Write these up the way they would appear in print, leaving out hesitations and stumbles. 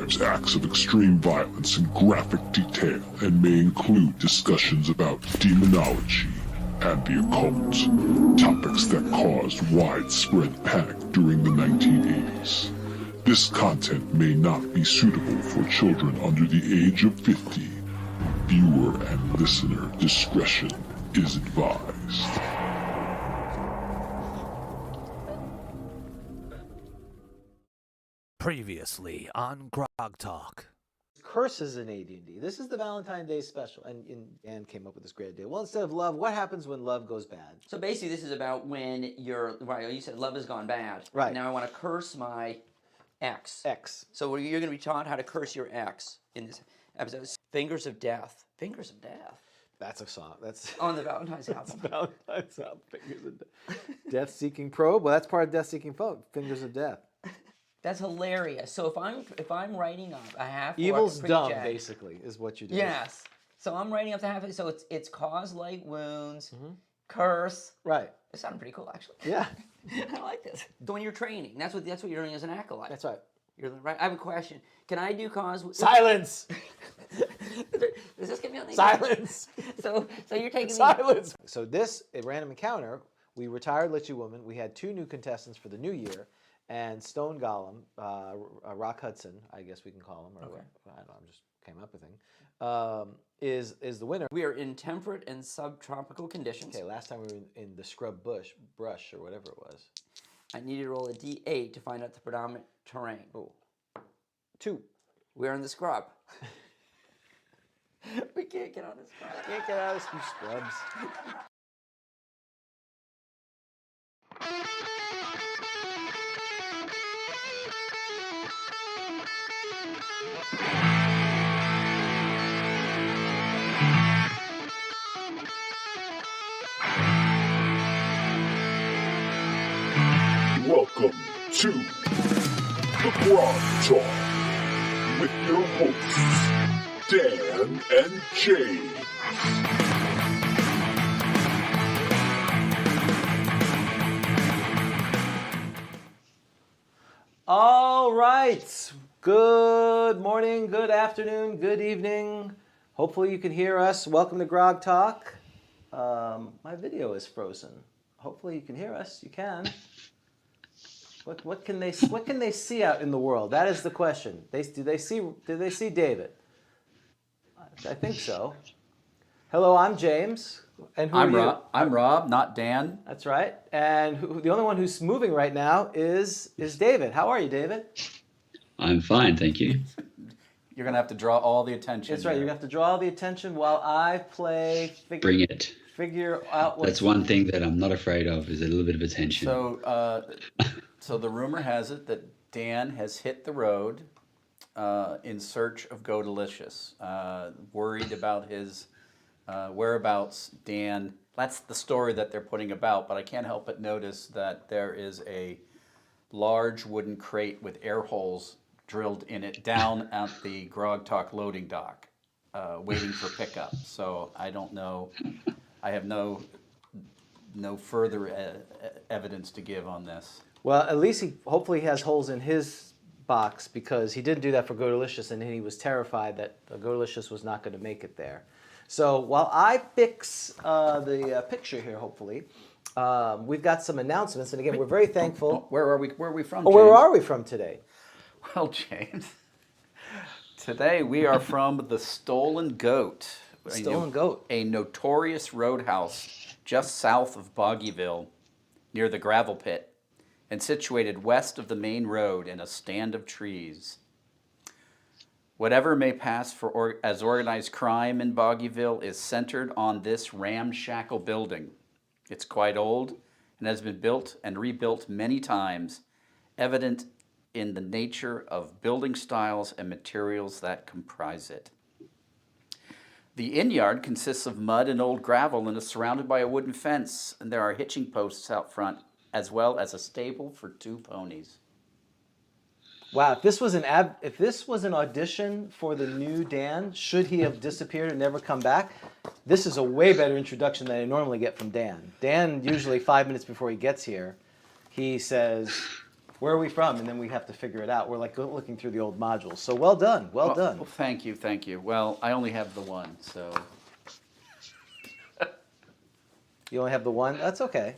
describes acts of extreme violence in graphic detail and may include discussions about demonology and the occult, topics that caused widespread panic during the 1980s. This content may not be suitable for children under the age of 50. Viewer and listener discretion is advised. Previously on GROGTALK. Curses in AD&D. This is the Valentine's Day special, and Dan came up with this great idea. Well, instead of love, what happens when love goes bad? So basically, this is about when right. You said love has gone bad. Right. Now I want to curse my ex. Ex. So you're going to be taught how to curse your ex in this episode. Fingers of Death. Fingers of Death. That's a song. That's on the Valentine's album. Valentine's album. Fingers of Death. Death-seeking probe. Well, that's part of Death-seeking probe. Fingers of Death. That's hilarious. So if I'm writing up a half evil's dumb, basically, is what you do. Yes. So I'm writing up the half. So it's cause light wounds, curse. Right. It sounded pretty cool, actually. Yeah. I like this. So when you're training, that's what you're doing as an acolyte. That's right. You're right. I have a question. Can I do cause? Silence. Does this get me on the Silence. So you're taking silence. So this a random encounter. We retired Lich Woman. We had 2 new contestants for the new year. And Stone Golem, Rock Hudson, I guess we can call him, or I don't know, I just came up with a thing, is the winner. We are in temperate and subtropical conditions. Okay, last time we were in the scrub brush, or whatever it was. I need to roll a d8 to find out the predominant terrain. Oh, 2. We're in the scrub. We can't get on the scrub. Can't get out of these scrubs. Welcome to the GROGTALK with your hosts, Dan and James. All right. Good morning, good afternoon, good evening. Hopefully you can hear us. Welcome to GROGTALK. My video is frozen. Hopefully you can hear us. You can. What can they see out in the world? That is the question. Do they see David? I think so. Hello, I'm James. And who are you? I'm Rob, not Dan. That's right. And the only one who's moving right now is David. How are you, David? I'm fine, thank you. You're going to have to draw all the attention. That's right. You're going to have to draw all the attention while I play. Bring it. Figure out what. That's one thing that I'm not afraid of, is a little bit of attention. So the rumor has it that Dan has hit the road in search of Go Delicious. Worried about his whereabouts, Dan. That's the story that they're putting about, but I can't help but notice that there is a large wooden crate with air holes drilled in it down at the GROGTALK loading dock, waiting for pickup. So I don't know. I have no further evidence to give on this. Well, at least hopefully he has holes in his box, because he didn't do that for Go Delicious, and he was terrified that Go Delicious was not going to make it there. So while I fix the picture here, hopefully, we've got some announcements, and again, we're very thankful. Where are we from? Oh, where are we from today? Well, James, today we are from the Stolen Goat. Stolen Goat. A notorious roadhouse just south of Boggyville, near the gravel pit, and situated west of the main road in a stand of trees. Whatever may pass as organized crime in Boggyville is centered on this ramshackle building. It's quite old and has been built and rebuilt many times, evident in the nature of building styles and materials that comprise it. The inn yard consists of mud and old gravel and is surrounded by a wooden fence, and there are hitching posts out front, as well as a stable for 2 ponies. Wow, if this was an audition for the new Dan, should he have disappeared and never come back, this is a way better introduction than I normally get from Dan. Dan, usually 5 minutes before he gets here, he says, Where are we from? And then we have to figure it out. We're like looking through the old modules. So well done. Well done. Well, thank you, thank you. Well, I only have the one, so. You only have the one? That's okay.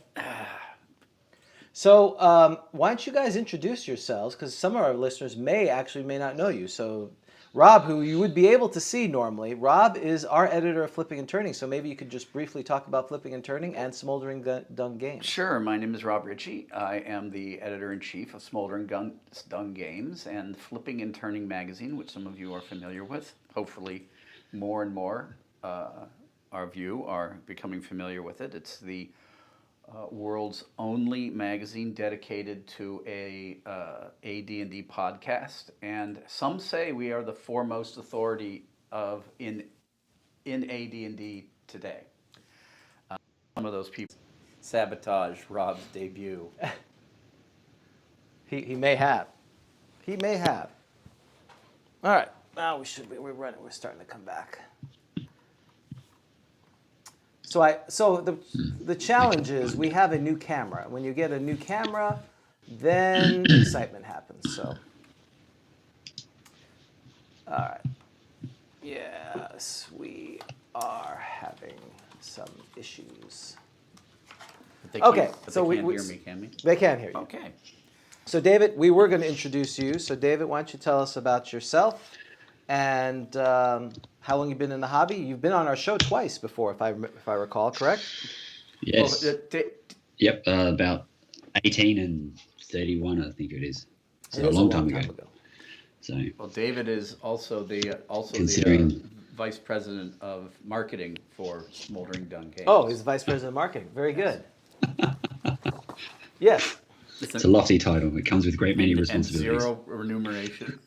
So why don't you guys introduce yourselves? Because some of our listeners may not know you. So Rob, who you would be able to see normally, Rob is our editor of Flipping and Turning. So maybe you could just briefly talk about Flipping and Turning and Smoldering Dung Games. Sure, my name is Rob Ritchie. I am the editor-in-chief of Smoldering Dung Games and Flipping and Turning magazine, which some of you are familiar with. Hopefully more and more of you are becoming familiar with it. It's the world's only magazine dedicated to a AD&D podcast, and some say we are the foremost authority in AD&D today. Some of those people sabotage Rob's debut. He may have. He may have. All right. Now we're running. We're starting to come back. So the challenge is we have a new camera. When you get a new camera, then excitement happens. So, all right. Yes, we are having some issues. Okay, so they can't hear me, can we? They can hear you. Okay. So David, we were going to introduce you. So David, why don't you tell us about yourself and how long you've been in the hobby? You've been on our show twice before, if I recall, correct? Yes. Yep. About 18 and 31, I think it is. So a long time ago. So. Well, David is also the vice president of marketing for Smoldering Dung Games. Oh, he's vice president of marketing. Very good. Yes. It's a lofty title. It comes with great many responsibilities. And zero remuneration.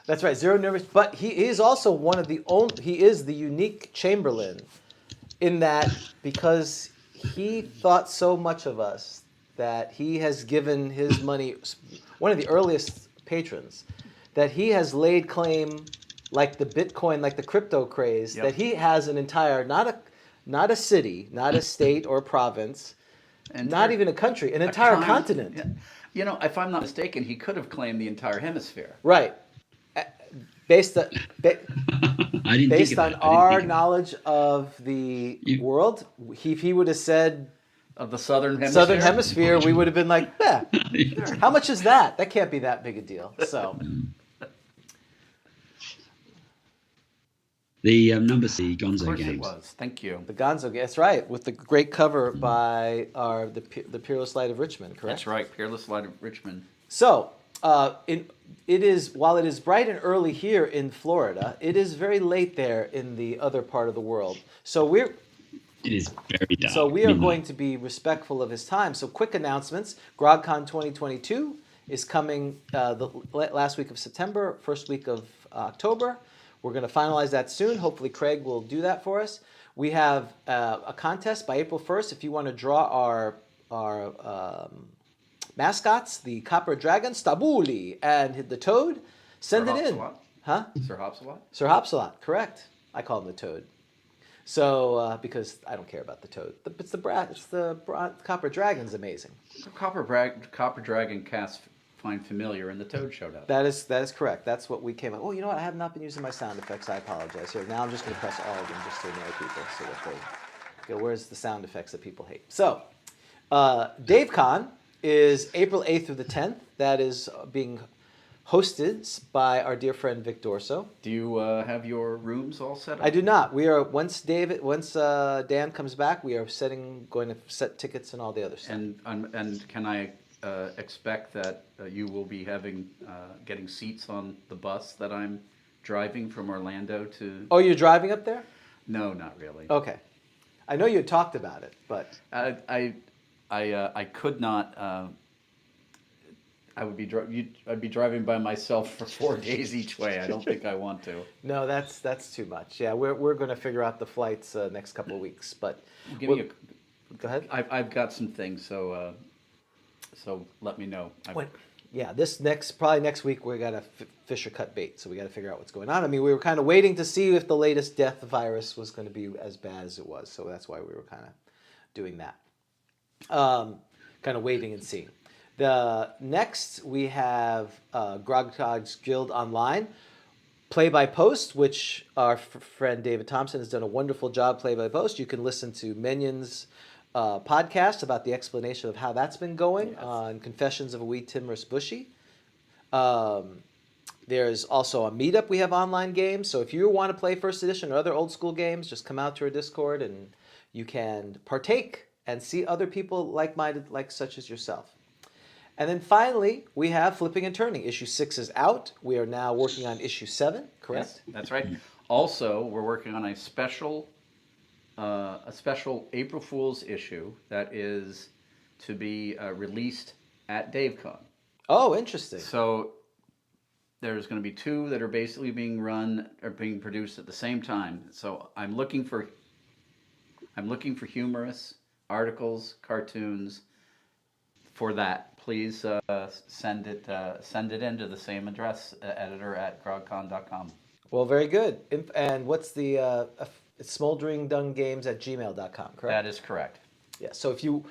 That's right, zero nervous. But he is also one of the only. He is the unique Chamberlain, in that because he thought so much of us that he has given his money. One of the earliest patrons, that he has laid claim, like the Bitcoin, like the crypto craze, that he has an entire not a city, not a state or province, not even a country, an entire continent. Yeah. You know, if I'm not mistaken, he could have claimed the entire hemisphere. Right. Based on our knowledge of the world, if he would have said of the southern hemisphere, we would have been like, yeah, how much is that? That can't be that big a deal. So the number C Gonzo of course Games. It was. Thank you. the Gonzo, that's right, with the great cover by the Peerless Light of Richmond, correct? That's right, Peerless Light of Richmond. So while it is bright and early here in Florida, it is very late there in the other part of the world. So it is very dark. So we are going to be respectful of his time. So quick announcements. GROGTALK 2022 is coming the last week of September, first week of October. We're going to finalize that soon. Hopefully Craig will do that for us. We have a contest by April 1st. If you want to draw our mascots, the Copper Dragon, Stabuli, and the Toad, send it in. Huh? Sir Hopsalot? Sir Hopsalot, correct. I call him the Toad. So, because I don't care about the Toad. It's the Copper Dragon's amazing. The Copper Dragon cast find familiar, and the Toad showed up. That is correct. That's what we came up. Oh, you know what? I have not been using my sound effects. I apologize. Here, now I'm just going to press all of them just to annoy people so that they go, where's the sound effects that people hate? So, Dave Con is April 8th through the 10th. That is being hosted by our dear friend Vic Dorso. Do you have your rooms all set up? I do not. We are once Dan comes back, we are going to set tickets and all the other stuff. And can I expect that you will be getting seats on the bus that I'm driving from Orlando to? Oh, you're driving up there? No, not really. Okay, I know you had talked about it, but I could not. I'd be driving by myself for 4 days each way. I don't think I want to. No, that's too much. Yeah, we're going to figure out the flights next couple of weeks. But go ahead. I've got some things, so let me know. Yeah, probably next week we got to fish or cut bait, so we got to figure out what's going on. I mean, we were kind of waiting to see if the latest death virus was going to be as bad as it was, so that's why we were kind of doing that. Kind of waiting and seeing. Next, we have GROGTALK's Guild Online. Play by Post, which our friend David Thompson has done a wonderful job play by post. You can listen to Menion's podcast about the explanation of how that's been going on Confessions of a Wee Timorous Bushy. There's also a meetup. We have online games. So if you want to play First Edition or other old school games, just come out to our Discord and you can partake and see other people like-minded, like such as yourself. And then finally, we have Flipping and Turning. Issue 6 is out. We are now working on issue 7, correct? Yes, that's right. Also, we're working on a special April Fool's issue that is to be released at DaveCon. Oh, interesting. So there's going to be 2 that are basically being run or being produced at the same time. So I'm looking for humorous articles, cartoons for that. Please send it in to the same address, editor@grogcon.com. Well, very good. And what's the smolderingdunggames@gmail.com, correct? That is correct. Yeah, so if you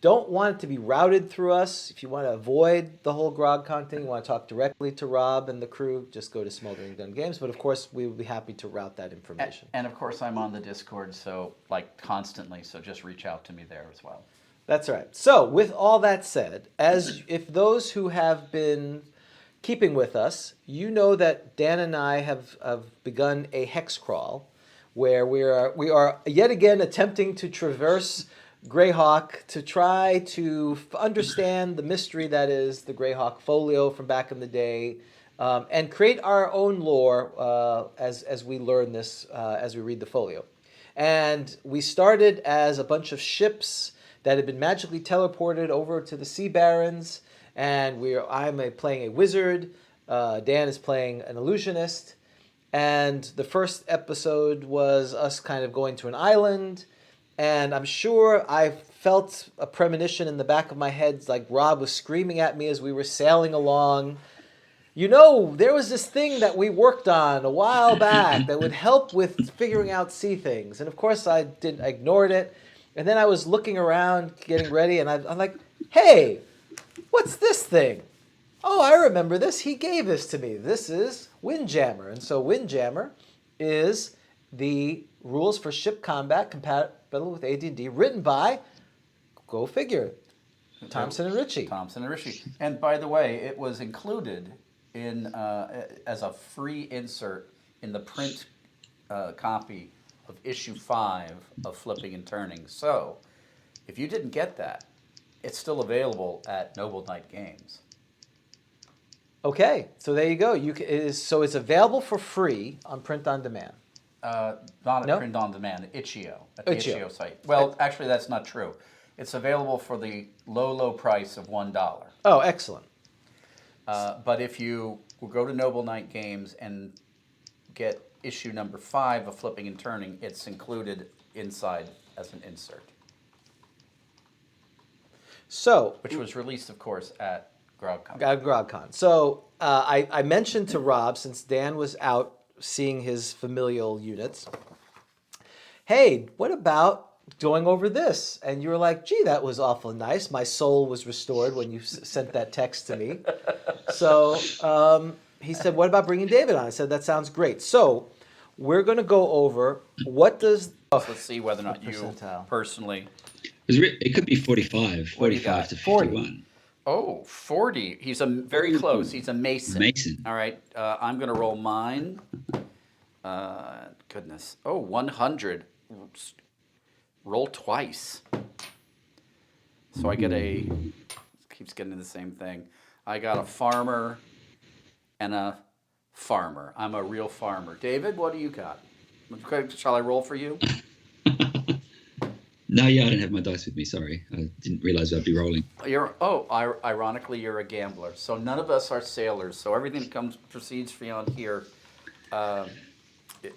don't want it to be routed through us, if you want to avoid the whole GrogCon thing, you want to talk directly to Rob and the crew, just go to Smoldering Gun Games. But of course, we would be happy to route that information. And of course, I'm on the Discord, so constantly, so just reach out to me there as well. That's right. So with all that said, if those who have been keeping with us, you know that Dan and I have begun a hex crawl where we are yet again attempting to traverse Greyhawk to try to understand the mystery that is the Greyhawk folio from back in the day, and create our own lore as we learn this, as we read the folio. And we started as a bunch of ships that had been magically teleported over to the Sea Barons, and I'm playing a wizard, Dan is playing an illusionist, and the first episode was us kind of going to an island, and I'm sure I felt a premonition in the back of my head, like Rob was screaming at me as we were sailing along. You know, there was this thing that we worked on a while back that would help with figuring out sea things. And of course I ignored it. And then I was looking around, getting ready, and I'm like, hey, what's this thing? Oh, I remember this. He gave this to me. This is WindJammer. And so WindJammer is the rules for ship combat compatible with AD&D, written by, go figure, Thompson and Ritchie. Thompson and Ritchie. And by the way, it was included in as a free insert in the print copy of issue 5 of Flipping and Turning. So, if you didn't get that, it's still available at Noble Knight Games. Okay, so there you go. So it's available for free on print on demand. Not at print on demand, Itch.io, at the Itch.io site. Well, actually, that's not true. It's available for the low price of $1. Oh, excellent. But if you will go to Noble Knight Games and get issue number 5 of Flipping and Turning, it's included inside as an insert. So, which was released, of course, at GrogCon. GrogCon. So I mentioned to Rob, since Dan was out seeing his familial units, hey, what about going over this? And you were like, gee, that was awful nice. My soul was restored when you sent that text to me. So he said, what about bringing David on? I said, that sounds great. So we're going to go over what does... Let's see whether or not you personally... It could be 45 to 51. Oh, 40. He's very close. He's a Mason. All right. I'm going to roll mine. Goodness. Oh, 100. Roll twice. So I get keeps getting the same thing. I got a farmer and a farmer. I'm a real farmer. David, what do you got? Shall I roll for you? No, I don't have my dice with me. Sorry, I didn't realize I'd be rolling. Ironically, you're a gambler. So none of us are sailors. So everything that proceeds beyond here it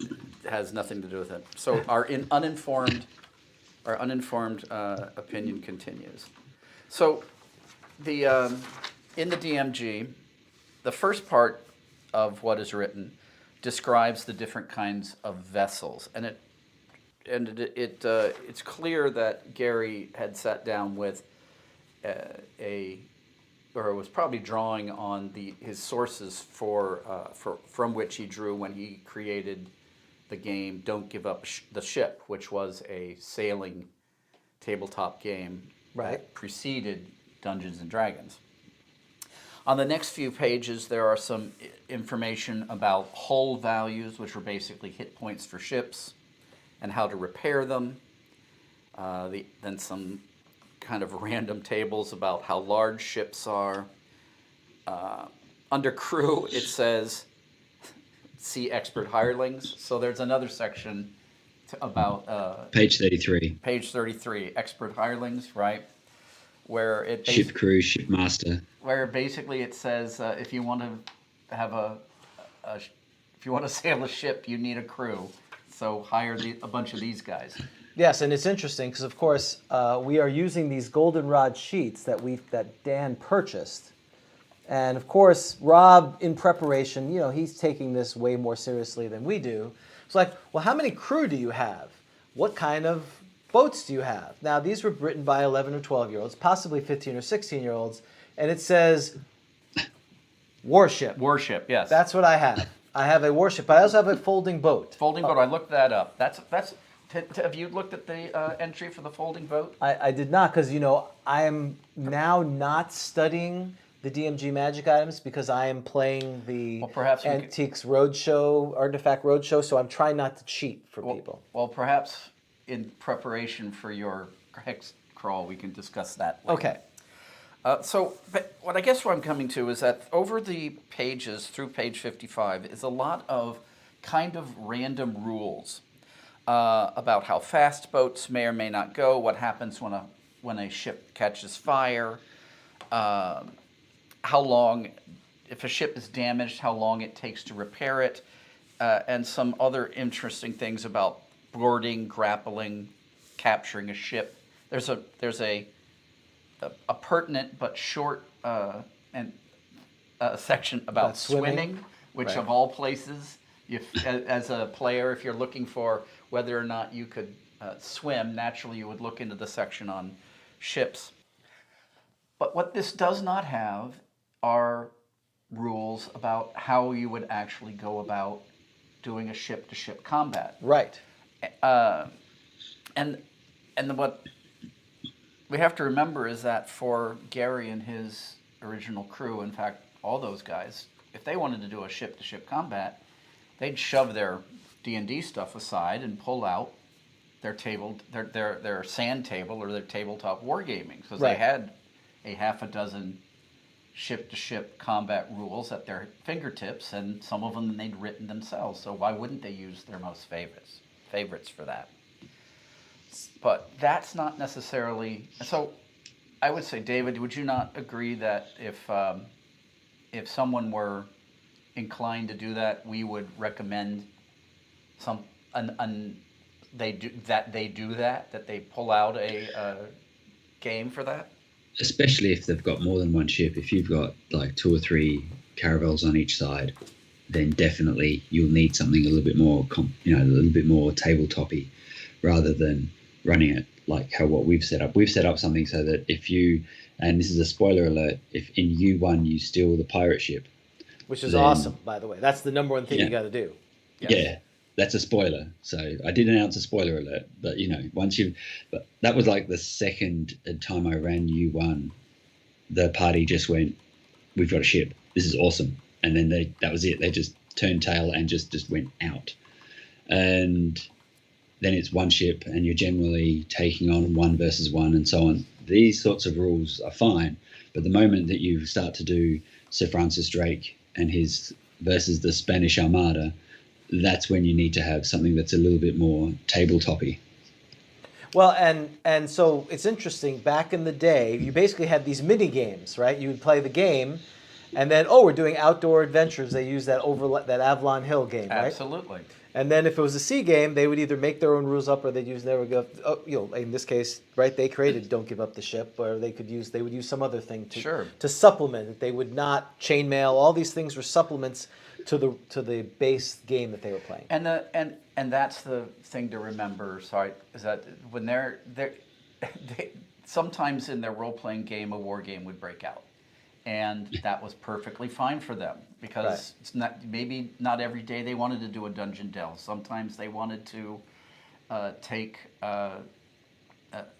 has nothing to do with it. So our uninformed opinion continues. So in the DMG, the first part of what is written describes the different kinds of vessels, and it's clear that Gary had sat down with a or was probably drawing on his sources from which he drew when he created the game Don't Give Up the Ship, which was a sailing tabletop game that preceded Dungeons and Dragons. On the next few pages, there are some information about hull values, which are basically hit points for ships, and how to repair them. Then some kind of random tables about how large ships are. Under crew, it says, see expert hirelings. So there's another section about... page 33. Page 33, expert hirelings, right? Where it ship crew, ship master. Where basically it says if you want to have if you want to sail a ship, you need a crew. So hire a bunch of these guys. Yes, and it's interesting because, of course, we are using these goldenrod sheets that Dan purchased, and of course, Rob, in preparation, he's taking this way more seriously than we do. It's like, well, how many crew do you have? What kind of boats do you have? Now, these were written by 11 or 12-year-olds, possibly 15 or 16-year-olds, and it says warship. Warship, yes. That's what I have. I have a warship, but I also have a folding boat. Folding boat. I looked that up. That's. Have you looked at the entry for the folding boat? I did not, because I am now not studying the DMG Magic items because I am playing the Antiques Roadshow, Artifact Roadshow, so I'm trying not to cheat for people. Well, perhaps in preparation for your hex crawl, we can discuss that later. Okay. But what I'm coming to is that over the pages through page 55 is a lot of kind of random rules about how fast boats may or may not go, what happens when a ship catches fire, how long, if a ship is damaged, how long it takes to repair it, and some other interesting things about boarding, grappling, capturing a ship. There's a pertinent but short section about swimming, which of all places, as a player, if you're looking for whether or not you could swim, naturally you would look into the section on ships. But what this does not have are rules about how you would actually go about doing a ship-to-ship combat. Right. And what we have to remember is that for Gary and his original crew, in fact, all those guys, if they wanted to do a ship-to-ship combat, they'd shove their D&D stuff aside and pull out their sand table or their tabletop wargaming, because they had a half a dozen ship-to-ship combat rules at their fingertips, and some of them they'd written themselves. So why wouldn't they use their most favorites for that? But that's not necessarily. So I would say, David, would you not agree that if someone were inclined to do that, we would recommend they pull out a game for that? Especially if they've got more than one ship. If you've got like 2 or 3 caravels on each side, then definitely you'll need something a little bit more, a little bit more tabletop-y, rather than running it like what we've set up. We've set up something so that if you, and this is a spoiler alert, if in U1 you steal the pirate ship, which is awesome, by the way. That's the number one thing you got to do. Yes. Yeah, that's a spoiler. So I did announce a spoiler alert, but but that was like the second time I ran U1, the party just went, "We've got a ship. This is awesome." And then that was it. They just turned tail and just went out. And then it's one ship, and you're generally taking on 1 versus 1 and so on. These sorts of rules are fine, but the moment that you start to do Sir Francis Drake and his versus the Spanish Armada, that's when you need to have something that's a little bit more tabletop-y. Well, and so it's interesting. Back in the day, you basically had these mini games, right? You would play the game, and then we're doing outdoor adventures. They use that Avalon Hill game, right? Absolutely. And then if it was a sea game, they would either make their own rules up, or they'd use in this case, right? They created Don't Give Up the Ship, or they would use some other thing to supplement it. They would not chainmail. All these things were supplements to the base game that they were playing. And that's the thing to remember. Sorry, is that when they sometimes in their role playing game, a war game would break out, and that was perfectly fine for them because it's maybe not every day they wanted to do a dungeon delve. Sometimes they wanted to take an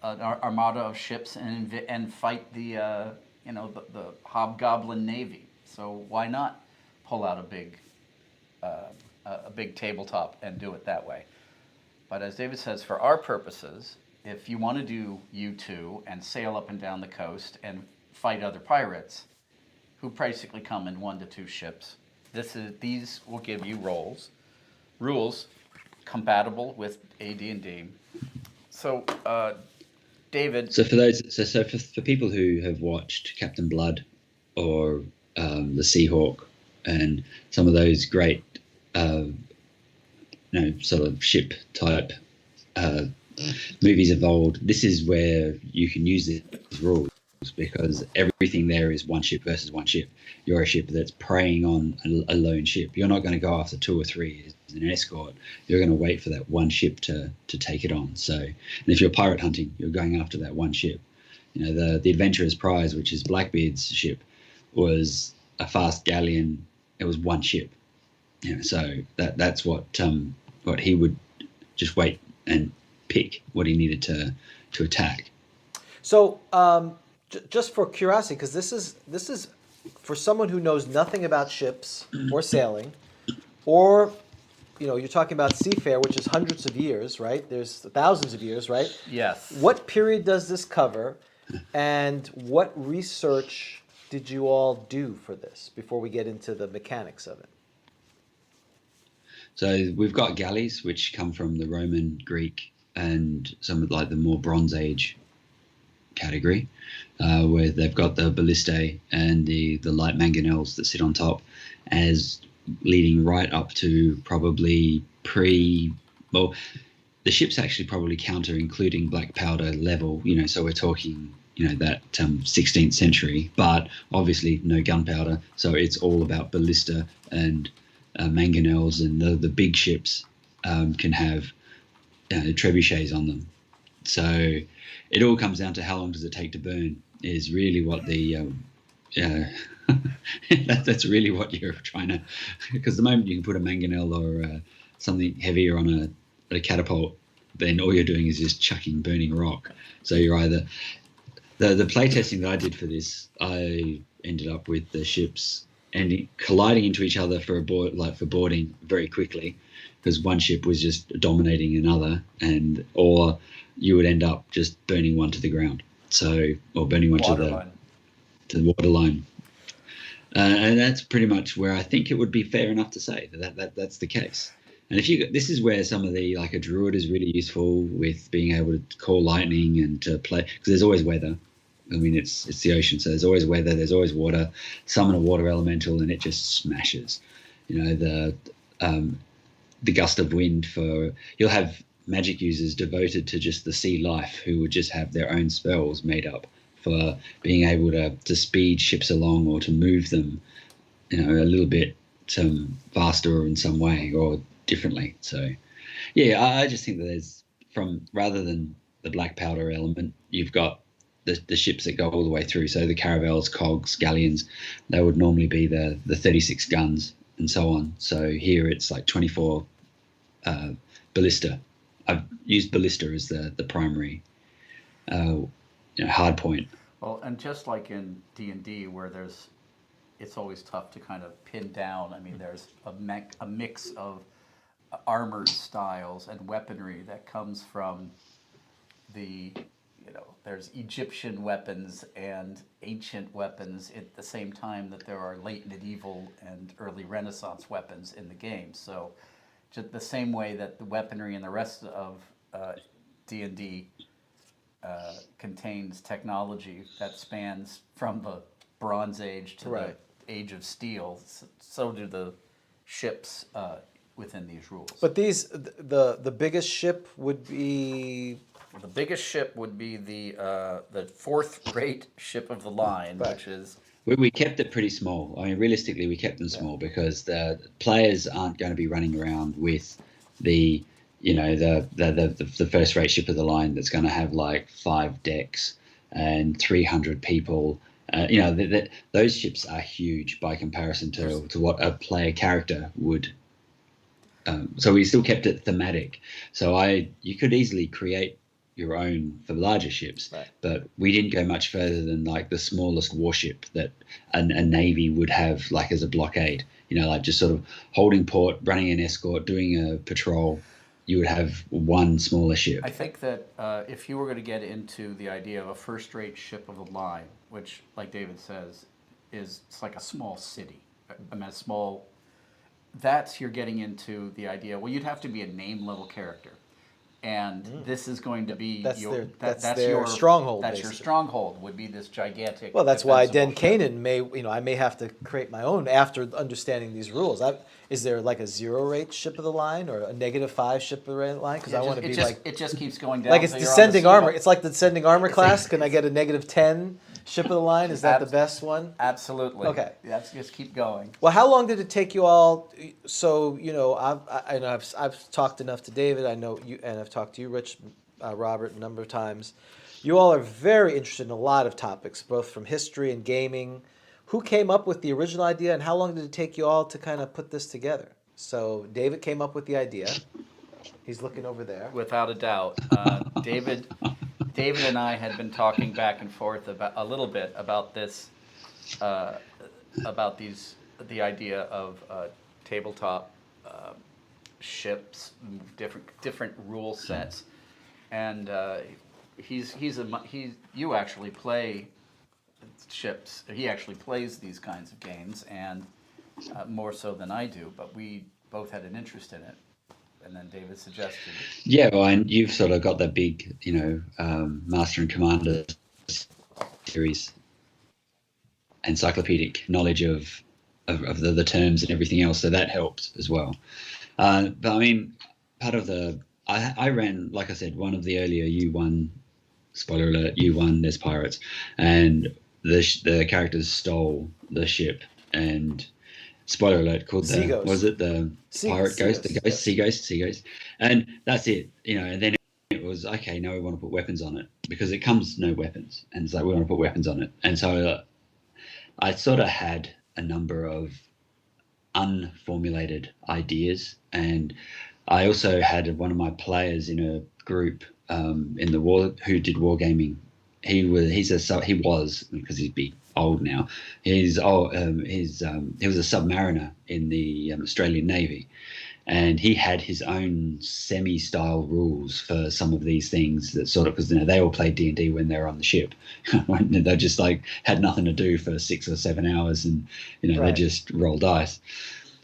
armada of ships and fight the the hobgoblin navy. So why not pull out a big tabletop and do it that way? But as David says, for our purposes, if you want to do U2 and sail up and down the coast and fight other pirates, who basically come in 1 to 2 ships, these will give you rules compatible with AD&D. So, David. So for people who have watched Captain Blood or the Seahawk and some of those great, sort of ship type movies of old, this is where you can use these rules because everything there is one ship versus one ship. You're a ship that's preying on a lone ship. You're not going to go after 2 or 3 as an escort. You're going to wait for that one ship to take it on. So, and if you're pirate hunting, you're going after that one ship. The Adventurer's Prize, which is Blackbeard's ship, was a fast galleon. It was one ship. So that's what he would just wait and pick what he needed to attack. So, just for curiosity, because this is for someone who knows nothing about ships or sailing, or you're talking about seafare, which is hundreds of years, right? There's thousands of years, right? Yes. What period does this cover, and what research did you all do for this before we get into the mechanics of it? So we've got galleys, which come from the Roman, Greek, and some of like the more Bronze Age category, where they've got the ballistae and the light mangonels that sit on top, as leading right up to probably the ship's actually probably counter, including black powder level. So we're talking that 16th century, but obviously no gunpowder. So it's all about ballista and mangonels, and the big ships can have trebuchets on them. So it all comes down to how long does it take to burn is really what the that's really what you're trying to, because the moment you can put a mangonel or something heavier on a catapult, then all you're doing is just chucking burning rock. So you're either the playtesting that I did for this, I ended up with the ships and colliding into each other for boarding very quickly, because one ship was just dominating another, or you would end up just burning one to the ground. Or burning one to the water line. And that's pretty much where I think it would be fair enough to say that's the case. And this is where some of a druid is really useful with being able to call lightning and to play, because there's always weather. I mean, it's the ocean, so there's always weather, there's always water. Summon a water elemental and it just smashes. The gust of wind you'll have magic users devoted to just the sea life who would just have their own spells made up for being able to speed ships along or to move them, a little bit faster in some way or differently. So, yeah, I just think that there's, rather than the black powder element, you've got the ships that go all the way through. So the caravels, cogs, galleons, they would normally be the 36 guns and so on. So here it's like 24 ballista. I've used ballista as the primary hard point. Well, and just like in D&D, where it's always tough to kind of pin down. I mean, there's a mix of armored styles and weaponry that comes from there's Egyptian weapons and ancient weapons at the same time that there are late medieval and early Renaissance weapons in the game. So just the same way that the weaponry and the rest of D&D contains technology that spans from the Bronze Age to the Age of Steel, so do the ships within these rules. But the biggest ship would be... The biggest ship would be the fourth-rate ship of the line, which is... We kept it pretty small. I mean, realistically, we kept them small because the players aren't going to be running around with the first-rate ship of the line that's going to have like 5 decks and 300 people Those ships are huge by comparison to what a player character would. So we still kept it thematic. So you could easily create your own for larger ships, Right. but we didn't go much further than like the smallest warship that a navy would have, like as a blockade. Like just sort of holding port, running an escort, doing a patrol. You would have one smaller ship. I think that if you were going to get into the idea of a first-rate ship of the line, which, like David says, it's like a small city, a small. That's you're getting into the idea. Well, you'd have to be a name-level character, and this is going to be That's your their your stronghold. That's basically. your stronghold. Would be this gigantic. Well, that's why Den defensible ship. Kanan I may have to create my own after understanding these rules. Is there like a 0-rate ship of the line or a -5 ship of the line? Because I want to be like it just keeps going down. like it's so you're on the descending armor. seawall. It's like the descending armor class. Can I get a -10 ship of the line? Is that the best one? Absolutely. Okay. That's just keep going. Well, how long did it take you all? So I know I've talked enough to David. I know you, and I've talked to you, Rich, Robert, a number of times. You all are very interested in a lot of topics, both from history and gaming. Who came up with the original idea, and how long did it take you all to kind of put this together? So David came up with the idea. He's looking over there. Without a doubt, David and I had been talking back and forth about a little bit about this, about the idea of tabletop ships, different rule sets, and you actually play ships. He actually plays these kinds of games, and more so than I do. But we both had an interest in it, and then David suggested. Yeah, well, and you've sort of got that big, Master and Commander series, encyclopedic knowledge of the terms and everything else, so that helped as well. But I mean, part of I ran, like I said, one of the earlier U1, spoiler alert, U1, there's pirates, and the characters stole the ship, and spoiler alert, called the Sea-Ghost. was it the pirate ghost, the ghost, sea ghost, and that's it, and then it was okay. Now we want to put weapons on it because it comes no weapons, and it's like we want to put weapons on it, and so I sort of had a number of unformulated ideas, and I also had one of my players in a group in the war who did wargaming. He was because he'd be old now. He was a submariner in the Australian Navy, and he had his own semi-style rules for some of these things that sort of, because they all played D&D when they were on the ship. They just like had nothing to do for 6 or 7 hours, and Right. they just roll dice.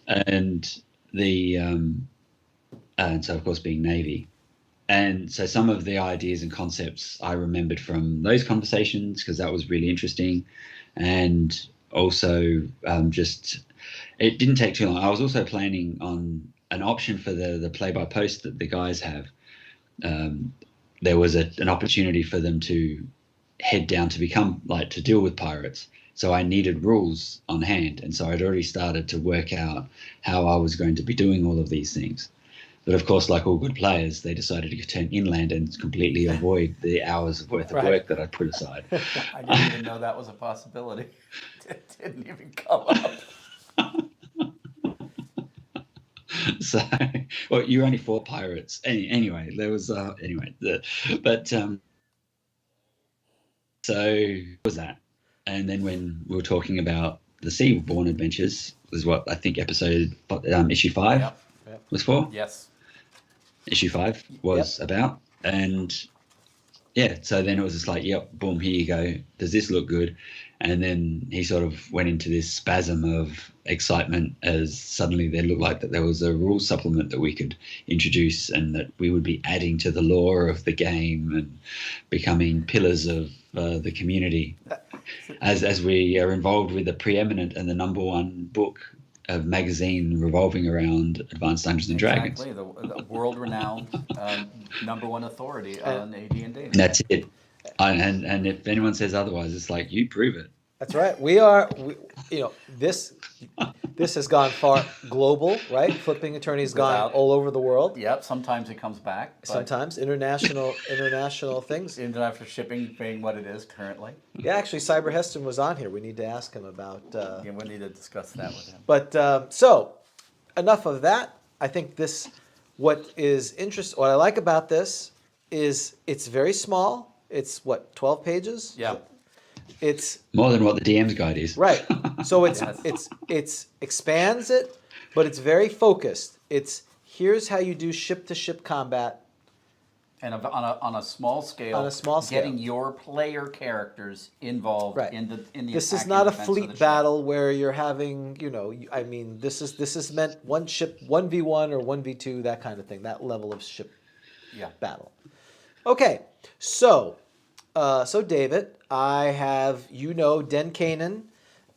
And and so of course being Navy. And so some of the ideas and concepts I remembered from those conversations because that was really interesting. And also it didn't take too long. I was also planning on an option for the play-by-post that the guys have. There was an opportunity for them to head down to to deal with pirates. So I needed rules on hand. And so I'd already started to work out how I was going to be doing all of these things. But of course, like all good players, they decided to turn inland and completely avoid the hours worth of work that I put aside. I didn't even know that was a possibility. It didn't even come up. So, well, you're only 4 pirates. Anyway, there was so was that. And then when we were talking about the Seaborn Adventures, was what I think issue 5 Yep. was for. Yes. Issue 5 was about, and yeah, so then it was just like, yep, boom, here you go. Does this look good? And then he sort of went into this spasm of excitement as suddenly there looked like that there was a rule supplement that we could introduce and that we would be adding to the lore of the game and becoming pillars of the community as we are involved with the preeminent and the #1 book of magazine revolving around Advanced Dungeons and Dragons. Exactly, the world-renowned #1 authority on AD&D. That's it. And if anyone says otherwise, it's like, you prove it. That's right. We are, this This has gone far global, right? Flipping Attorney's gone Without- all over the world. Yep, sometimes it comes back. But Sometimes international things. international shipping being what it is currently. Yeah, actually, Cyber Heston was on here. We need to ask him about. Yeah, we need to discuss that with him. But so, enough of that. I think what I like about this is it's very small. It's what, 12 pages? Yeah. It's More than what the DM's guide is. right. So it's Yes. it's expands it, but it's very focused. Here's how you do ship-to-ship combat. And on a small scale, On a small scale. getting your player characters involved Right. in the This is attack not and a defense of the fleet ship. battle where you're having, I mean, this is meant one ship, 1v1 or 1v2, that kind of thing, that level of ship Yeah. battle. Okay, so David, I have, Den Kanan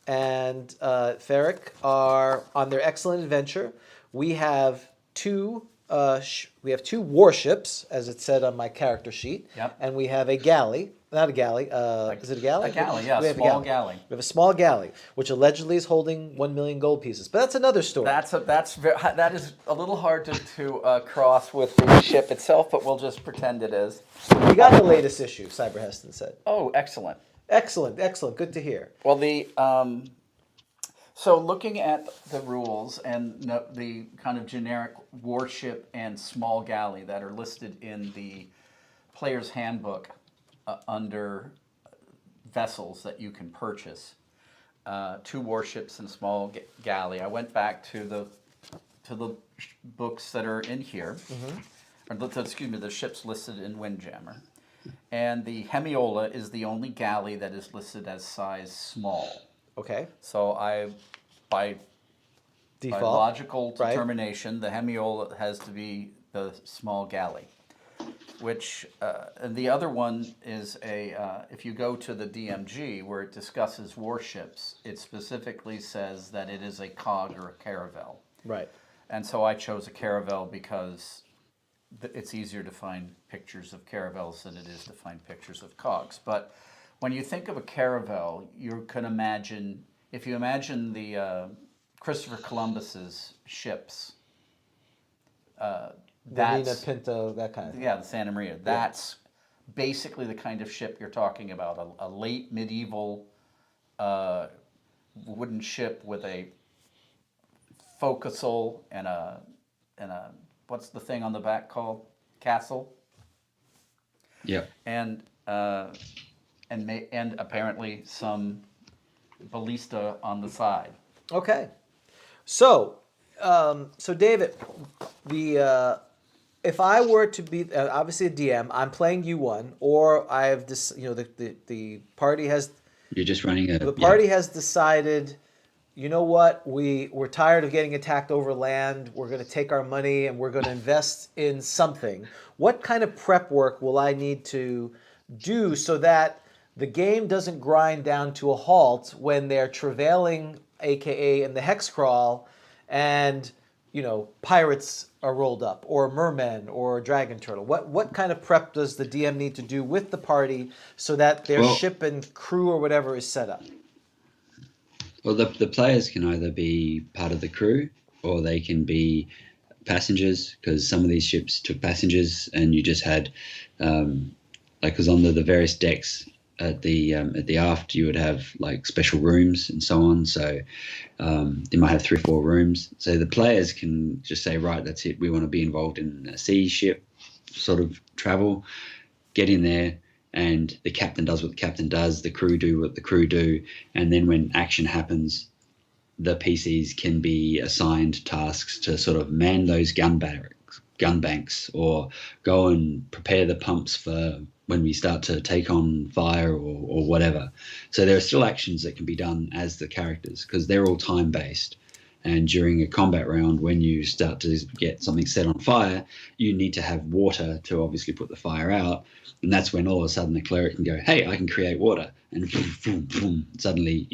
and Theric are on their excellent adventure. We have two warships, as it said on my character sheet. Yep. And we have a galley. Not a galley. Is it a galley? A galley, yeah, We have a small galley. We have a small galley, which allegedly is holding 1 million gold pieces. But that's another story. That is a little hard to cross with the ship itself, but we'll just pretend it is. We got the latest issue, Cyber Heston said. Oh, excellent. Excellent. Good to hear. Well, so looking at the rules and the kind of generic warship and small galley that are listed in the player's handbook under vessels that you can purchase, 2 warships and a small galley. I went back to the books that are in here, or the ships listed in Windjammer. And the Hemiola is the only galley that is listed as size small. Okay. So by Default. logical right. determination, the Hemiola has to be the small galley. Which, and the other one is if you go to the DMG where it discusses warships, it specifically says that it is a cog or a caravel. Right. And so I chose a caravel because it's easier to find pictures of caravels than it is to find pictures of cogs. But when you think of a caravel, you can imagine, if you imagine the Christopher Columbus's ships, Nina that's, Pinto, that kind of thing. yeah, the Santa Maria, that's basically the kind of ship you're talking about, a late medieval wooden ship with a forecastle and a what's the thing on the back called? Castle. Yeah. And apparently some ballista on the side. Okay. So David, if I were to be obviously a DM, I'm playing U1, or I have this, the party has You're just running a. the party has decided, you know what, we're tired of getting attacked over land. We're going to take our money and we're going to invest in something. What kind of prep work will I need to do so that the game doesn't grind down to a halt when they're travailing, aka in the hex crawl, and pirates are rolled up, or mermen, or dragon turtle? What kind of prep does the DM need to do with the party so that their ship and crew or whatever is set up? Well, the players can either be part of the crew or they can be passengers, because some of these ships took passengers, and you just had, because on the various decks at the aft, you would have like special rooms and so on. So you might have 3 or 4 rooms. So the players can just say, right, that's it. We want to be involved in a sea ship sort of travel. Get in there. And the captain does what the captain does, the crew do what the crew do, and then when action happens, the PCs can be assigned tasks to sort of man those gun banks, or go and prepare the pumps for when we start to take on fire or whatever. So there are still actions that can be done as the characters, because they're all time-based. And during a combat round, when you start to get something set on fire, you need to have water to obviously put the fire out. And that's when all of a sudden the cleric can go, hey, I can create water. And boom, boom, boom, suddenly,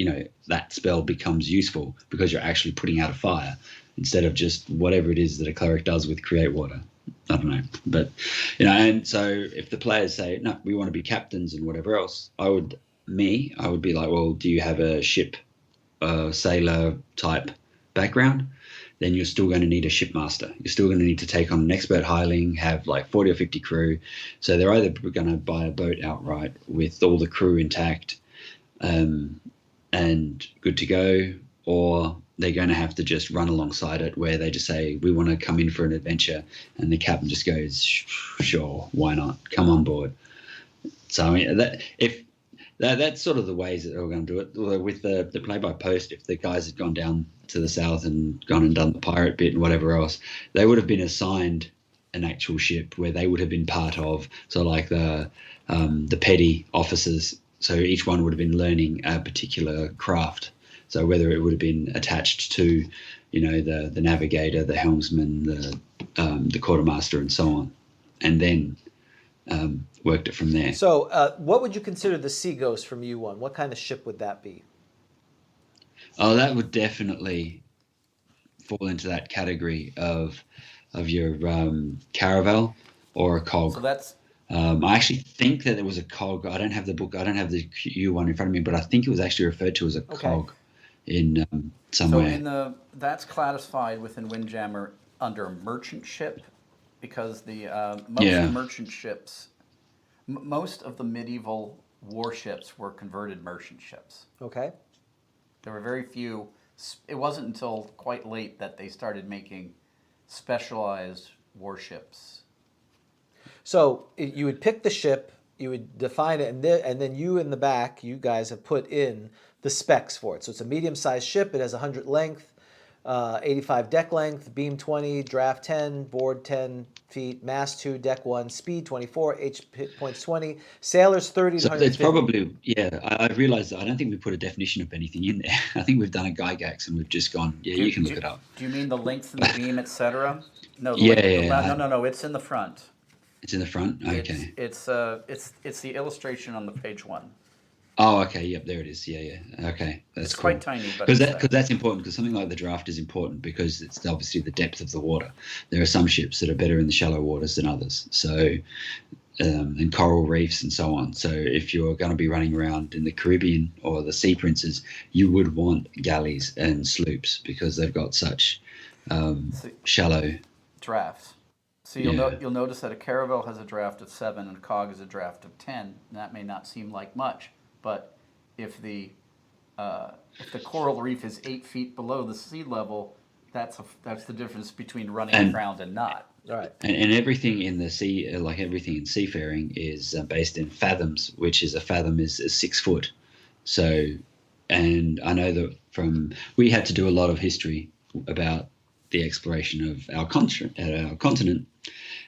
that spell becomes useful because you're actually putting out a fire instead of just whatever it is that a cleric does with create water. I don't know. But, and so if the players say, no, we want to be captains and whatever else, I would be like, well, do you have a ship, sailor type background, then you're still going to need a shipmaster. You're still going to need to take on an expert hireling, have like 40 or 50 crew. So they're either going to buy a boat outright with all the crew intact and good to go, or they're going to have to just run alongside it, where they just say, we want to come in for an adventure, and the captain just goes, sure, why not? Come on board. So I mean, that's sort of the ways that we're going to do it. With the play-by-post, if the guys had gone down to the south and gone and done the pirate bit and whatever else, they would have been assigned an actual ship where they would have been part of, so like the petty officers. So each one would have been learning a particular craft. So whether it would have been attached to, the navigator, the helmsman, the quartermaster, and so on, and then worked it from there. So what would you consider the Sea Ghost from U1? What kind of ship would that be? Oh, that would definitely fall into that category of your caravel or a cog. So that's I actually think that there was a cog. I don't have the book. I don't have the U1 in front of me, but I think it was actually referred to as a cog in somewhere. So that's classified within WindJammer under merchant ship, because most merchant ships, most of the medieval warships were converted merchant ships. Okay. There were very few. It wasn't until quite late that they started making specialized warships. So you would pick the ship, you would define it, and then you in the back, you guys have put in the specs for it. So it's a medium-sized ship. It has 100 length, 85 deck length, beam 20, draft 10, board 10 feet, mast 2, deck 1, speed 24, H points 20, sailors 30 to So 150. it's probably, I've realized that I don't think we put a definition of anything in there. I think we've done a Gygax and we've just gone, you can look it up. Do you mean the length and the beam, etc.? No, no, it's in the front. It's in the front? Okay. It's the illustration on the page 1. Oh, okay. Yep, there it is. Yeah. Okay, that's It's cool. quite tiny, but because that's important. Because something like the draft is important because it's obviously the depth of the water. There are some ships that are better in the shallow waters than others. So, and coral reefs and so on. So, if you're going to be running around in the Caribbean or the Sea Princes, you would want galleys and sloops because they've got such shallow drafts. So you'll notice that a caravel has a draft of 7 and a cog has a draft of 10. And that may not seem like much, but if the coral reef is 8 feet below the sea level, that's the difference between running aground and not. Right. And everything in the sea, like everything in seafaring, is based in fathoms, which is a fathom is 6 foot. So, and I know that we had to do a lot of history about the exploration of our continent,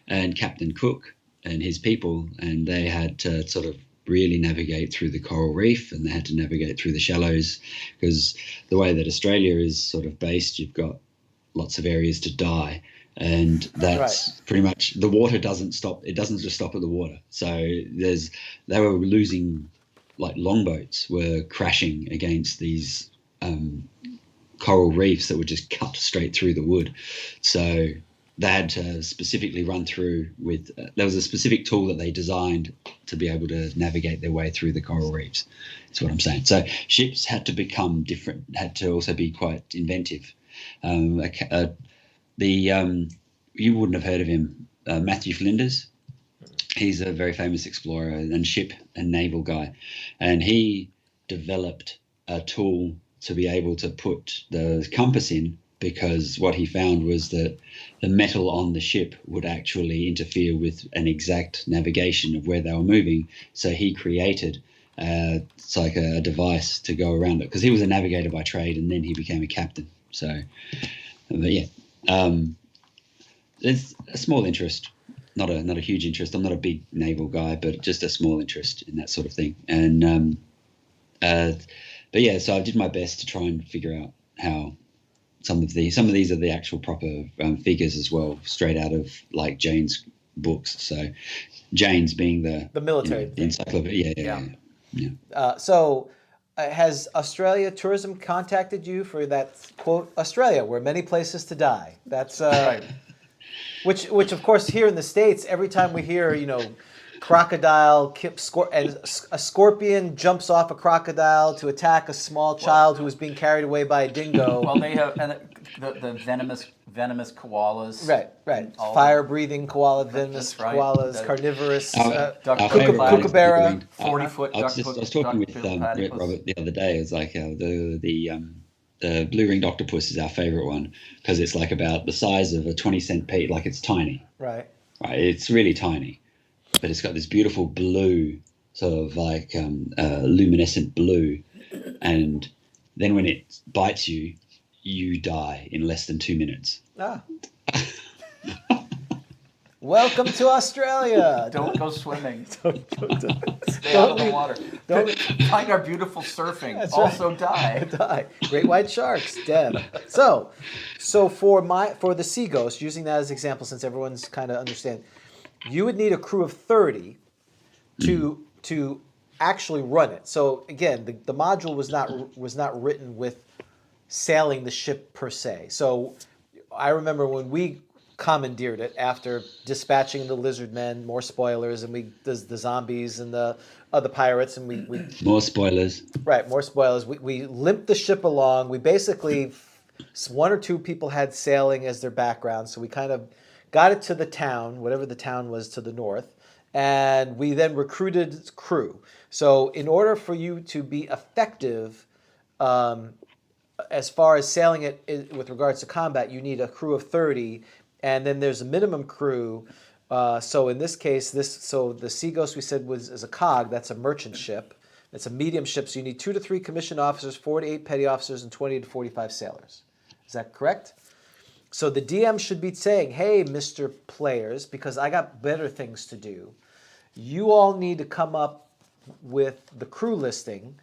and Captain Cook and his people, and they had to sort of really navigate through the coral reef, and they had to navigate through the shallows, because the way that Australia is sort of based, you've got lots of areas to die, and that's pretty much, the water doesn't stop. It doesn't just stop at the water. So they were losing, like longboats were crashing against these coral reefs that would just cut straight through the wood. So they had to specifically run through with, there was a specific tool that they designed to be able to navigate their way through the coral reefs. That's what I'm saying. So ships had to become different, had to also be quite inventive. You wouldn't have heard of him, Matthew Flinders. He's a very famous explorer and ship and naval guy. And he developed a tool to be able to put the compass in, because what he found was that the metal on the ship would actually interfere with an exact navigation of where they were moving. So he created it's like a device to go around it, because he was a navigator by trade and then he became a captain. So, but yeah, there's a small interest, not a huge interest. I'm not a big naval guy, but just a small interest in that sort of thing. And but yeah, so I did my best to try and figure out how some of these are the actual proper figures as well, straight out of like Jane's books. So Jane's being the military the encyclopedia. Yeah. So has Australia Tourism contacted you for that quote, Australia, where many places to die? That's Right. Which of course here in the States, every time we hear, crocodile, and a scorpion jumps off a crocodile to attack a small child who was being carried away by a dingo. Well, they have the venomous koalas. Right. All Fire-breathing koala, venomous right. koalas, The- carnivorous, Our favourite one is kookaburra. the 40-foot I was talking with Robert the other day. It's like the blue-ringed octopus is our favourite one because it's like about the size of a 20-cent piece. Like it's tiny. Right. It's really tiny, but it's got this beautiful blue, sort of like luminescent blue, and then when it bites you, you die in less than 2 minutes. Ah. Welcome to Australia. Don't go swimming. Don't Stay out of the water. don't- Find our beautiful surfing. That's Also right. die. Die. Great white sharks, dead. So for the sea ghost, using that as an example, since everyone's kind of understand, you would need a crew of 30 to actually run it. So again, the module was not written with sailing the ship per se. So I remember when we commandeered it after dispatching the lizard men, more spoilers, and the zombies and the other pirates, and we More spoilers. right, more spoilers. We limped the ship along. We basically, one or two people had sailing as their background, so we kind of got it to the town, whatever the town was to the north, and we then recruited crew. So in order for you to be effective, as far as sailing it with regards to combat, you need a crew of 30, and then there's a minimum crew. So in this case, the Sea Ghost we said is a cog. That's a merchant ship. It's a medium ship, so you need 2 to 3 commissioned officers, 4 to 8 petty officers, and 20 to 45 sailors. Is that correct? So the DM should be saying, hey, Mr. Players, because I got better things to do, you all need to come up with the crew listing,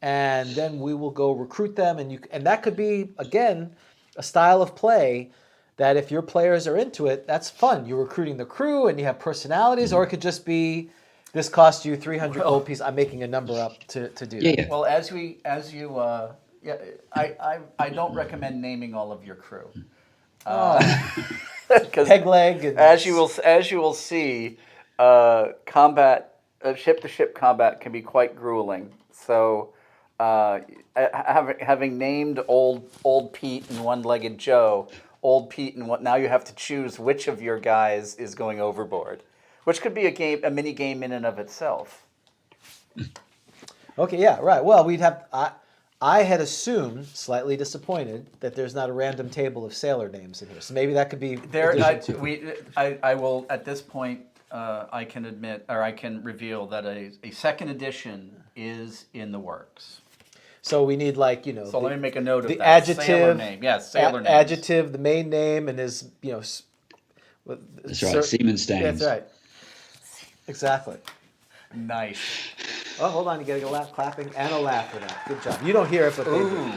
and then we will go recruit them. And that could be, again, a style of play that if your players are into it, that's fun. You're recruiting the crew and you have personalities, or it could just be, this cost you 300 gold pieces. I'm making a number up to do that. Yeah. Well, I don't recommend naming all of your crew. Peg leg. And As you will see, ship-to-ship combat can be quite grueling. So, having named old Pete and one-legged Joe, old Pete and now you have to choose which of your guys is going overboard, which could be a mini game in and of itself. Okay, yeah, right. Well, I had assumed, slightly disappointed, that there's not a random table of sailor names in here. So maybe that could be addition too. I will at this point. I can admit, or I can reveal that a second edition is in the works. So we need let me make a note of the that. adjective Sailor name, yes, sailor name. Adjective, the main name, and his That's right. Seaman Staines. That's right. Exactly. Nice. Oh, hold on, you gotta go clapping and a laugh for that. Good job. You don't hear it, but they do.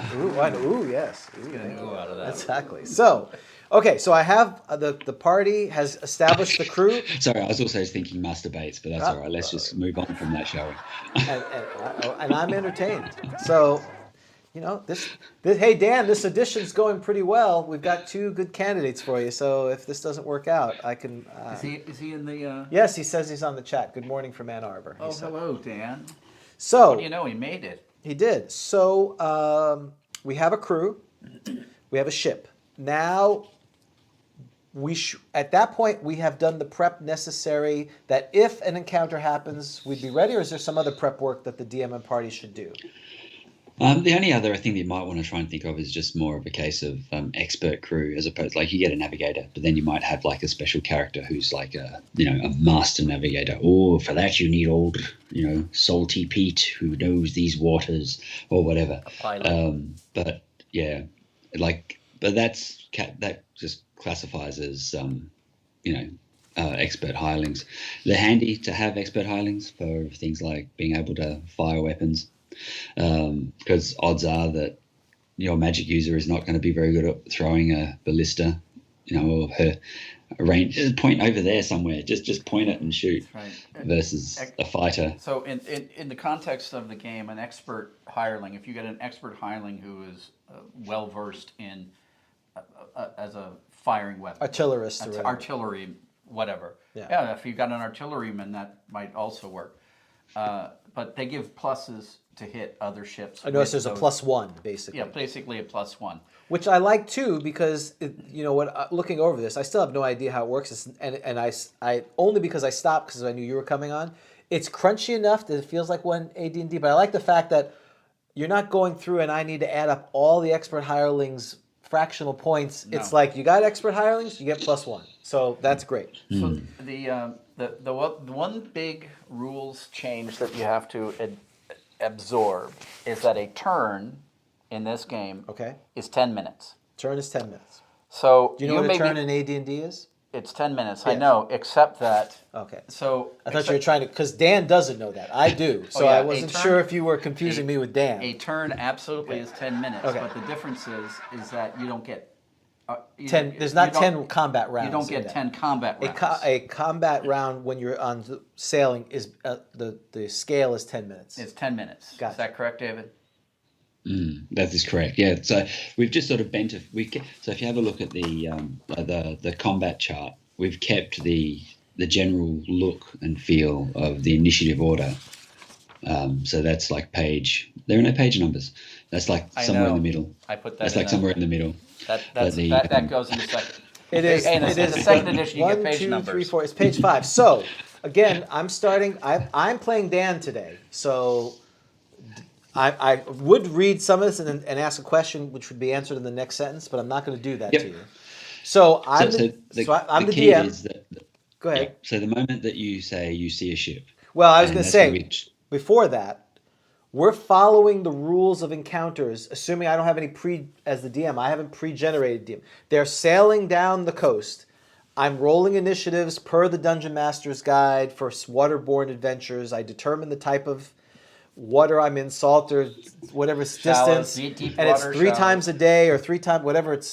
Ooh, yes. Ooh, Getting ooh out of that. exactly. So, okay, so I have the party has established the crew. Sorry, I was also thinking Master Bates, but that's all right. Let's just move on from that, shall we? and I'm entertained. So, this hey Dan, this audition's going pretty well. We've got 2 good candidates for you. So if this doesn't work out, I can. Is he in the? Yes, he says he's on the chat. Good morning from Ann Arbor. Oh, hello, Dan. So What do you know? He made it. he did. So we have a crew, we have a ship. Now at that point we have done the prep necessary that if an encounter happens, we'd be ready. Or is there some other prep work that the DM and party should do? The only other thing that you might want to try and think of is just more of a case of expert crew, as opposed like you get a navigator, but then you might have like a special character who's like a master navigator. Oh, for that you need old salty Pete who knows these waters or whatever. A pilot. But yeah, that just classifies as expert hirelings. They're handy to have expert hirelings for things like being able to fire weapons. Because odds are that your magic user is not going to be very good at throwing a ballista, or her range. Point over there somewhere. Just point it and shoot. Right. Versus a fighter. So in the context of the game, an expert hireling, if you get an expert hireling who is well versed in as a firing weapon, Artillerist. artillery whatever. Yeah. If you've got an artilleryman, that might also work. But they give pluses to hit other ships. I notice with there's a those- +1 basically. Yeah, basically a +1. Which I like too, because looking over this, I still have no idea how it works, and I only because I stopped because I knew you were coming on. It's crunchy enough that it feels like one AD&D, but I like the fact that you're not going through and I need to add up all the expert hirelings fractional points. No. It's like you got expert hirelings, you get +1, so that's great. So the one big rules change that you have to absorb is that a turn in this game Okay, is 10 minutes. turn is 10 minutes. So Do you know what may a turn be- in AD&D is? It's 10 minutes. I Yes. know, except that. Okay. So I thought you were trying to, because Dan doesn't know that. I do. So yeah, I a wasn't turn- sure if you were confusing me with Dan. A turn absolutely is 10 minutes, Okay. but the difference is that you don't get 10. There's not you don't- 10 combat rounds. You don't in get that. 10 combat rounds. A combat round when you're on sailing is the scale is 10 minutes. It's 10 minutes. Gotcha. Is that correct, David? That is correct. Yeah. So we've just sort of bent. So if you have a look at the combat chart, we've kept the general look and feel of the initiative order. So that's like page. There are no page numbers. That's like I somewhere in know. the middle. I put that. That's in like somewhere in the middle. That goes in the second. It is. Hey, in It the is second edition, you one, get page 2, numbers. 3, 4. It's page 5. So again, I'm starting. I'm playing Dan today. So I would read some of this and ask a question, which would be answered in the next sentence, but I'm not going to do that Yep. to you. So I'm the the key DM. is that. Go ahead. Yeah, so the moment that you say you see a ship. Well, I was and going to that's say, which- before that, we're following the rules of encounters, assuming I don't have any as the DM, I haven't pre-generated DM. They're sailing down the coast. I'm rolling initiatives per the Dungeon Master's Guide for waterborne adventures. I determine the type of water I'm in, salt or whatever Shallows, distance, deep and it's water, 3 shallows. times a day or 3 times, whatever it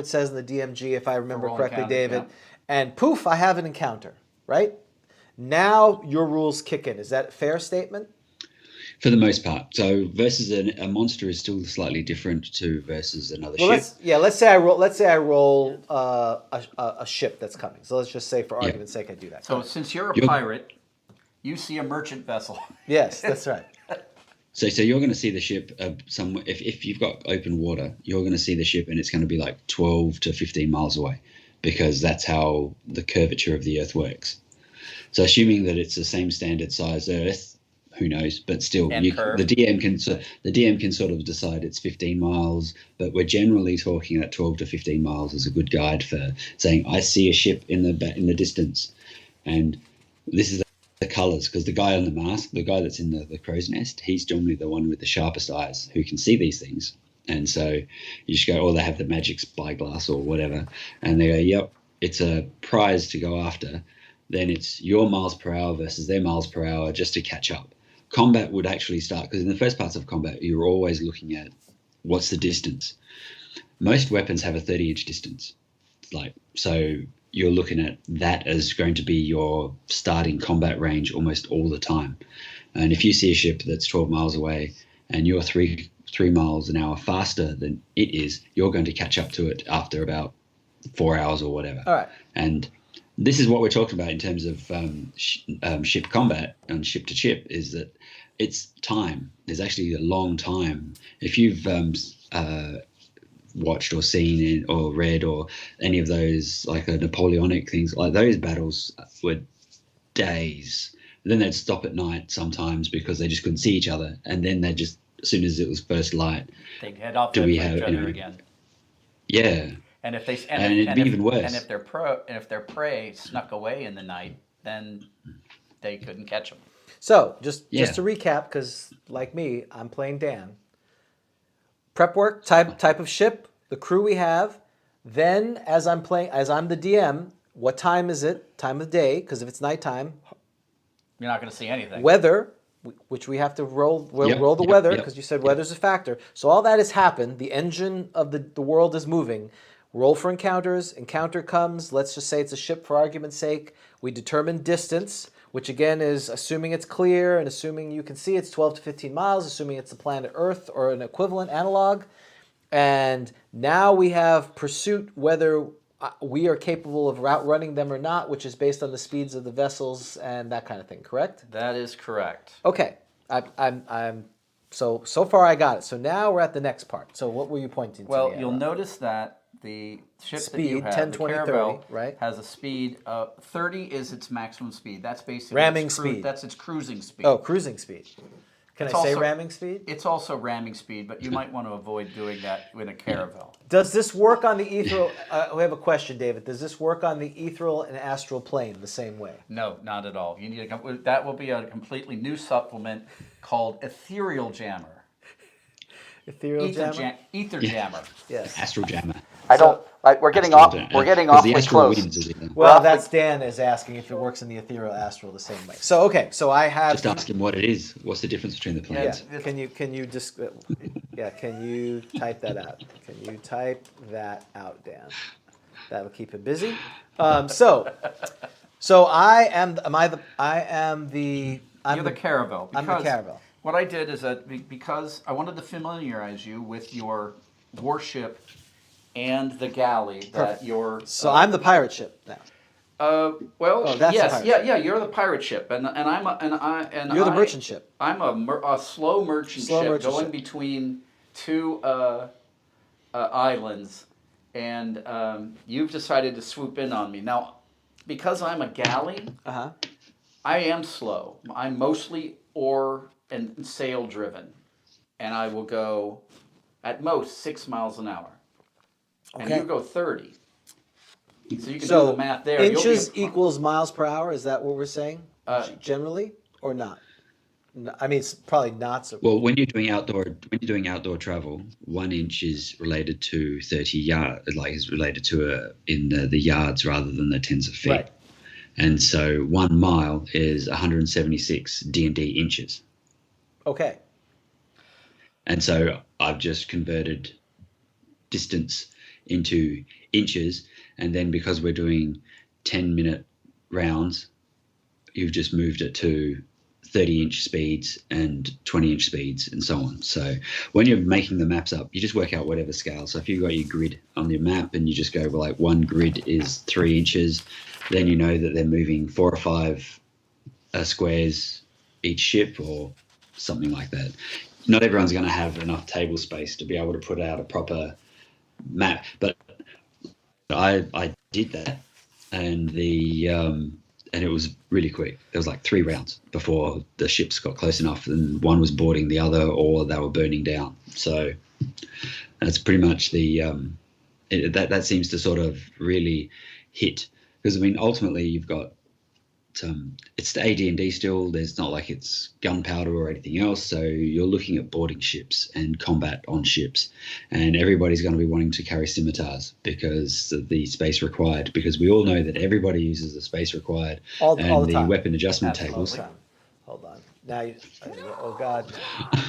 says in the DMG, if I remember roll correctly, encounter, David. yeah. And poof, I have an encounter, right? Now your rules kick in. Is that a fair statement? For the most part. So versus a monster is still slightly different to versus another Well, ship. let's say I roll a ship that's coming. So let's just say, for argument's sake, I do that. So since you're a You're- pirate, you see a merchant vessel. Yes, that's right. So you're going to see the ship somewhere. If you've got open water, you're going to see the ship, and it's going to be like 12 to 15 miles away, because that's how the curvature of the Earth works. So assuming that it's the same standard size Earth, who knows? But still, And curve. the DM can sort of decide it's 15 miles, but we're generally talking at 12 to 15 miles as a good guide for saying I see a ship in the distance, and this is the colors, because the guy on the mast, the guy that's in the crow's nest, he's generally the one with the sharpest eyes who can see these things. And so you just go, or they have the magic spyglass or whatever, and they go, yep, it's a prize to go after. Then it's your miles per hour versus their miles per hour just to catch up. Combat would actually start, because in the first parts of combat, you're always looking at what's the distance. Most weapons have a 30-inch distance. So you're looking at that as going to be your starting combat range almost all the time. And if you see a ship that's 12 miles away and you're three miles an hour faster than it is, you're going to catch up to it after about 4 hours or whatever. All right. And this is what we're talking about in terms of ship combat and ship to ship, is that it's time. There's actually a long time. If you've watched or seen or read or any of those, like Napoleonic things, like those battles were days. And then they'd stop at night sometimes because they just couldn't see each other. And then they just, as soon as it was first light, They'd head off Do to we each have, other again. yeah. And if they And it'd be even worse. And if their prey snuck away in the night, then they couldn't catch them. So just Yeah. to recap, because like me, I'm playing Dan. Prep work, type of ship, the crew we have. Then as I'm the DM, what time is it? Time of day, because if it's nighttime. You're not going to see anything. Weather, which we have to roll the weather, because you said weather's a factor. So all that has happened. The engine of the world is moving. Roll for encounters. Encounter comes. Let's just say it's a ship for argument's sake. We determine distance, which again is assuming it's clear and assuming you can see it's 12 to 15 miles, assuming it's the planet Earth or an equivalent analog. And now we have pursuit, whether we are capable of outrunning them or not, which is based on the speeds of the vessels and that kind of thing. Correct? That is correct. Okay. I'm so far I got it. So now we're at the next part. So what were you pointing to? Well, you'll notice that the ship that you Speed, have, 10, the 20, 30, Caravel, right? has a speed of 30 is its maximum speed. That's basically Ramming its speed. That's its cruising speed. Oh, cruising speed. Can It's I say also- ramming speed? It's also ramming speed, but you might want to avoid doing that with a Caravel. Does this work on the ethereal? We have a question, David. Does this work on the ethereal and astral plane the same way? No, not at all. You need that will be a completely new supplement called Ethereal Jammer. Ethereal jammer? Ether Jammer. Yes. Astral jammer. I don't. We're getting Astral off. jammer. We're getting 'Cause awfully the astral close. winds is in there. Well, Roughly- that's Dan is asking if it works in the ethereal astral the same way. So okay, so I have. Just ask him what it is. What's the difference between the planes? Yeah. Can you just can you type that out? Can you type that out, Dan? That'll keep him busy. So I am. You're the Caravel. I'm the because Caravel. What I did is that because I wanted to familiarize you with your warship and the galley that you're. So I'm the pirate ship now. Well, Oh, that's the yes, pirate yeah, you're the pirate ship, and You're the merchant ship. I'm a slow merchant Slow ship merchant going ship. between two islands, and you've decided to swoop in on me now, because I'm a galley. I am slow. I'm mostly oar and sail driven, and I will go at most 6 miles an hour, and Okay. you go 30. So you can do So the math there. You'll be inches a- equals miles per hour. Is that what we're saying? Generally, or not? I mean, it's probably not so. Well, when you're doing outdoor travel, 1 inch is related to 30 yards, like is related to in the yards rather than the tens of feet. Right. And so 1 mile is 176 D&D inches. Okay. And so I've just converted distance into inches, and then because we're doing 10-minute rounds, you've just moved it to 30-inch speeds and 20-inch speeds and so on. So when you're making the maps up, you just work out whatever scale. So if you've got your grid on your map and you just go, well, like 1 grid is 3 inches, then you know that they're moving 4 or 5 squares each ship or something like that. Not everyone's going to have enough table space to be able to put out a proper map, but I did that, and and it was really quick. There was like 3 rounds before the ships got close enough, and one was boarding the other, or they were burning down. So that's pretty much that seems to sort of really hit, because I mean ultimately you've got it's the AD&D still. There's not like it's gunpowder or anything else. So you're looking at boarding ships and combat on ships, and everybody's going to be wanting to carry scimitars because of the space required. Because we all know that everybody uses the space required All and the time. weapon adjustment All tables. the time. Hold on. Now, oh God.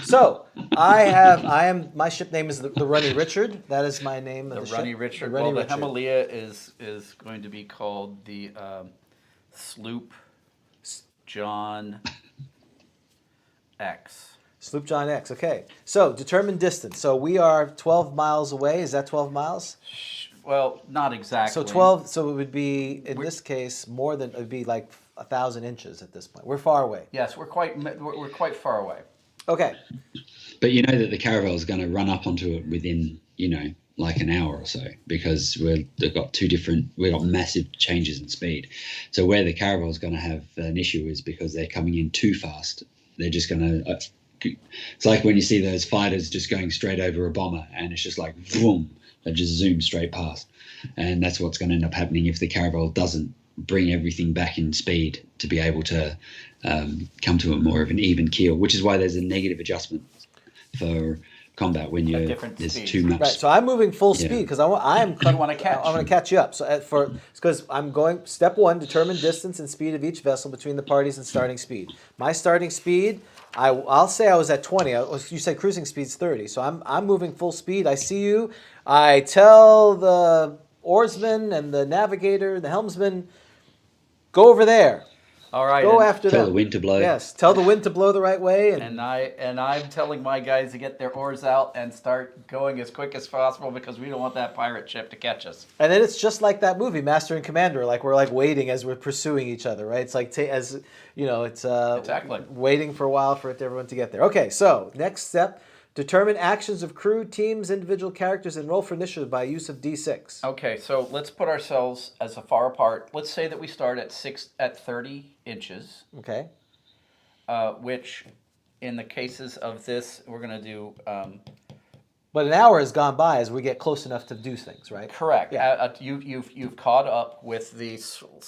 So my ship name is the Runny Richard. That is my name of the ship. Runny Richard. The Runny The Richard. Himalaya is going to be called the Sloop John X. Sloop John X. Okay. So determine distance. So we are 12 miles away. Is that 12 miles? Well, not exactly. So 12. So it would be in this case more than it would be like 1,000 inches at this point. We're far away. Yes, we're quite far away. Okay. But you know that the Caravel is going to run up onto it within, like an hour or so, because we've got massive changes in speed. So where the Caravel is going to have an issue is because they're coming in too fast. They're just going to, it's like when you see those fighters just going straight over a bomber, and it's just like, boom, they just zoom straight past. And that's what's going to end up happening if the Caravel doesn't bring everything back in speed to be able to come to a more of an even keel, which is why there's a negative adjustment for combat when there's speeds. too much. Right. So I'm moving full speed because I want to catch you up. So because I'm going step 1, determine distance and speed of each vessel between the parties and starting speed. My starting speed, I'll say I was at 20. You said cruising speed's 30. So I'm moving full speed. I see you. I tell the oarsman and the navigator, the helmsman, go over there. All right. Go and, after Tell them. the wind to blow. Yes, tell the wind to blow the right way. and I'm telling my guys to get their oars out and start going as quick as possible because we don't want that pirate ship to catch us. And then it's just like that movie, Master and Commander. Like we're like waiting as we're pursuing each other, right? It's like as you know, it's Exactly. waiting for a while for everyone to get there. Okay, so next step: determine actions of crew, teams, individual characters, and roll for initiative by use of D6. Okay, so let's put ourselves as far apart. Let's say that we start at 30 inches, Okay. which, in the cases of this, we're going to do. But an hour has gone by as we get close enough to do things, right? Correct. Yeah. You've caught up with the.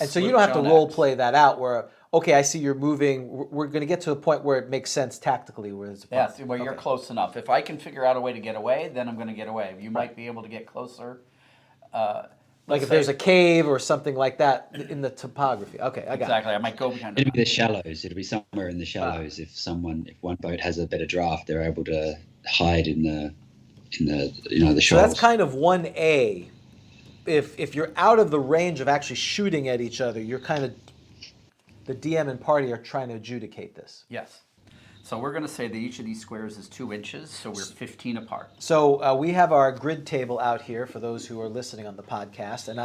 And so you don't have to role play that out where, okay, I see you're moving. We're going to get to a point where it makes sense tactically. Where it's Yeah, where you're close enough. If I can figure out a way to get away, then I'm going to get away. You might be able to get closer. like if there's a cave or something like that in the topography. Okay, I got Exactly. I might go behind. It'll be the shallows. It'll be somewhere in the shallows. If one boat has a better draft, they're able to hide in the So shoals. that's kind of 1A. If you're out of the range of actually shooting at each other, you're kind of the DM and party are trying to adjudicate this. Yes. So we're going to say that each of these squares is 2 inches, so we're 15 apart. So we have our grid table out here for those who are listening on the podcast, and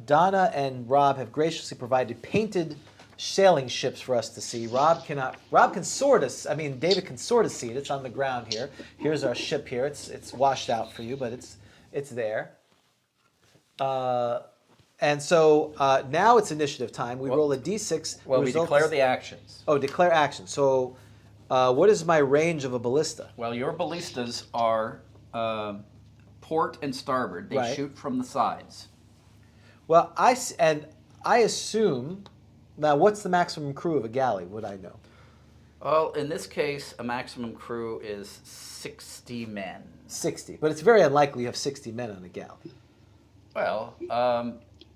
Donna and Rob have graciously provided painted sailing ships for us to see. Rob can sort of. I mean, David can sort of see it. It's on the ground here. Here's our ship here. It's washed out for you, but it's there. And so now it's initiative time. We roll a d6. Well, we declare the actions. Oh, declare action. So what is my range of a ballista? Well, your ballistas are port and starboard. They Right. shoot from the sides. Well, I assume, now what's the maximum crew of a galley, would I know? Well, in this case, a maximum crew is 60 men. 60. But it's very unlikely you have 60 men on a galley. Well,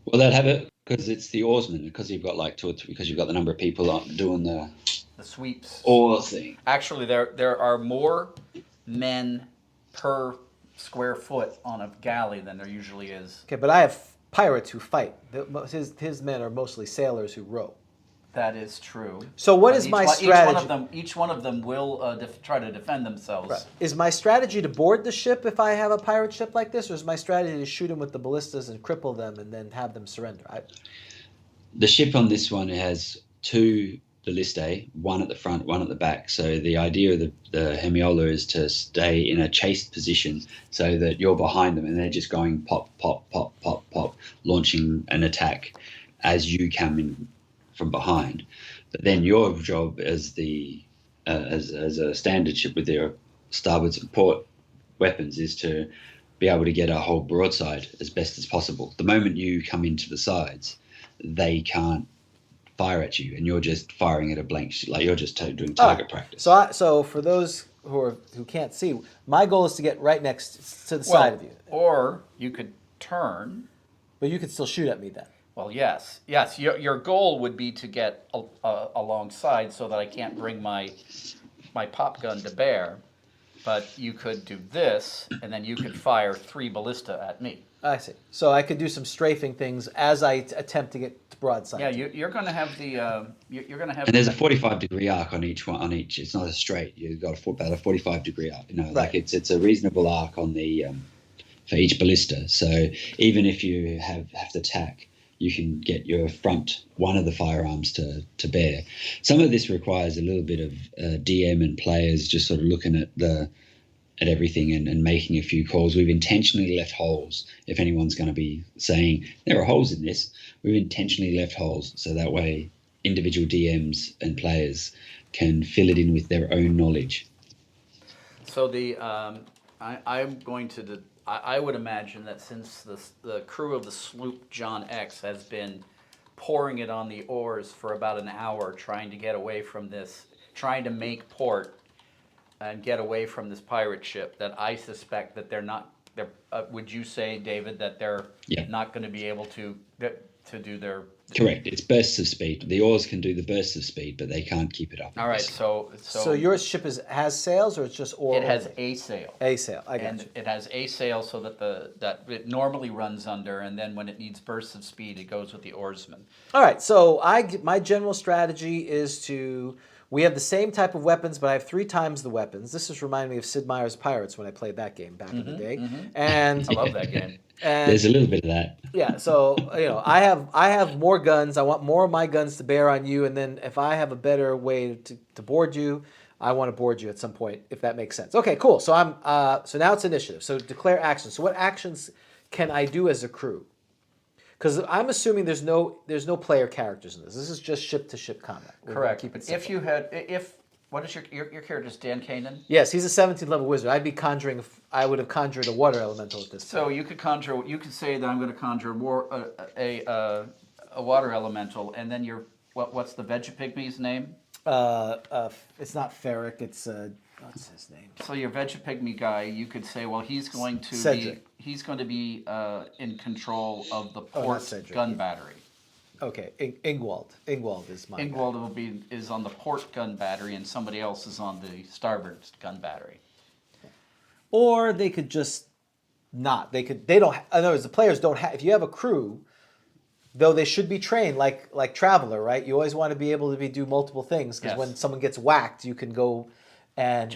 Well, they'll have it because it's the oarsmen, because you've got like because you've got the number of people doing the sweeps. oar thing. Actually, there are more men per square foot on a galley than there usually is. Okay, but I have pirates who fight. His men are mostly sailors who row. That is true. So what But is my strategy? Each one of them will try to defend themselves. Right. Is my strategy to board the ship if I have a pirate ship like this, or is my strategy to shoot them with the ballistas and cripple them and then have them surrender? The ship on this one has 2 ballistae, one at the front, one at the back. So the idea of the hemiola is to stay in a chased position so that you're behind them and they're just going pop, pop, pop, pop, pop, launching an attack as you come in from behind. But then your job as as a standard ship with their starboard and port weapons is to be able to get a whole broadside as best as possible. The moment you come into the sides, they can't fire at you, and you're just firing at a blank, like you're just doing target practice. So for those who can't see, my goal is to get right next to the side of you. Or you could turn. But you could still shoot at me then. Well, yes. Your goal would be to get alongside so that I can't bring my pop gun to bear. But you could do this, and then you could fire 3 ballista at me. I see. So I could do some strafing things as I attempt to get to broadside. Yeah, you're going to have the you're going to have. And there's a 45-degree arc on each one. It's not a straight. You've got about a 45-degree arc. Like it's a reasonable arc on the for each ballista. So even if you have to tack, you can get your one of the firearms to bear. Some of this requires a little bit of DM and players just sort of looking at everything and making a few calls. We've intentionally left holes. If anyone's going to be saying there are holes in this, we've intentionally left holes so that way individual DMs and players can fill it in with their own knowledge. So I'm going to. I would imagine that since the crew of the sloop John X has been pouring it on the oars for about an hour, trying to get away from this, trying to make port and get away from this pirate ship, that I suspect that they're not. Would you say, David, that they're not going to be able to? to do their. Correct. It's bursts of speed. The oars can do the bursts of speed, but they can't keep it up. All right. So your ship has sails, or it's just oar? it has only? a sail. A sail. I got And you. it has a sail so that that it normally runs under, and then when it needs bursts of speed, it goes with the oarsman. All right. So my general strategy is to. We have the same type of weapons, but I have 3 times the weapons. This is reminding me of Sid Meier's Pirates when I played that game back in the day. And I love that game. and There's a little bit of that. yeah, so I have more guns. I want more of my guns to bear on you, and then if I have a better way to board you, I want to board you at some point, if that makes sense. Okay, cool. So so now it's initiative. So declare actions. So what actions can I do as a crew? Because I'm assuming there's no player characters in this. This is just ship to ship combat. We're gonna Correct. Keep it If simple. you had what is your character's Dan Kanan? Yes, he's a 17th level wizard. I would have conjured a water elemental at this point. So you could say that I'm going to conjure a water elemental, and then what's the Vegapygmy's name? It's not Ferric. It's what's his name? So your Vegapygmy guy, you could say, well, he's going to Cedric. be in control of the not port Cedric. gun battery. Okay, Ingwald. Ingwald is my guy. Ingwald is on the port gun battery, and somebody else is on the starboard gun battery. Or they could just not. They don't. In other words, the players don't have. If you have a crew, though, they should be trained like Traveler, right? You always want to be able to do multiple things because Yes. when someone gets whacked, you can go and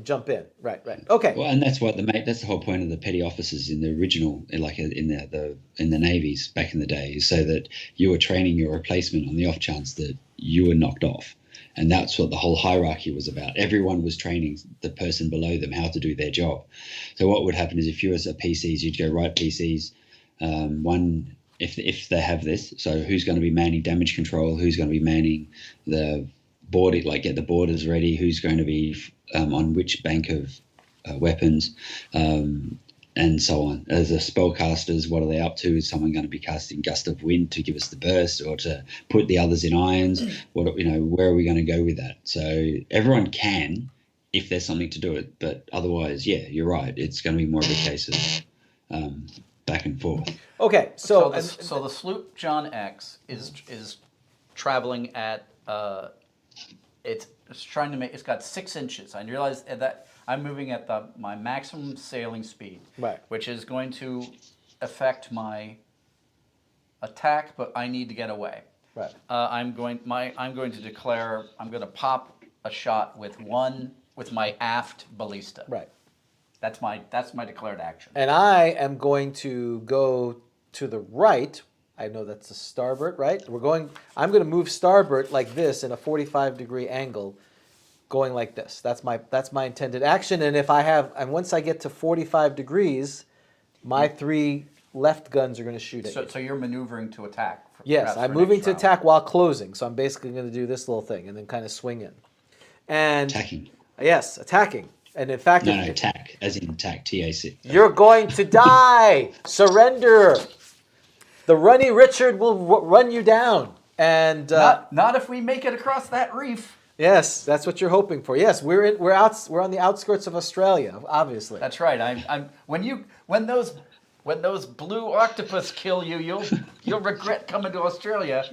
jump in. Right. Okay. Well, and that's that's the whole point of the petty officers in the original, like in the navies back in the day, is so that you were training your replacement on the off chance that you were knocked off. And that's what the whole hierarchy was about. Everyone was training the person below them how to do their job. So what would happen is if you were a PCs, you'd go, right, PCs, one, if they have this, so who's going to be manning damage control, who's going to be manning the board, like get the borders ready, who's going to be on which bank of weapons, and so on. As the spellcasters, what are they up to? Is someone going to be casting Gust of Wind to give us the burst, or to put the others in irons? Where are we going to go with that? So everyone can, if there's something to do it, but otherwise, yeah, you're right. It's going to be more of a case of back and forth. Okay. So the sloop John X is traveling at it's got 6 inches. I realize that I'm moving at my maximum sailing speed, Right. which is going to affect my attack, but I need to get away. Right. I'm going to pop a shot with my aft ballista. Right. That's my declared action. And I am going to go to the right. I know that's the starboard, right? I'm going to move starboard like this in a 45-degree angle, going like this. That's my intended action. And once I get to 45 degrees, my 3 left guns are going to shoot at you. So you're maneuvering to attack. Yes, I'm moving to attack while closing. So I'm basically going to do this little thing and then kind of swing in. And Attacking. Yes, attacking. And in fact, No, attack, as in attack, TAC. you're going to die. Surrender. The Runny Richard will run you down. And Not if we make it across that reef. yes, that's what you're hoping for. Yes, we're on the outskirts of Australia, obviously. That's right. I'm when those blue octopus kill you, you'll regret coming to Australia.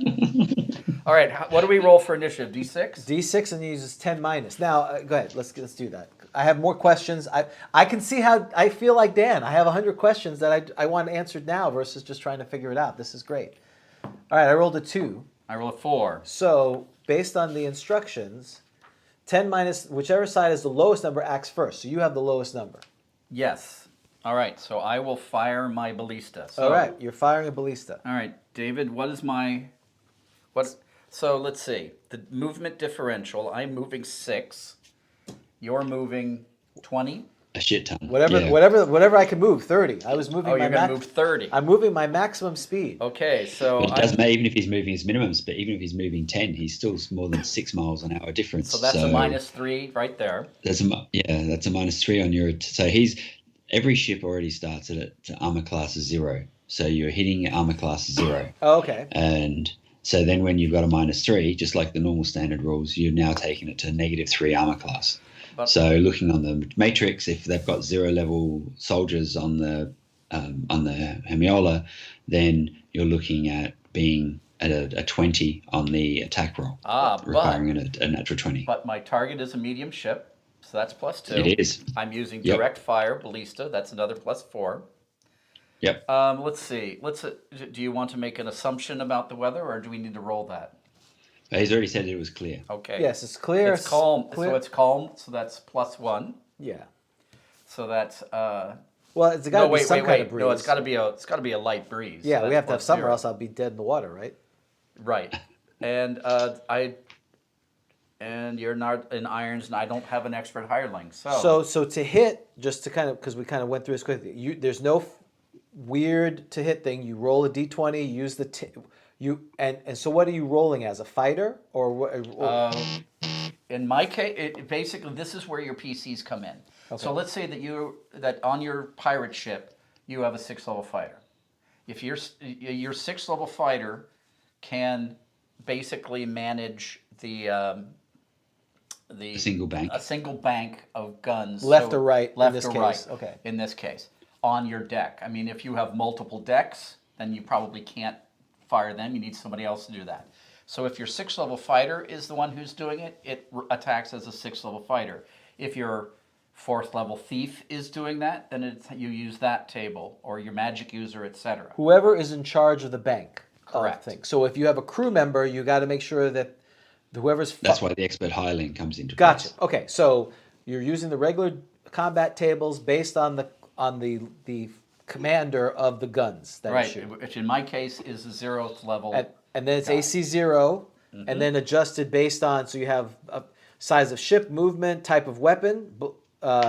All right, what do we roll for initiative? D6? D6 and uses 10 minus. Now, go ahead. Let's do that. I have more questions. I can see how I feel like Dan. I have 100 questions that I want answered now versus just trying to figure it out. This is great. All right, I rolled a 2. I roll a 4. So, based on the instructions, 10 minus whichever side is the lowest number acts first. So you have the lowest number. Yes. All right, so I will fire my ballista. So, All right, you're firing a ballista. All right, David, so let's see. The movement differential, I'm moving 6. You're moving 20? A shit ton. Whatever I can move, 30. I was moving Oh, you're going to move 30. I'm moving my maximum speed. Okay, so But it doesn't matter, even if he's moving his minimum speed, even if he's moving 10, he's still more than 6 miles an hour difference. so that's a -3 right there. That's a -3 on your. So every ship already starts at armor class of 0. So you're hitting armor class of 0. Oh, okay. And so then when you've got a -3, just like the normal standard rules, you're now taking it to -3 armor class. But- So looking on the matrix, if they've got 0 level soldiers on the Hemiola, then you're looking at being at a 20 on the attack roll, requiring a natural 20. But my target is a medium ship, so that's +2. It is. I'm using Yep. direct fire ballista. That's another +4. Yep. Let's see. Do you want to make an assumption about the weather, or do we need to roll that? He's already said it was clear. Okay. Yes, it's clear. It's calm. Clear. So it's calm. So that's +1. Yeah. So that's. Well, it's got to be some kind of breeze. No, it's got to be a light breeze. Yeah, So we have to have that's some, or +0. else I'll be dead in the water, right? Right. And and you're not in irons, and I don't have an expert hireling. So to hit, just to kind of, because we kind of went through this quickly. There's no weird to hit thing. You roll a d20, use the and so what are you rolling as, a fighter or what? In my case, basically this is where your PCs come in. Okay. So let's say that on your pirate ship you have a 6th level fighter. If your 6th level fighter can basically manage a single bank. a single bank of guns, Left or right in left this or case, right, okay. in this case, on your deck. I mean, if you have multiple decks, then you probably can't fire them. You need somebody else to do that. So if your 6th level fighter is the one who's doing it, it attacks as a 6th level fighter. If your 4th level thief is doing that, then you use that table, or your magic user, etc. Whoever is in charge of the bank. Correct. Thing. So if you have a crew member, you got to make sure that whoever's. That's why the expert hireling comes into Gotcha. place. Okay, so you're using the regular combat tables based on the commander of the guns that you Right, shoot. which in my case is the 0th level. And then it's guy. AC 0, and then adjusted based on, so you have a size of ship, movement, type of weapon.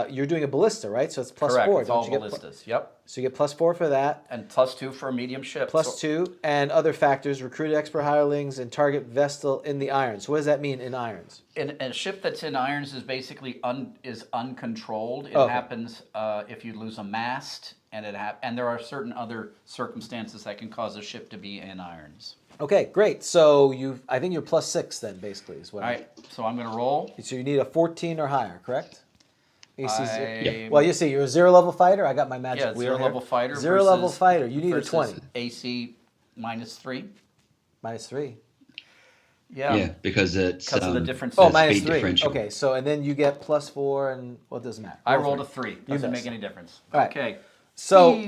You're doing a ballista, right? So it's +4. Correct, it's don't all you get ballistas, yep. So you get +4 for that. And +2 for a medium ship. +2, and other factors, recruited expert hirelings, and target vestal in the irons. So what does that mean in irons? And a ship that's in irons is basically uncontrolled. It Okay. happens if you lose a mast, and and there are certain other circumstances that can cause a ship to be in irons. Okay, great. So I think you're +6 then, basically, is what. All right, so I'm going to roll. So you need a 14 or higher, correct? AC I- Well, you see, you're a 0 level fighter. I got my magic Yeah, wheel 0 here. level fighter. 0 level versus- fighter. You need a versus 20. AC -3. -3. Yeah, because it's Because of the difference. Oh, the speed -3. differential. Okay, so and then you get +4, and well, it doesn't matter. I Roll rolled a three. 3. Doesn't missed. make any difference. All right. Okay. So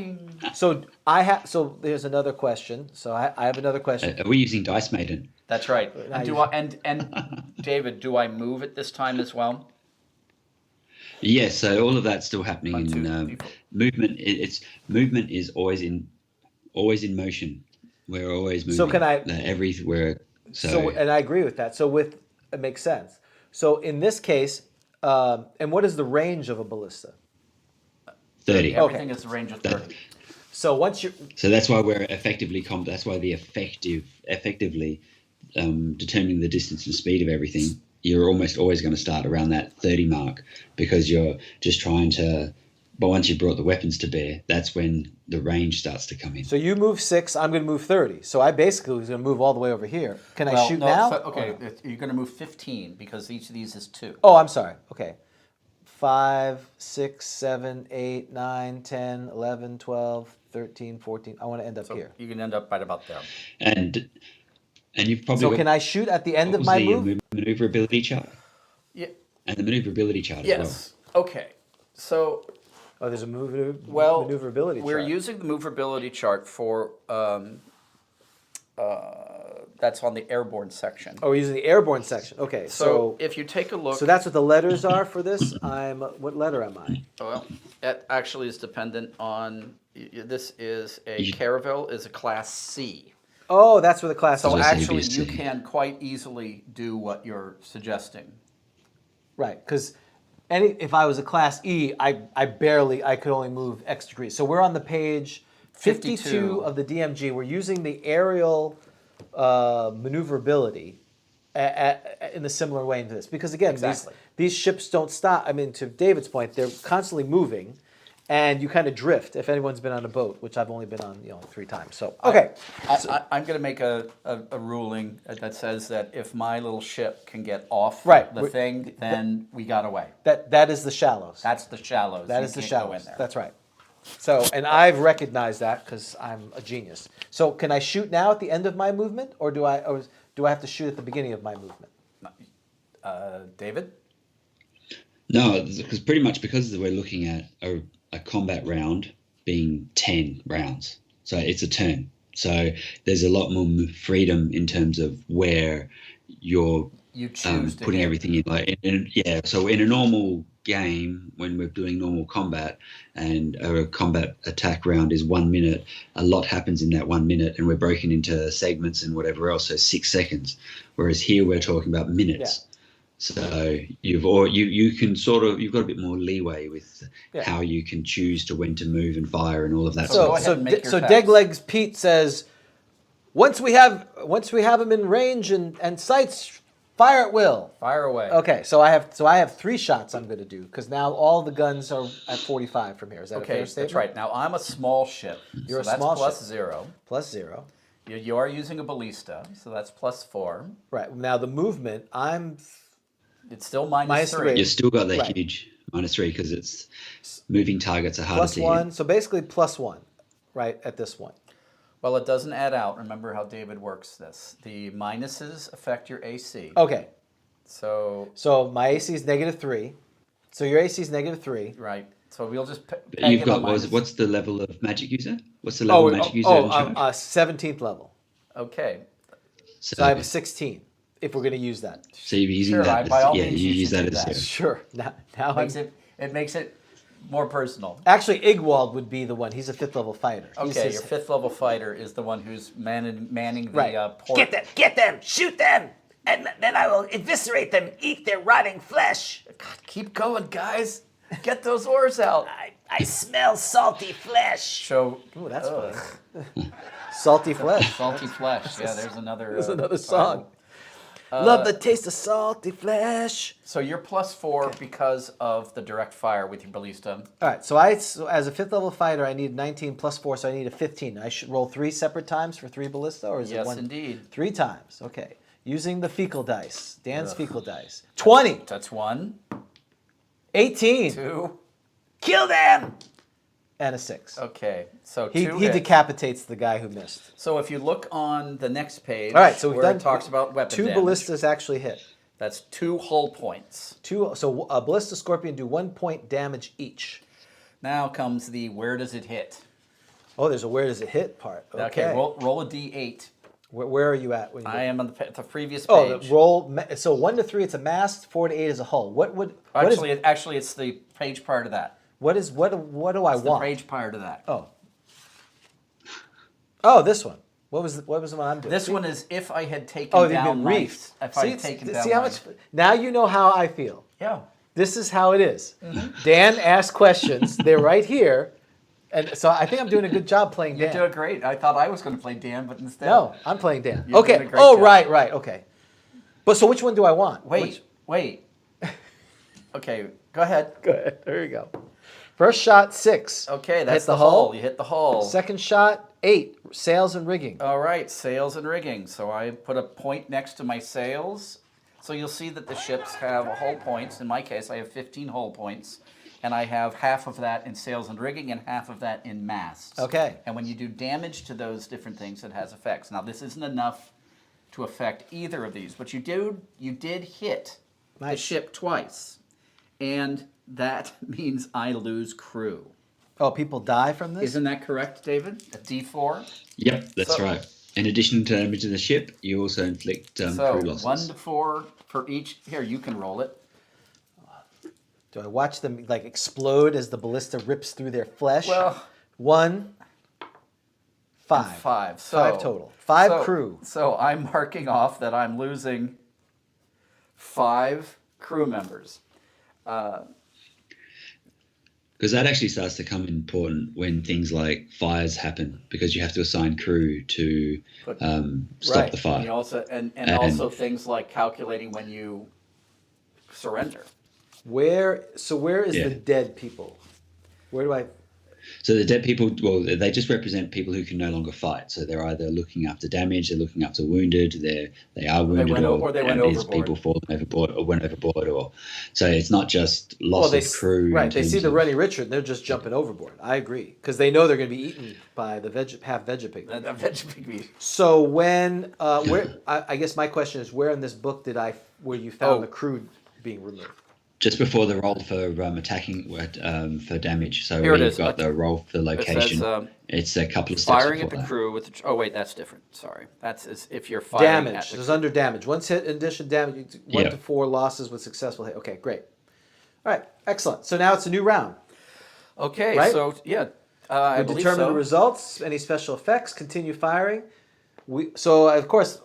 so there's another question. So I have another question. Are we using Dice Maiden? That's right. Now And David, do I move it this time as well? Yes, so all of that's still happening 1, 2, in 3, 4. movement. Movement is always in motion. We're always moving. So can I- everywhere? So and I agree with that. So it makes sense. So in this case, and what is the range of a ballista? 30. Everything is the range of 30. So once you So that's why we're effectively that's why the effectively determining the distance and speed of everything. You're almost always going to start around that 30 mark, because you're just trying to. But once you've brought the weapons to bear, that's when the range starts to come in. So you move 6, I'm going to move 30. So I basically was going to move all the way over here. Can I shoot no, now? okay, you're going to move 15 because each of these is 2. Oh, I'm sorry. Okay. 5, 6, 7, 8, 9, 10, 11, 12, 13, 14. I want to end up here. You can end up right about there. And you've probably. So can I shoot at the end of my move? Maneuverability chart? Yeah. And the maneuverability chart as Yes. Okay. So, Oh, there's a well, maneuverability we're chart. using the maneuverability chart for that's on the airborne section. Oh, we're using the airborne section. Okay. So if you take a look, So that's what the letters are for this. What letter am I? well, that actually is dependent on. This is a Caravel is a class C. Oh, that's where the class So is. Just actually, ABC. you can quite easily do what you're suggesting. Right, because if I was a class E, I could only move X degrees. So we're on the page 52 of the DMG. We're using the aerial maneuverability in a similar way into this. Because again, Exactly. these ships don't stop. I mean, to David's point, they're constantly moving, and you kind of drift. If anyone's been on a boat, which I've only been on 3 times. So, okay. I'm going to make a ruling that says that if my little ship can get off Right. the thing, then we got away. That is the shallows. That's the shallows. That You is the can't go in shallows. there. That's right. So, and I've recognized that because I'm a genius. So, can I shoot now at the end of my movement, or do I have to shoot at the beginning of my movement? David? No, because pretty much because we're looking at a combat round being 10 rounds. So it's a turn. So there's a lot more freedom in terms of where you're You choose to putting hit. everything in. So in a normal game, when we're doing normal combat and a combat attack round is 1 minute, a lot happens in that 1 minute, and we're broken into segments and whatever else, so 6 seconds. Whereas here we're talking about minutes. So you've got a bit more leeway with how you can choose to when to move and fire and all of that. So So, go ahead and make your attacks. Deglegs Pete says, once we have him in range and sights, fire at will. Fire away. Okay, so I have 3 shots I'm going to do because now all the guns are at 45 from here. Is that a fair statement? That's right. Now I'm a small ship. You're so a small that's ship. +0. +0. You are using a ballista, so that's +4. Right. Now the movement, It's still Minus -3. three. You've still got that Right. huge -3 because it's moving targets are harder to +1. hit. So basically +1, right, at this one. Well, it doesn't add out. Remember how David works this. The minuses affect your AC. Okay. So, So my AC is -3. So your AC is -3. right. So we'll just But peg you've in a got minus. what's the level of magic user? What's the level of magic user? in charge? 17th level. Okay. So I have a 16 if we're going to use that. So you're using Sure, that. by all You means you use should that do as that. Sure. Now It makes it more personal. Actually, Igwald would be the one. He's a 5th level fighter. He's Okay, his- your 5th level fighter is the one who's manning the Right. port. Get them, shoot them, and then I will eviscerate them, eat their rotting flesh. God, keep going, guys. Get those oars out. I smell salty flesh. So, Ooh, that's funny. Salty flesh. salty flesh. Yeah, there's another. There's another song. Love the taste of salty flesh. So you're +4 because of the direct fire with your ballista. All right, so as a 5th level fighter, I need 19 +4, so I need a 15. I should roll 3 separate times for 3 ballista, or is it Yes, one? indeed. 3 times. Okay. Using the fecal dice. Dan's fecal dice. 20. That's 1, 18. 2. Kill them. And a 6. Okay, so He 2 hits. decapitates the guy who missed. So if you look on the next page, All right, so we've where done it talks about weapon 2 damage, ballistas actually hit. that's 2 hull points. So a ballista scorpion do 1 point damage each. Now comes the where does it hit? Oh, there's a where does it hit part. Okay. Roll a d8. Where are you at? When you I am on the previous Oh, page. the roll. So 1 to 3, it's a mast. 4 to 8 is a hull. Actually, it's the page prior to that. What do I It's the want? page prior to that. Oh, this one. What was the one I'm doing? This one is if I had taken Oh, they've down been my- reefed. If I had taken down see how my- much? Now you know how I feel. Yeah. This is how it is. Mm-hmm. Dan asked questions. They're right here, and so I think I'm doing a good job playing Dan. You're doing great. I thought I was going to play Dan, but instead. No, I'm playing Dan. You're Okay. doing a great Oh, job. right. Okay. But so which one do I want? Wait. Okay, go ahead. Go ahead. There you go. First shot 6. Okay, that's Hit the hull. hull. You hit the hull. Second shot 8. Sails and rigging. All right, sails and rigging. So I put a point next to my sails. So you'll see that the ships have hull points. In my case, I have 15 hull points. And I have half of that in sails and rigging and half of that in masts. Okay. And when you do damage to those different things, it has effects. Now, this isn't enough to affect either of these, but you did hit the Nice. ship twice. And that means I lose crew. Oh, people die from this? Isn't that correct, David? A D4? Yep, that's So- right. In addition to damage to the ship, you also inflict So crew losses. 1 to 4 for each. Here, you can roll it. Do I watch them like explode as the ballista rips through their flesh? Well- 1, 5. 5. So, 5 total. 5 so- crew. So I'm marking off that I'm losing 5 crew members. Because that actually starts to come important when things like fires happen, because you have to assign crew to stop Right. the fire. And you also and also things like calculating when you surrender. Where is Yeah. the dead people? Where do I So the dead people, well, they just represent people who can no longer fight. So they're either looking after damage, they're looking after wounded, they are wounded, or they went and there's overboard. people falling overboard or went overboard, or so it's not just loss Well, of crew. right. in They see terms the of- Rennie Richard, and they're just jumping overboard. I agree, because they know they're going to be eaten by the half veggie That veggie meat. So when, I guess my question is, where in this book where you found the crew being removed? Just before the roll for attacking for damage. So Here it we've is. got the roll for location. says, it's a couple of steps Firing at before the that. crew with the, oh wait, that's different. Sorry, that's if you're firing Damage. at the There's under damage. Once hit, in addition damage, 1 Yeah. to 4 losses with successful hit. Okay, great. All right, excellent. So now it's a new round. Okay, Right? so yeah, I We believe determine so. the results, any special effects, continue firing. So of course,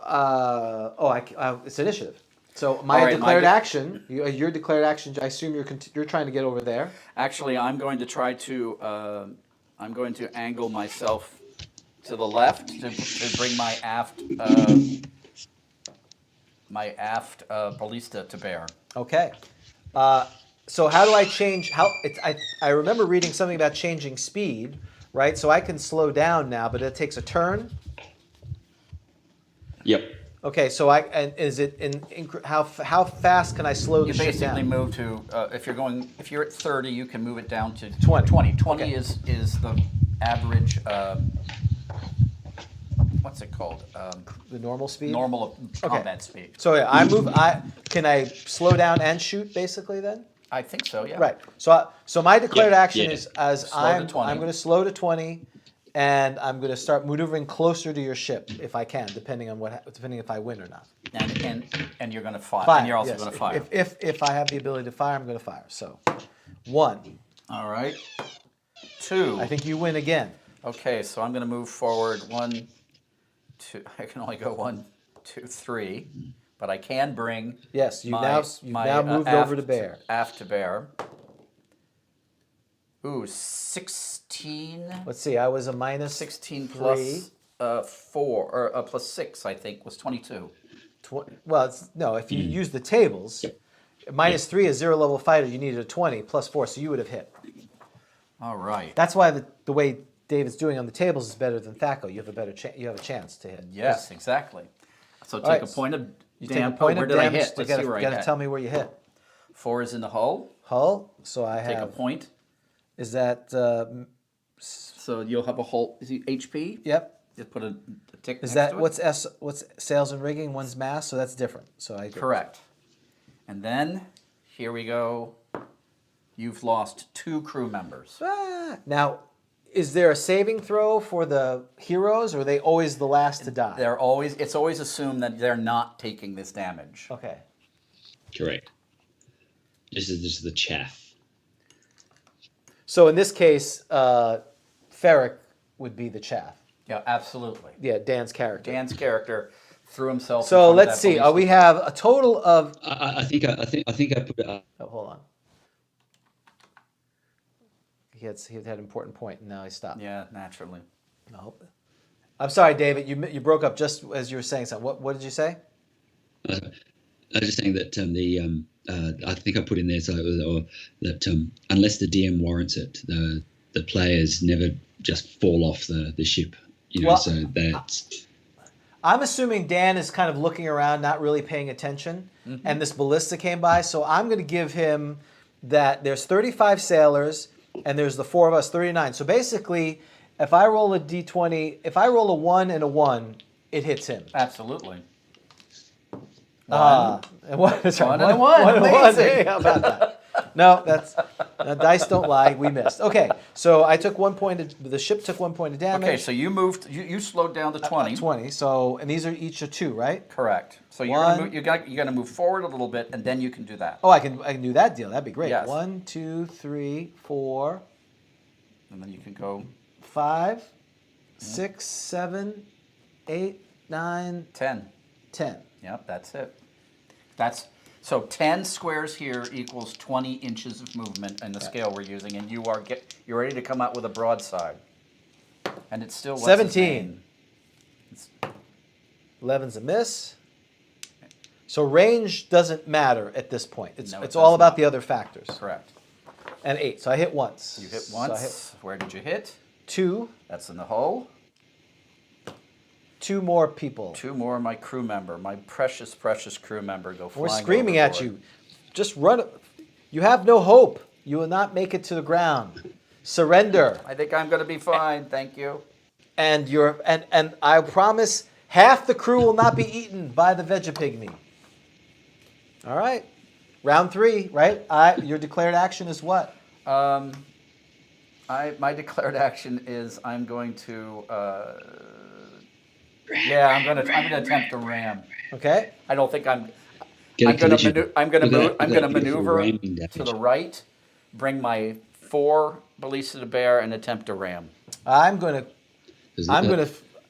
it's initiative. So my All right, declared action, your declared action. I assume you're trying to get over there. Actually, I'm going to try to angle myself to the left to bring my aft ballista to bear. Okay. So how do I change? I remember reading something about changing speed, right? So I can slow down now, but it takes a turn. Yep. Okay, so is it how fast can I slow the You ship basically down? move to if you're at 30, you can move it down to 20. 20. 20 Okay. is the average. What's it called? The normal speed. Normal combat speed. So yeah, can I slow down and shoot basically then? I think so. Yeah. Right. So my declared Yeah, action yeah. is as Slow to I'm 20. going to slow to 20, and I'm going to start maneuvering closer to your ship if I can, depending if I win or not. And you're going to fire. Fire. And you're also yes. going to fire. If I have the ability to fire, I'm going to fire. So 1. All right. 2. I think you win again. Okay, so I'm going to move forward 1, 2. I can only go 1, 2, 3, but I can bring. Yes, you've my now moved over to bear. Aft to bear. Ooh, 16. Let's see. I was a minus 16 3. plus 4 or plus 6, I think, was 22. No. If you use the tables, minus 3 is 0 level fighter. You needed a 20 plus 4, so you would have hit. All right. That's why the way David's doing on the tables is better than Thaco. You have a better you have a chance to hit. Yes, exactly. So take right, a point of You damage. take a point where of did I damage. hit? Let's see where I You got to hit. tell me where you hit. 4 is in the hull. Hull. So I Take a have. point. Is that? So you'll have a hull. Is it HP? Yep. Just put a tick Is next that to it. what's sails and rigging? One's mass, so that's different. So I agree. Correct. And then here we go. You've lost 2 crew members. Now, is there a saving throw for the heroes, or are they always the last to die? It's always assumed that they're not taking this damage. Okay. Correct. This is the chaff. So in this case, Ferric would be the chaff. Yeah, absolutely. Yeah, Dan's character. Dan's character threw himself. So in front of let's that see. ballista. We have a total of. I think I put it up. Oh, hold on. He had an important point, and now he stopped. Yeah, naturally. No. I'm sorry, David. You broke up just as you were saying something. What did you say? I was just saying that I think I put in there that unless the DM warrants it, the players never just fall off the ship. Well, so that's. I'm assuming Dan is kind of looking around, not really paying attention, and this ballista came by. So I'm going to give him that there's 35 sailors, and there's the 4 of us, 39. So basically, if I roll a d20, if I roll a 1 and a 1, it hits him. Absolutely. And one, that's right, One and a one. Amazing. Hey, how about that? No, dice don't lie. We missed. Okay, so I took 1 point. The ship took 1 point of damage. Okay, so you moved. You slowed down to 20. 20. So, and these are each a 2, right? Correct. So One. you're gonna move forward a little bit, and then you can do that. Oh, I can do that deal. That'd be great. Yes. 1, 2, 3, 4, And then you can go 5, 6, 7, 8, 9, 10. 10. Yep, that's it. So 10 squares here equals 20 inches of movement in the scale we're using, and you're ready to come out with a broadside. And it's still what's 17. 11's a miss. So range doesn't matter at this point. It's No, it all does about not. the other factors. Correct. And 8. So I hit once. You hit So I once. hit Where did you hit? 2. That's in the hole. 2 more people. 2 more of my crew member, my precious, precious crew member go flying We're screaming at overboard. you. Just run. You have no hope. You will not make it to the ground. Surrender. I think I'm going to be fine. Thank you. And I promise half the crew will not be eaten by the Vegapygmy. All right. Round 3, right? Your declared action is what? My declared action is I'm going to. I'm going to attempt to ram. Okay. I don't think I'm. Get a I'm going collision. to I'm going to Look at move. that- I'm look going at to that beautiful maneuver ramming to damage. the right, bring my 4 ballista to bear, and attempt to ram. I'm gonna Look at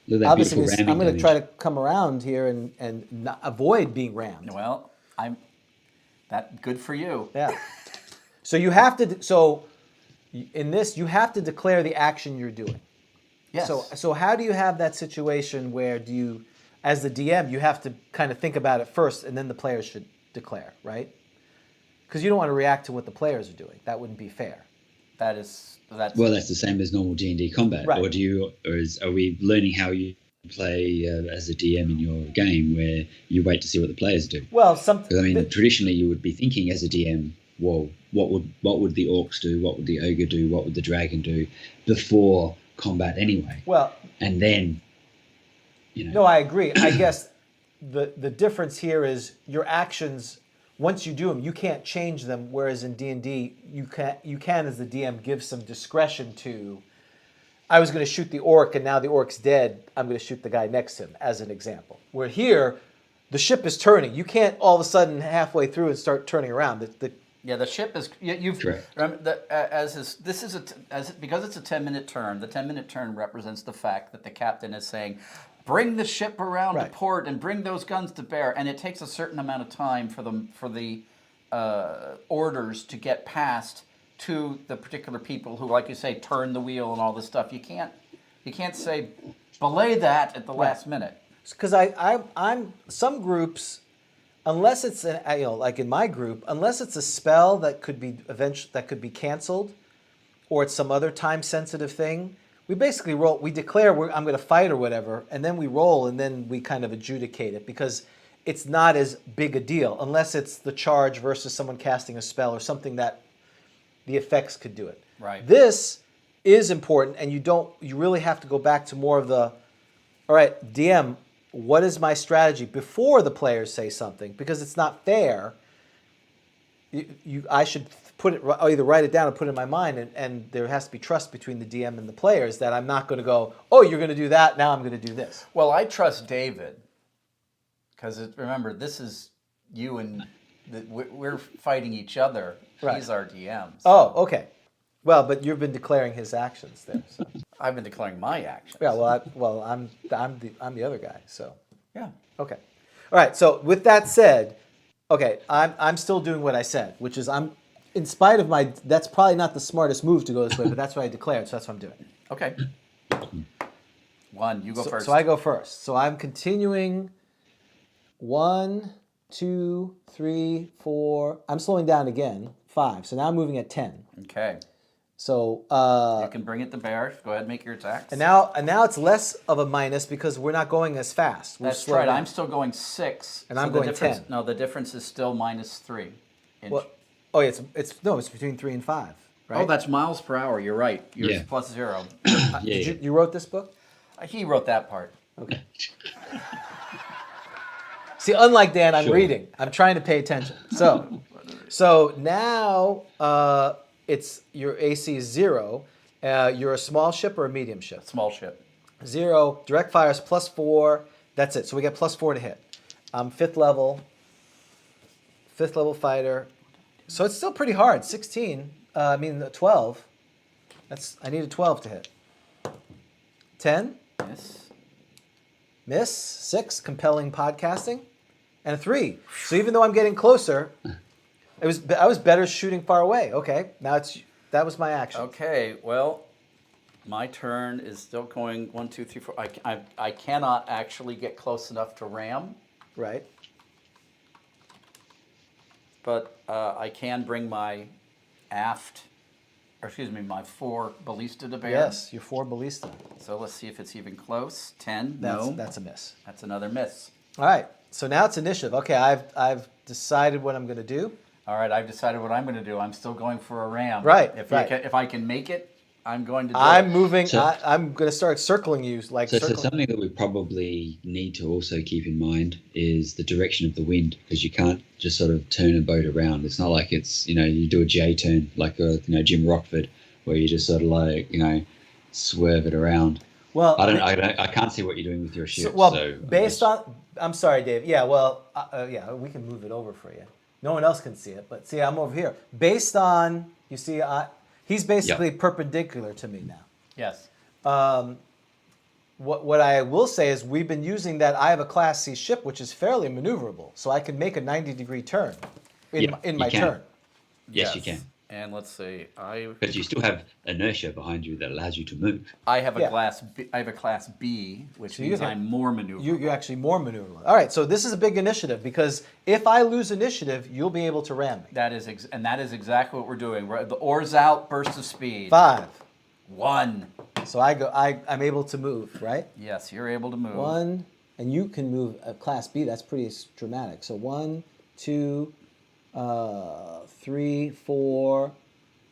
that obviously beautiful ramming I'm gonna damage. try to come around here and not avoid being rammed. Well, I'm. That good for you. Yeah. So you have to. So in this, you have to declare the action you're doing. Yes. So how do you have that situation where do you, as the DM, you have to kind of think about it first, and then the players should declare, right? Because you don't want to react to what the players are doing. That wouldn't be fair. That's. Well, that's the same as normal D&D combat. Right. Are we learning how you play as a DM in your game, where you wait to see what the players do? Well, Because I mean, traditionally you would be thinking as a DM, well, what would the orcs do? What would the ogre do? What would the dragon do before combat anyway? well, And then, no, I agree. I guess the difference here is your actions. Once you do them, you can't change them. Whereas in D&D, you can as the DM give some discretion to. I was going to shoot the orc, and now the orc's dead. I'm going to shoot the guy next to him, as an example. Where here, the ship is turning. You can't all of a sudden halfway through and start turning around. The ship is. You've Correct. remember because it's a 10-minute turn. The 10-minute turn represents the fact that the captain is saying, "Bring the ship around Right. to port and bring those guns to bear." And it takes a certain amount of time for the orders to get passed to the particular people who, like you say, turn the wheel and all this stuff. You can't say belay that at the last minute. Because I'm some groups, unless it's like in my group, unless it's a spell that could be canceled, or it's some other time sensitive thing, we basically roll. We declare I'm going to fight or whatever, and then we roll, and then we kind of adjudicate it because it's not as big a deal unless it's the charge versus someone casting a spell or something that the effects could do it. Right. This is important, and you really have to go back to more of the, all right, DM, what is my strategy before the players say something? Because it's not fair. I should put it, either write it down or put it in my mind, and there has to be trust between the DM and the players that I'm not going to go, oh, you're going to do that, now I'm going to do this. Well, I trust David because remember, this is you and we're fighting each other. Right. He's our DM. So Oh, okay. Well, but you've been declaring his actions there. So. I've been declaring my actions. Yeah. Well, I'm the other guy. So. Yeah. Okay. All right. So with that said, okay, I'm still doing what I said, which is in spite of my. That's probably not the smartest move to go this way, but that's what I declared, so that's what I'm doing. Okay. 1, you go first. So I go first. So I'm continuing. 1, 2, 3, 4. I'm slowing down again. 5. So now I'm moving at 10. Okay. So You can bring it to bear. Go ahead and make your attacks. and now it's less of a minus because we're not going as fast. We're That's slowing right. down. I'm still going 6. And I'm the going difference, 10. No, the difference is still -3. Well, oh yeah, it's between 3 and 5. Right? Oh, that's miles per hour. You're right. Yours Yeah. is +0. Yeah. You wrote this book? He wrote that part. Okay. See, unlike Dan, I'm Sure. reading. I'm trying to pay attention. So now it's your AC is 0. You're a small ship or a medium ship? Small ship. 0. Direct fire is +4. That's it. So we get +4 to hit. I'm 5th level fighter. So it's still pretty hard. 16. 12. I need a 12 to hit. 10. Yes. Miss. 6. Compelling podcasting. And a 3. So even though I'm getting closer, I was better shooting far away. Okay. Now that was my action. Okay. Well, my turn is still going 1, 2, 3, 4. I cannot actually get close enough to ram, Right. but I can bring my aft or excuse me, my 4 ballista to bear. Yes, your 4 ballista. So let's see if it's even close. 10. That's, No. that's a miss. That's another miss. All right, so now it's initiative. Okay, I've decided what I'm going to do. All right, I've decided what I'm going to do. I'm still going for a ram. Right, If right. if I can make it, I'm going to do I'm it. moving. So- I'm going to start circling you like So circling. something that we probably need to also keep in mind is the direction of the wind, because you can't just sort of turn a boat around. It's not like it's, you do a J turn like Jim Rockford, where you just sort of like, swerve it around. Well, I can't see what you're doing with your ship. I'm sorry, Dave. Yeah, well, yeah, we can move it over for you. No one else can see it, but see, I'm over here. Based on, you see, he's basically perpendicular to me now. Yes. What I will say is we've been using that. I have a Class C ship, which is fairly maneuverable, so I can make a 90-degree turn in my can. turn. Yes, you can. And let's see, But you still have inertia behind you that allows you to move. I have a Yeah. class B, I have a class B, which you means can- I'm more maneuverable. You're actually more maneuverable. All right, so this is a big initiative because if I lose initiative, you'll be able to ram me. That is exactly what we're doing. The oars out, burst of speed. 5. 1. So I'm able to move, right? Yes, you're able to move. 1, and you can move a Class B. That's pretty dramatic. So 1, 2, 3, 4.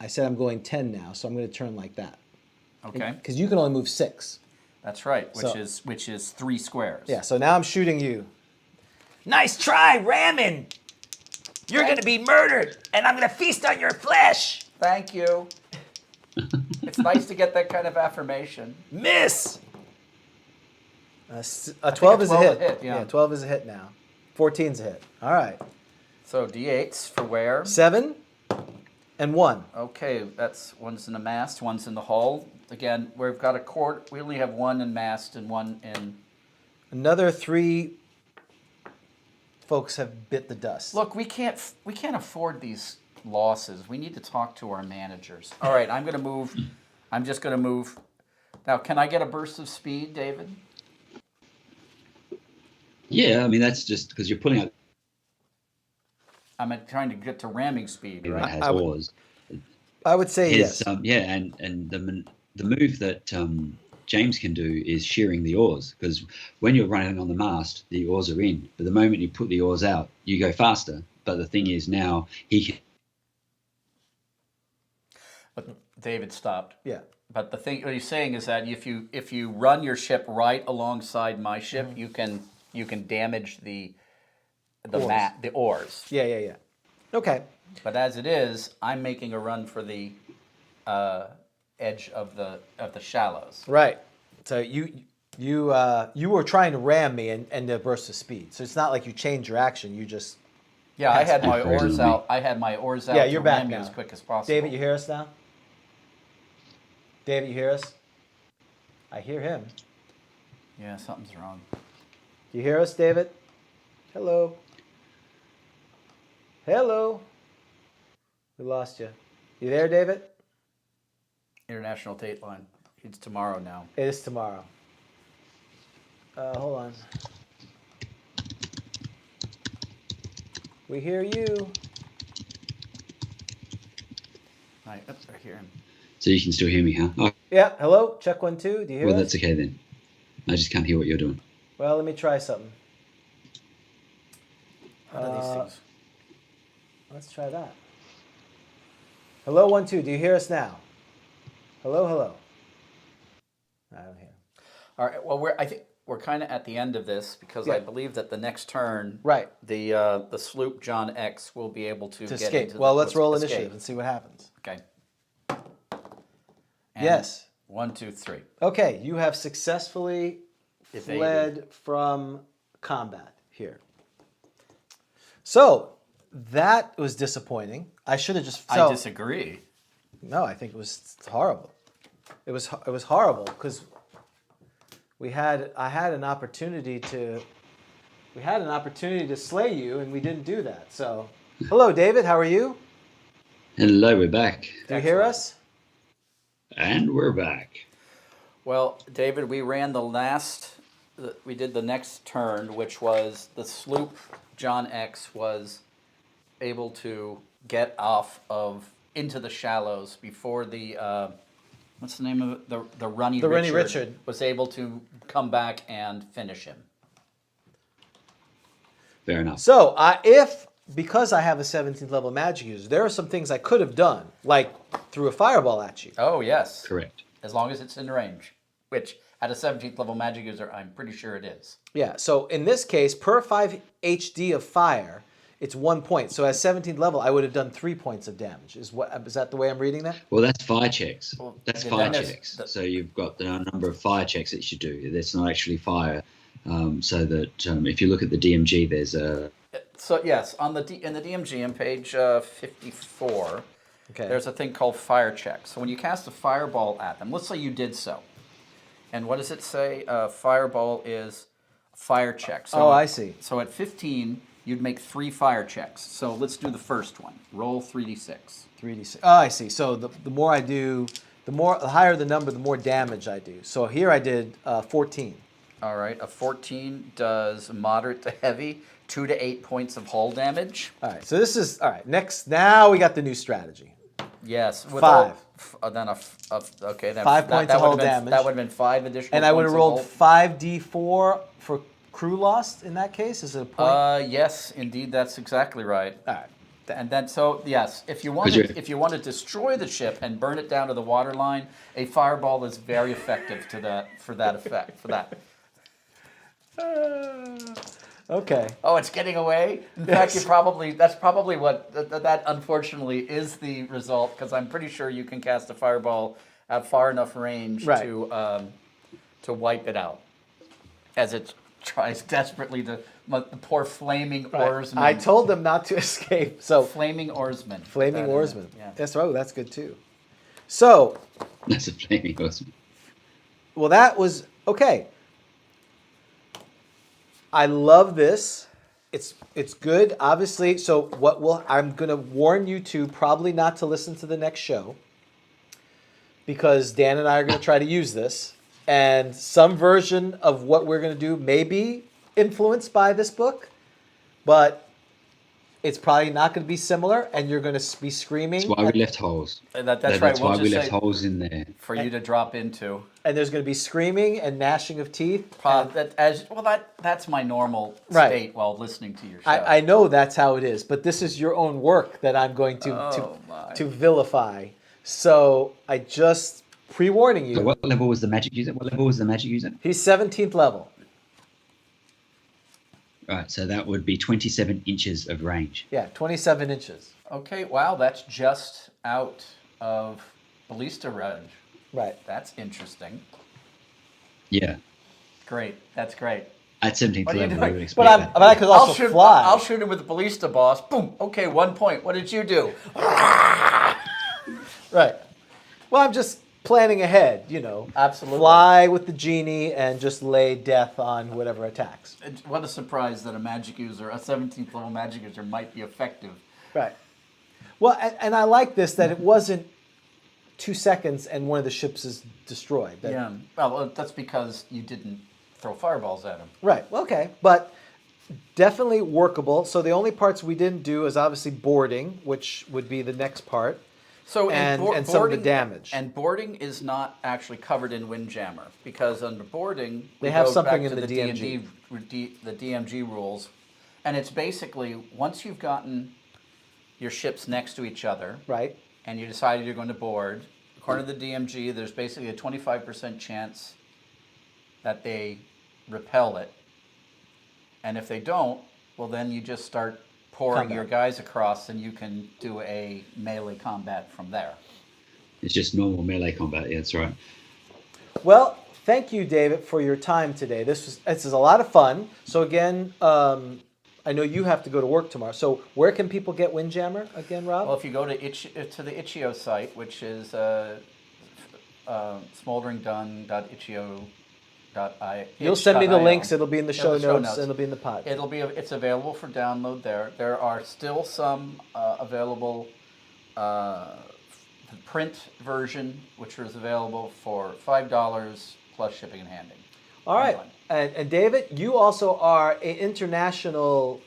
I said I'm going 10 now, so I'm going to turn like that. Okay. Because you can only move 6. That's right, So- which is 3 squares. Yeah. So now I'm shooting you. Nice try, ramming. You're gonna be murdered, and I'm gonna feast on your flesh. Thank you. It's nice to get that kind of affirmation. Miss. A 12 is a 12 hit. a hit, yeah. 12 is a hit now. 14's a hit. All right. So D8s for where? 7 and 1. Okay, that's one's in the mast, one's in the hull. Again, we've got a cord. We only have one in mast and one in. Another 3 folks have bit the dust. Look, we can't afford these losses. We need to talk to our managers. All right, I'm going to move. I'm just going to move. Now, can I get a burst of speed, David? Yeah, I mean, that's just because you're pulling out I'm trying to get to ramming speed, that right? has I would- oars. I would say yes. And the move that James can do is shearing the oars, because when you're running on the mast, the oars are in. But the moment you put the oars out, you go faster. But the thing is now he can. But David stopped. Yeah. But the thing, what he's saying is that if you run your ship right alongside my ship, you can damage the Oars. the oars. Yeah. Okay. But as it is, I'm making a run for the edge of the shallows. Right. So you were trying to ram me and the burst of speed. So it's not like you change your action. You just. Yeah, I had my Frozen oars me. out. I had my oars out Yeah, to you're back ram you now. as quick as possible. David, you hear us now? David, you hear us? I hear him. Yeah, something's wrong. Do you hear us, David? Hello. Hello. We lost you. You there, David? International date line. It's tomorrow now. It is tomorrow. Hold on. We hear you. I hear him. So you can still hear me, huh? Oh, Yeah. Hello. Check 1, 2. Do you hear well, us? that's okay then. I just can't hear what you're doing. Well, let me try something. How do these things? Let's try that. Hello, 1, 2. Do you hear us now? Hello. I don't hear. All right. Well, I think we're kind of at the end of this because I Yeah. believe that the next turn, Right. the sloop John X will be able to To get escape. into Well, the, let's roll escape. initiative and see what happens. Okay. And Yes. 1, 2, 3. Okay, you have successfully Evaded. fled from combat here. So that was disappointing. I should have just. I disagree. No, I think it was horrible. It was horrible because I had an opportunity to slay you and we didn't do that. So, hello, David. How are you? Hello, we're back. Do you hear us? And we're back. Well, David, we ran we did the next turn, which was the sloop John X was able to get off of into the shallows before the what's the name of it? The Runny The Runny Richard Richard. was able to come back and finish him. Fair enough. So because I have a 17th level magic user, there are some things I could have done, like threw a fireball at you. Oh yes, Correct. as long as it's in range, which at a 17th level magic user, I'm pretty sure it is. Yeah, so in this case, per 5 HD of fire, it's 1 point. So at 17th level, I would have done 3 points of damage. Is that the way I'm reading that? Well, that's fire checks. Well, That's yeah, fire then checks. it's- So you've got the number of fire checks that you should do. That's not actually fire. So that if you look at the DMG, there's a So yes, in the DMG on page 54, Okay. there's a thing called fire check. So when you cast a fireball at them, let's say you did so, and what does it say? Fireball is a fire check. So I see. So at 15, you'd make 3 fire checks. So let's do the first one. Roll 3d6. 3d6. Oh, I see. So the more I do, the higher the number, the more damage I do. So here I did 14. All right, a 14 does moderate to heavy, 2 to 8 points of hull damage. All right. So this is all right. Next, now we got the new strategy. Yes. With 5. Then okay. Then 5 points of hull would've been- damage. That would have been 5 additional. And I would have points of rolled hull. 5d4 for crew lost in that case. Is it a point? Yes, indeed, that's exactly right. All right. And then, so yes, if you want to destroy the ship and burn it down to the water line, a fireball is very effective for that effect. Okay. Oh, it's getting away. In fact, that's probably what that unfortunately is the result, because I'm pretty sure you can cast a fireball at far enough range Right. to wipe it out, as it tries desperately to. The poor flaming oarsman. I told them not to escape. So Flaming oarsman. flaming That- oarsman. Yeah. That's right. That's good too. So, that's a flaming horseman. well, that was okay. I love this. It's good, obviously. So I'm going to warn you to probably not to listen to the next show, because Dan and I are going to try to use this, and some version of what we're going to do may be influenced by this book, but it's probably not going to be similar, and you're going to be screaming. That's why we left holes. That's right. That's We'll why we just left say holes in there. for you to drop into. And there's going to be screaming and gnashing of teeth. That's my normal Right. state while listening to your show. I know that's how it is, but this is your own work that I'm going to vilify. So I just pre-warning you. So what level was the magic user? He's 17th level. Right, so that would be 27 inches of range. Yeah, 27 inches. Okay, wow, that's just out of ballista range. Right. That's interesting. Yeah. Great, that's great. At 17th What are you level, I doing? would expect that. But I could also fly. I'll shoot him with the ballista, boss. Boom. Okay, 1 point. What did you do? Right. Well, I'm just planning ahead, Absolutely. Fly with the genie and just lay death on whatever attacks. What a surprise that a magic user, a 17th level magic user, might be effective. Right. Well, and I like this, that it wasn't 2 seconds and one of the ships is destroyed. Yeah. Well, that's because you didn't throw fireballs at him. Right. Okay. But definitely workable. So the only parts we didn't do is obviously boarding, which would be the next part. So And some of the boarding, damage. And boarding is not actually covered in WindJammer, because under boarding They we have go something back in to the DMG. the DMG rules, and it's basically once you've gotten your ships next to each other, Right. and you decided you're going to board, according to the DMG, there's basically a 25% chance that they repel it, and if they don't, well then you just start pouring Combat. your guys across, and you can do a melee combat from there. It's just normal melee combat, yeah, that's right. Well, thank you, David, for your time today. This is a lot of fun. So again, I know you have to go to work tomorrow. So where can people get WindJammer again, Rob? Well, if you go to the Itch.io site, which is smolderingdun.itch.io. You'll send me the links. It'll be in the Yeah, show the notes, and it'll be in the pod. It's available for download there. There are still some available print version, which is available for $5 plus shipping and handling. All right. And David, you also are an international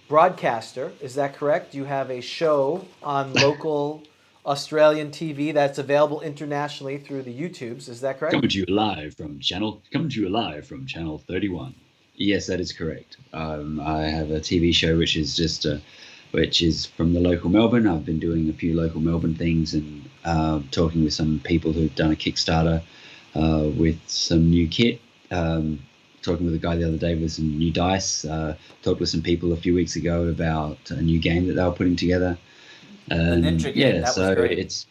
broadcaster. Is that correct? You have a show on local Australian TV that's available internationally through the YouTubes. Is that correct? Coming to you live from channel 31. Yes, that is correct. I have a TV show which is from the local Melbourne. I've been doing a few local Melbourne things and talking with some people who've done a Kickstarter with some new kit. Talking with a guy the other day with some new dice. Talked with some people a few weeks ago about a new game that they were putting together. And Ninja game, that was great. It's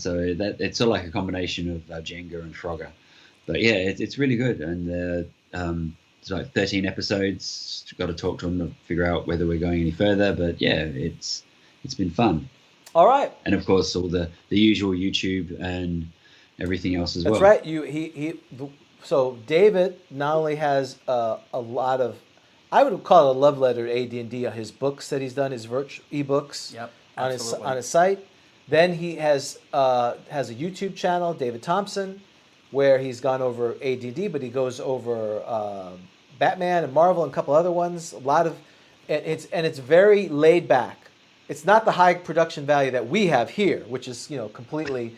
so that it's sort of like a combination of Jenga and Frogger, but yeah, it's really good. And it's like 13 episodes. Got to talk to them to figure out whether we're going any further. But yeah, it's been fun. All right. And of course, all the usual YouTube and everything else as well. That's right. So David not only has a lot of, I would call it a love letter to AD&D on his books that he's done, his virtual ebooks on his site. Then he has a YouTube channel, David Thompson, where he's gone over AD&D, but he goes over Batman and Marvel and a couple other ones. A lot of, and it's very laid back. It's not the high production value that we have here, which is completely.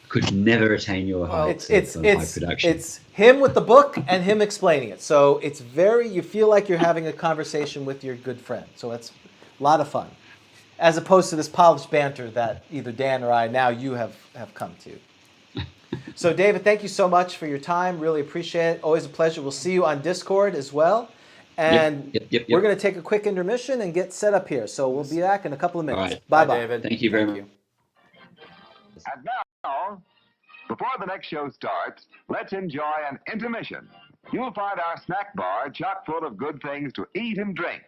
Could never attain your heights of high production. It's him with the book and him explaining it. So it's you feel like you're having a conversation with your good friend. So it's a lot of fun. As opposed to this polished banter that either Dan or you have come to. So David, thank you so much for your time. Really appreciate it. Always a pleasure. We'll see you on Discord as well. And we're going to take a quick intermission and get set up here. So we'll be back in a couple of minutes. Right. Bye-bye. David. Thank you very much. And now, before the next show starts, let's enjoy an intermission. You'll find our snack bar chock full of good things to eat and drink.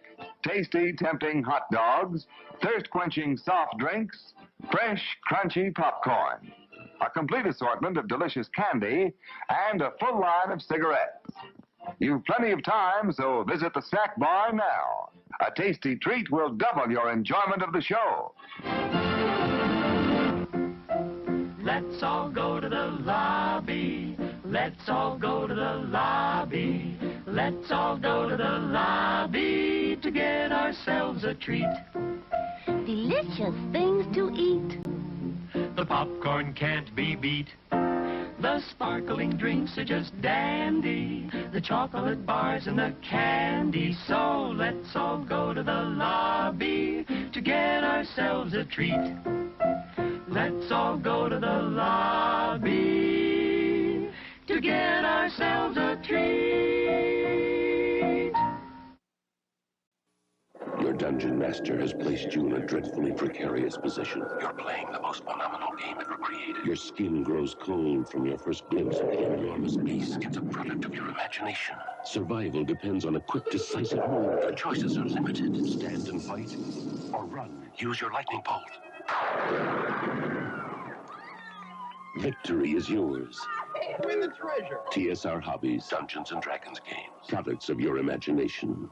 Tasty, tempting hot dogs, thirst-quenching soft drinks, fresh, crunchy popcorn, a complete assortment of delicious candy, and a full line of cigarettes. You've plenty of time, so visit the snack bar now. A tasty treat will double your enjoyment of the show. Let's all go to the lobby. Let's all go to the lobby. Let's all go to the lobby to get ourselves a treat. Delicious things to eat. The popcorn can't be beat. The sparkling drinks are just dandy. The chocolate bars and the candy. So let's all go to the lobby to get ourselves a treat. Let's all go to the lobby to get ourselves a treat. Your dungeon master has placed you in a dreadfully precarious position. You're playing the most phenomenal game ever created. Your skin grows cold from your first glimpse of the enormous beast. It's a product of your imagination. Survival depends on a quick, decisive move. Your choices are limited. Stand and fight, or run. Use your lightning bolt. Victory is yours. Win the treasure. TSR Hobbies. Dungeons and Dragons games. Products of your imagination.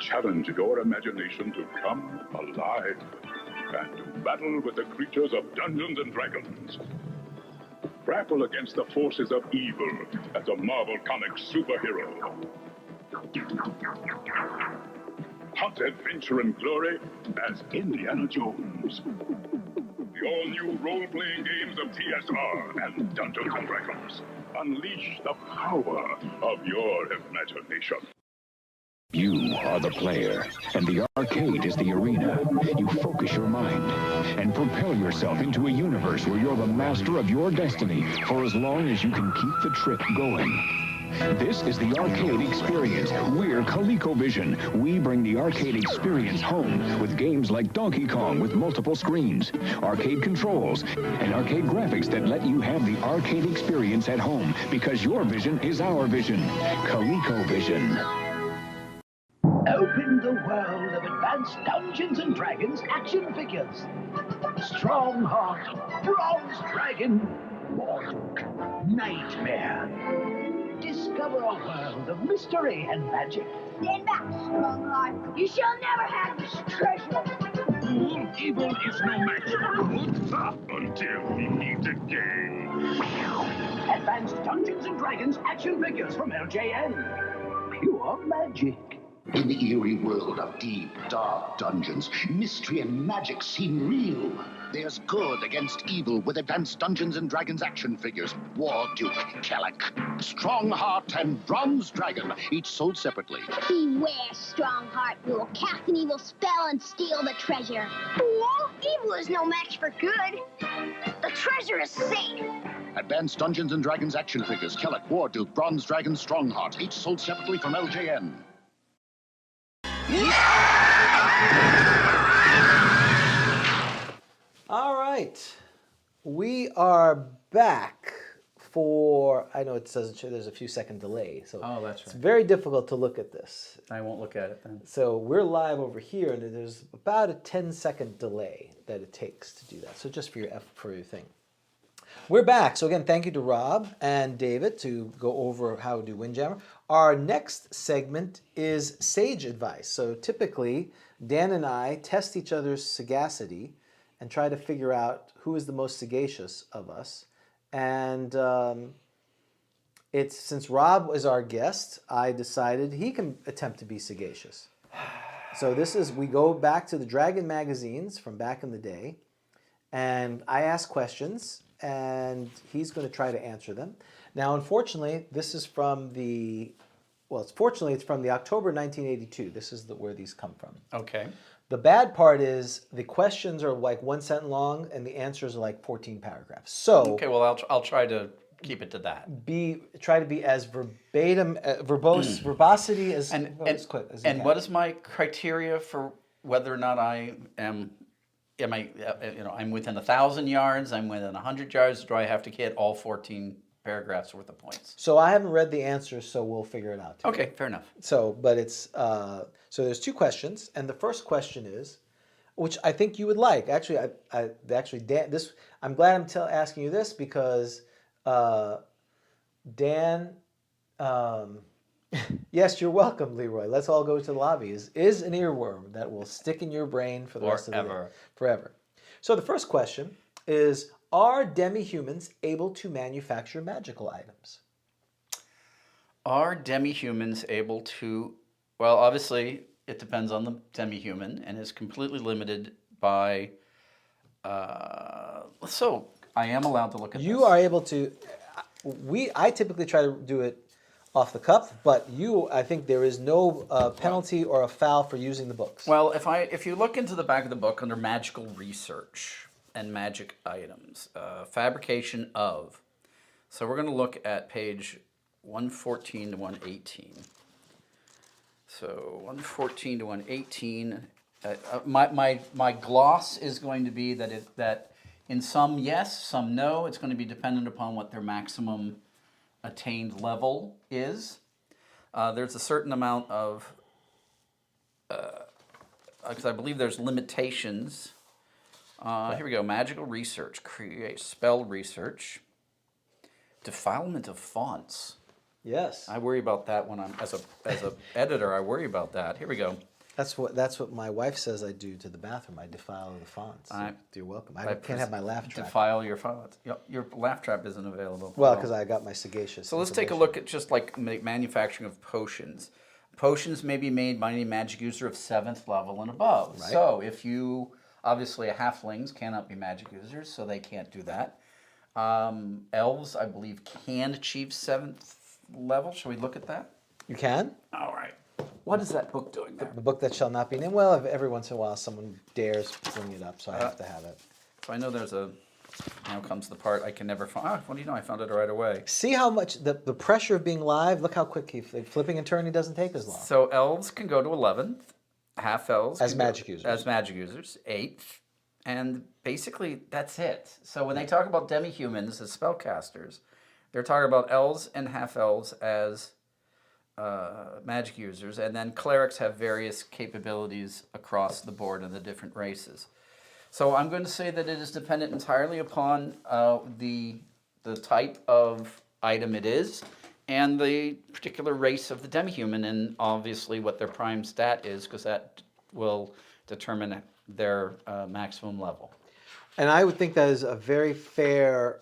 Challenge your imagination to come alive and to battle with the creatures of Dungeons and Dragons. Grapple against the forces of evil as a Marvel Comics superhero. Hunt adventure and glory as Indiana Jones. The all-new role-playing games of TSR and Dungeons and Dragons. Unleash the power of your imagination. You are the player, and the arcade is the arena. You focus your mind and propel yourself into a universe where you're the master of your destiny for as long as you can keep the trip going. This is the arcade experience. We're ColecoVision. We bring the arcade experience home with games like Donkey Kong with multiple screens, arcade controls, and arcade graphics that let you have the arcade experience at home because your vision is our vision. ColecoVision. Open the world of advanced Dungeons and Dragons action figures. Strongheart, Bronze Dragon, Morduk, Nightmare. Discover a world of mystery and magic. Stand back, Strongheart. You shall never have this treasure. Evil is no match for good until we meet again. Advanced Dungeons and Dragons action figures from LJN. pure magic. In the eerie world of deep, dark dungeons, mystery and magic seem real. There's good against evil with advanced Dungeons and Dragons action figures. War Duke, Kellic, Strongheart, and Bronze Dragon, each sold separately. Beware, Strongheart. We will cast an evil spell and steal the treasure. Well, evil is no match for good. The treasure is safe. Advanced Dungeons and Dragons action figures, Kellic, War Duke, Bronze Dragon, Strongheart, each sold separately from LJN. All right, we are back for, I know it doesn't show, there's a few second delay, so Oh, that's it's right. very difficult to look at this. I won't look at it then. So we're live over here, and there's about a 10-second delay that it takes to do that. So just for your thing. We're back. So again, thank you to Rob and David to go over how to do WindJammer. Our next segment is Sage Advice. So typically, Dan and I test each other's sagacity and try to figure out who is the most sagacious of us. And since Rob is our guest, I decided he can attempt to be sagacious. So we go back to the Dragon magazines from back in the day, and I ask questions, and he's going to try to answer them. Now, unfortunately, this is from it's from the October 1982. This is where these come from. Okay. The bad part is the questions are like 1 sentence long, and the answers are like 14 paragraphs. So Okay, well, I'll try to keep it to that. Try to be as verbatim, verbosity as quick as you And can. what is my criteria for whether or not I am I'm within 1,000 yards, I'm within 100 yards, do I have to hit all 14 paragraphs worth of points? So I haven't read the answers, so we'll figure it out. Okay, fair enough. So, but it's so there's two questions, and the first question is, which I think you would like. Actually, Dan, I'm glad I'm asking you this because Dan. Yes, you're welcome, Leroy. Let's all go to the lobby. Is an earworm that will stick in your brain for the rest of the day. Forever. So the first question is, are demi-humans able to manufacture magical items? Are demi-humans able to, well, obviously it depends on the demi-human and is completely limited by, so I am allowed to look at this. You are able to, I typically try to do it off the cuff, but I think there is no penalty or a foul for using the books. Well, if you look into the back of the book under magical research and magic items, fabrication of, so we're going to look at page 114 to 118. So 114 to 118, my gloss is going to be that in some yes, some no, it's going to be dependent upon what their maximum attained level is. There's a certain amount of, because I believe there's limitations. Here we go, magical research, create spell research, defilement of fonts. Yes. I worry about that when I'm, as a editor, I worry about that. Here we go. That's what my wife says I do to the bathroom. I defile the fonts. You're welcome. I can't have my laugh trap. Defile your fonts. Your laugh trap isn't available. Well, because I got my sagacious. So let's take a look at just like manufacturing of potions. Potions may be made by any magic user of 7th level and above. Right. So if you, obviously halflings cannot be magic users, so they can't do that. Elves, I believe, can achieve 7th level. Shall we look at that? You can? All right. What is that book doing there? The book that shall not be named. Well, every once in a while someone dares bring it up, so I have to have it. So I know there's now comes the part I can never find. What do you know? I found it right away. See how much, the pressure of being live, look how quick flipping and turning doesn't take as long. So elves can go to 11th, half-elves. As magic users. As magic users, 8th, and basically that's it. So when they talk about demi-humans as spellcasters, they're talking about elves and half-elves as magic users, and then clerics have various capabilities across the board in the different races. So I'm going to say that it is dependent entirely upon the type of item it is and the particular race of the demi-human, and obviously what their prime stat is, because that will determine their maximum level. And I would think that is a very fair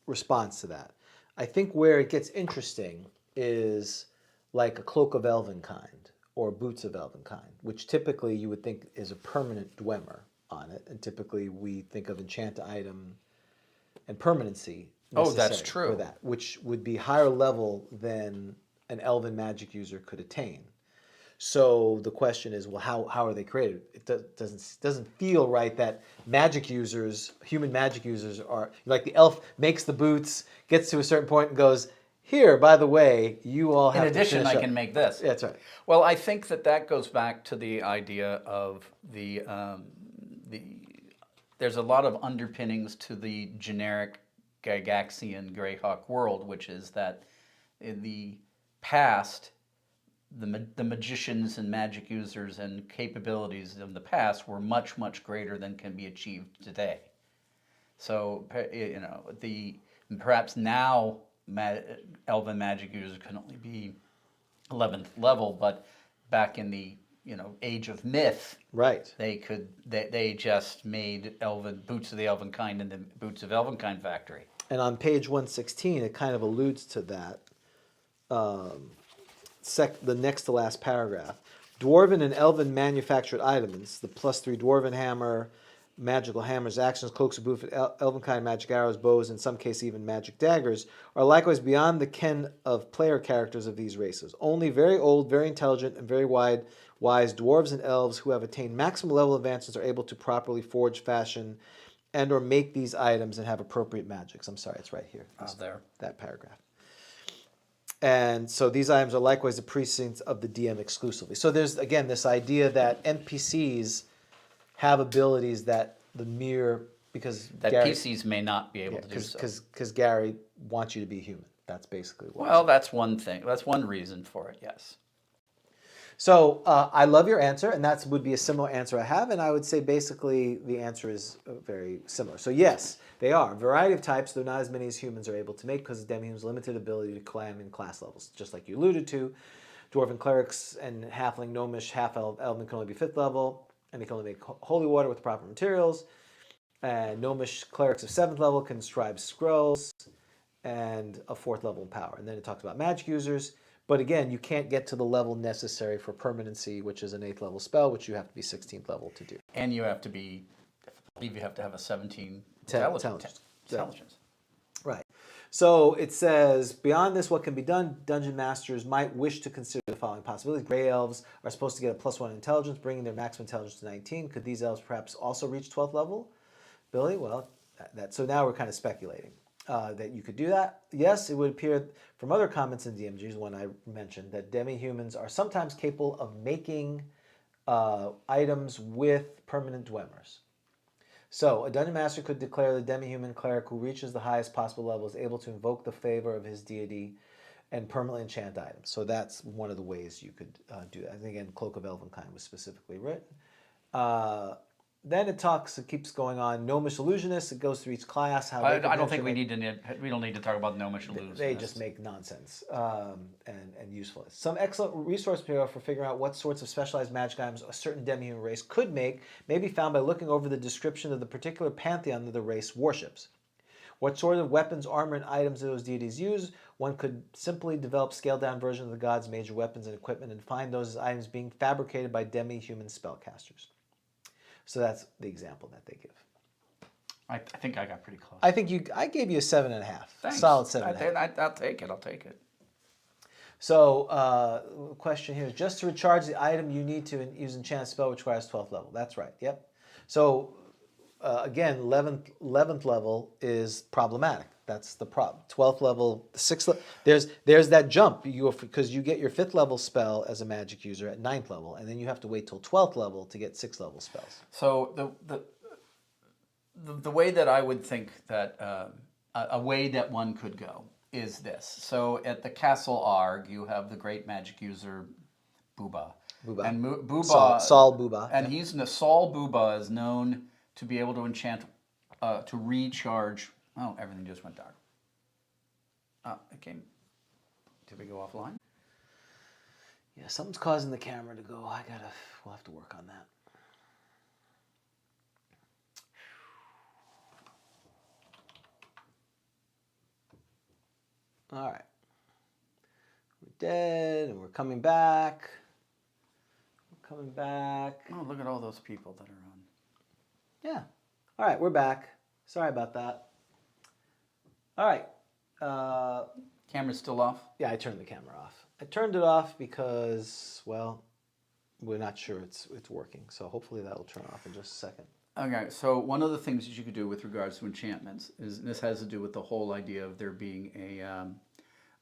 response to that. I think where it gets interesting is like a cloak of elvenkind or boots of elvenkind, which typically you would think is a permanent dwemer on it, and typically we think of enchant item and permanency. Oh, that's necessary true. for that, which would be higher level than an elven magic user could attain. So the question is, well, how are they created? It doesn't feel right that magic users, human magic users, are like the elf makes the boots, gets to a certain point, and goes, "Here, by the way, you all have." In addition, to I finish can up. make this. That's right. Well, I think that goes back to the idea of there's a lot of underpinnings to the generic Gygaxian Greyhawk world, which is that in the past, the magicians and magic users and capabilities of the past were much, much greater than can be achieved today. So, you know, perhaps now elven magic users can only be 11th level, but back in the age of myth, right? They just made boots of the elvenkind in the boots of elvenkind factory. And on page 116, it kind of alludes to that. The next to last paragraph. Dwarven and elven manufactured items, the +3 dwarven hammer, magical hammers, actions, cloaks of boots, elvenkind magic arrows, bows, in some cases even magic daggers, are likewise beyond the ken of player characters of these races. Only very old, very intelligent, and very wise dwarves and elves who have attained maximum level advancements are able to properly forge, fashion, and or make these items and have appropriate magics. I'm sorry, it's right here. There. That paragraph. And so these items are likewise the precincts of the DM exclusively. So there's, again, this idea that NPCs have abilities that because Gary, PCs may not be able to do so. Because Gary wants you to be human. That's basically what. Well, that's one thing. That's one reason for it, yes. So I love your answer, and that would be a similar answer I have, and I would say basically the answer is very similar. So yes, they are. A variety of types, though not as many as humans are able to make because of demi-humans' limited ability to climb in class levels, just like you alluded to. Dwarven clerics and halfling, gnomish, half-elven can only be 5th level, and they can only make holy water with the proper materials. And gnomish clerics of 7th level can scribe scrolls and a 4th level in power. And then it talks about magic users. But again, you can't get to the level necessary for permanency, which is an 8th level spell, which you have to be 16th level to do. And you have to be, I believe you have to have a 17 intelligence. Intelligence. Right. So it says, beyond this, what can be done? Dungeon masters might wish to consider the following possibilities. Gray elves are supposed to get a +1 intelligence, bringing their maximum intelligence to 19. Could these elves perhaps also reach 12th level? Billy, well, so now we're kind of speculating that you could do that. Yes, it would appear from other comments in DMGs when I mentioned that demi-humans are sometimes capable of making items with permanent dwellers. So a dungeon master could declare the demi-human cleric who reaches the highest possible level is able to invoke the favor of his deity and permanently enchant items. So that's one of the ways you could do that. I think, again, Cloak of Elvenkind was specifically written. Then it keeps going on. Gnomish illusionists, it goes through each class. I don't think we don't need to talk about gnomish illusionists. They just make nonsense and usefulness. Some excellent resource material for figuring out what sorts of specialized magic items a certain demi-human race could make may be found by looking over the description of the particular pantheon that the race worships. What sort of weapons, armor, and items do those deities use? One could simply develop scaled-down versions of the gods' major weapons and equipment and find those as items being fabricated by demi-human spellcasters. So that's the example that they give. I think I got pretty close. I gave you a 7.5. Thanks. Solid 7.5. I'll take it. So question here is, just to recharge the item you need to use enchant spell which requires 12th level. That's right. Yep. So again, 11th level is problematic. That's the problem. 12th level, 6th level, there's that jump because you get your 5th level spell as a magic user at 9th level, and then you have to wait till 12th level to get 6th level spells. So the way that I would think that a way that one could go is this. So at the Castle Arg, you have the great magic user Booba. And Booba, Saul Booba. And Saul Booba is known to be able to enchant, to recharge. Oh, everything just went dark. It came. Did we go offline? Yeah, something's causing the camera to go. We'll have to work on that. All right. dead, and we're coming back. We're coming back. Oh, look at all those people that are on. Yeah. All right, we're back. Sorry about that. All right. Camera's still off? Yeah, I turned the camera off. I turned it off because, well, we're not sure it's working. So hopefully that will turn off in just a second. Okay, so one of the things that you could do with regards to enchantments is, and this has to do with the whole idea of there being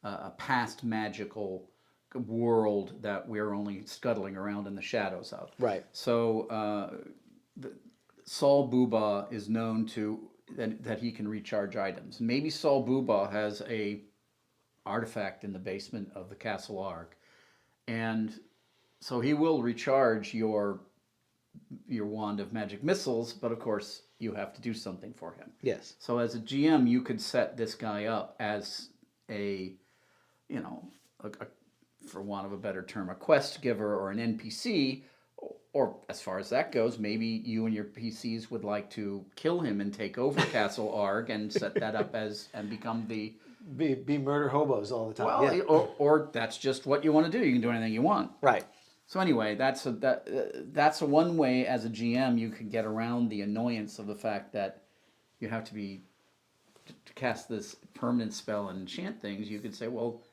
a past magical world that we're only scuttling around in the shadows of. Right. So Saul Booba is known to that he can recharge items. Maybe Saul Booba has a artifact in the basement of the Castle Ark, and so he will recharge your wand of magic missiles, but of course you have to do something for him. Yes. So as a GM, you could set this guy up as a, you know, for want of a better term, a quest giver or an NPC, or as far as that goes, maybe you and your PCs would like to kill him and take over Castle Arg and set that up and become the... Be murder hobos all the time. Well, yeah. or that's just what you want to do. You can do anything you want. Right. So anyway, that's a one way as a GM you can get around the annoyance of the fact that you have to cast this permanent spell and enchant things. You could say, well,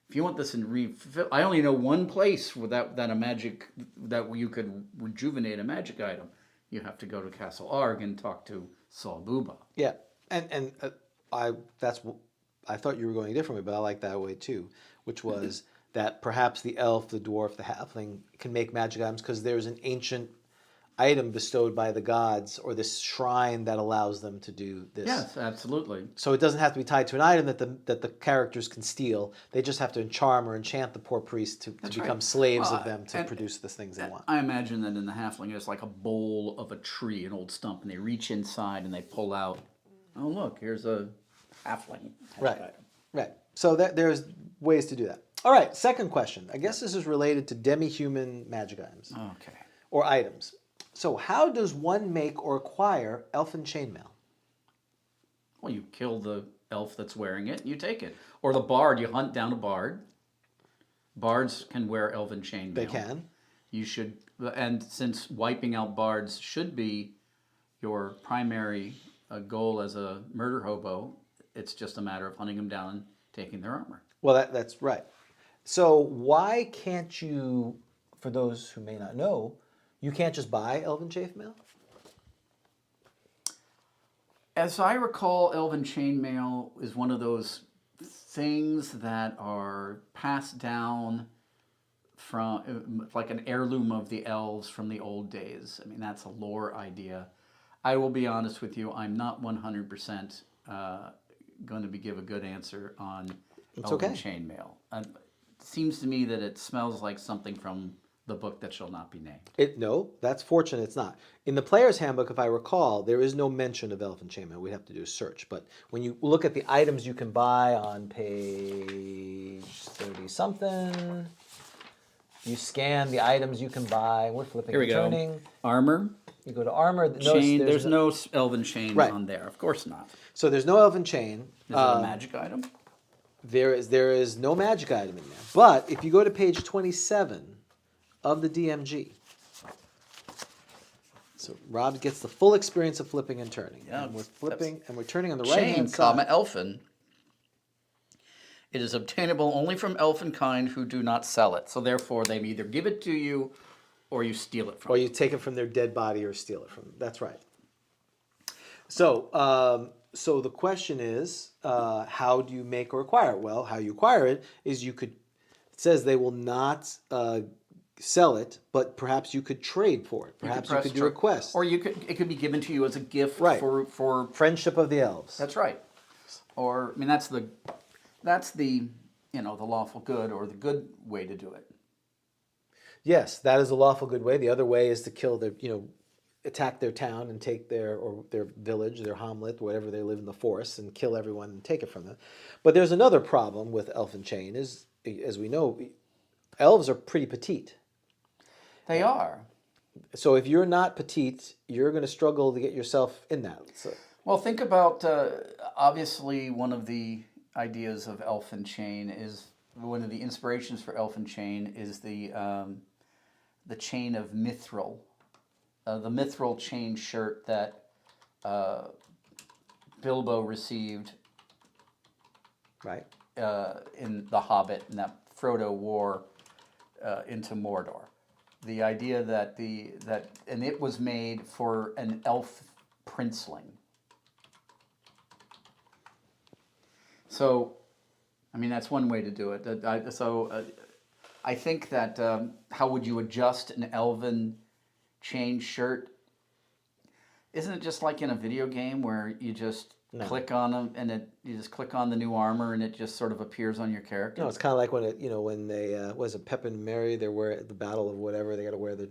if you want this in refill, I only know one place that a magic that you could rejuvenate a magic item. You have to go to Castle Arg and talk to Saul Booba. Yeah, and I thought you were going a different way, but I like that way too, which was that perhaps the elf, the dwarf, the halfling can make magic items because there's an ancient item bestowed by the gods or this shrine that allows them to do this. Yes, absolutely. So it doesn't have to be tied to an item that the characters can steal. They just have to charm or enchant the poor priest to become slaves of them to produce the things they want. I imagine that in the halfling it's like a bowl of a tree, an old stump, and they reach inside and they pull out, oh look, here's a halfling magic item. Right. So there's ways to do that. All right, second question. I guess this is related to demi-human magic items. Okay. Or items. So how does one make or acquire elfin chainmail? Well, you kill the elf that's wearing it, and you take it. Or the bard, you hunt down a bard. Bards can wear elven chainmail. They can. You should, and since wiping out bards should be your primary goal as a murder hobo, it's just a matter of hunting them down and taking their armor. Well, that's right. So why can't you, for those who may not know, you can't just buy elven chainmail? As I recall, elven chainmail is one of those things that are passed down from, like an heirloom of the elves from the old days. I mean, that's a lore idea. I will be honest with you, I'm not 100% going to give a good answer on elven chainmail. It seems to me that it smells like something from the book that shall not be named. No, that's fortunate it's not. In the player's handbook, if I recall, there is no mention of elfin chainmail. We'd have to do a search. But when you look at the items you can buy on page 30-something, you scan the items you can buy. We're flipping and turning. Armor. You go to armor. Chain. There's no elven chain on there. Of course not. So there's no elfin chain. Is it a magic item? There is no magic item in there. But if you go to page 27 of the DMG, so Rob gets the full experience of flipping and turning. Yeah, and we're flipping and we're turning on the right hand side. Chain, elfin. It is obtainable only from elfin kind who do not sell it. So therefore, they either give it to you, or you steal it from them. Or you take it from their dead body, or steal it from them. That's right. So, so the question is, how do you make or acquire it? Well, how you acquire it is it says they will not sell it, but perhaps you could trade for it. Perhaps you could do a quest. Or it could be given to you as a gift for friendship of the elves. That's right. Or I mean that's the the lawful good or the good way to do it. Yes, that is a lawful good way. The other way is to kill attack their town and take their village, their hamlet, whatever they live in the forest, and kill everyone and take it from them. But there's another problem with elfin chain is, as we know, elves are pretty petite. They are. So if you're not petite, you're going to struggle to get yourself in that. So. Well, think about, obviously one of the ideas of elfin chain is one of the inspirations for Elfin Chain is the chain of Mithril, the Mithril chain shirt that Bilbo received, right, in The Hobbit, and that Frodo wore into Mordor. The idea that and it was made for an elf princeling. So, I mean, that's one way to do it. I think that how would you adjust an elven chain shirt? Isn't it just like in a video game where you just click on them and you just click on the new armor and it just sort of appears on your character? No, it's kind of like when they was it Pep and Mary, they wear at the battle of whatever, they got to wear the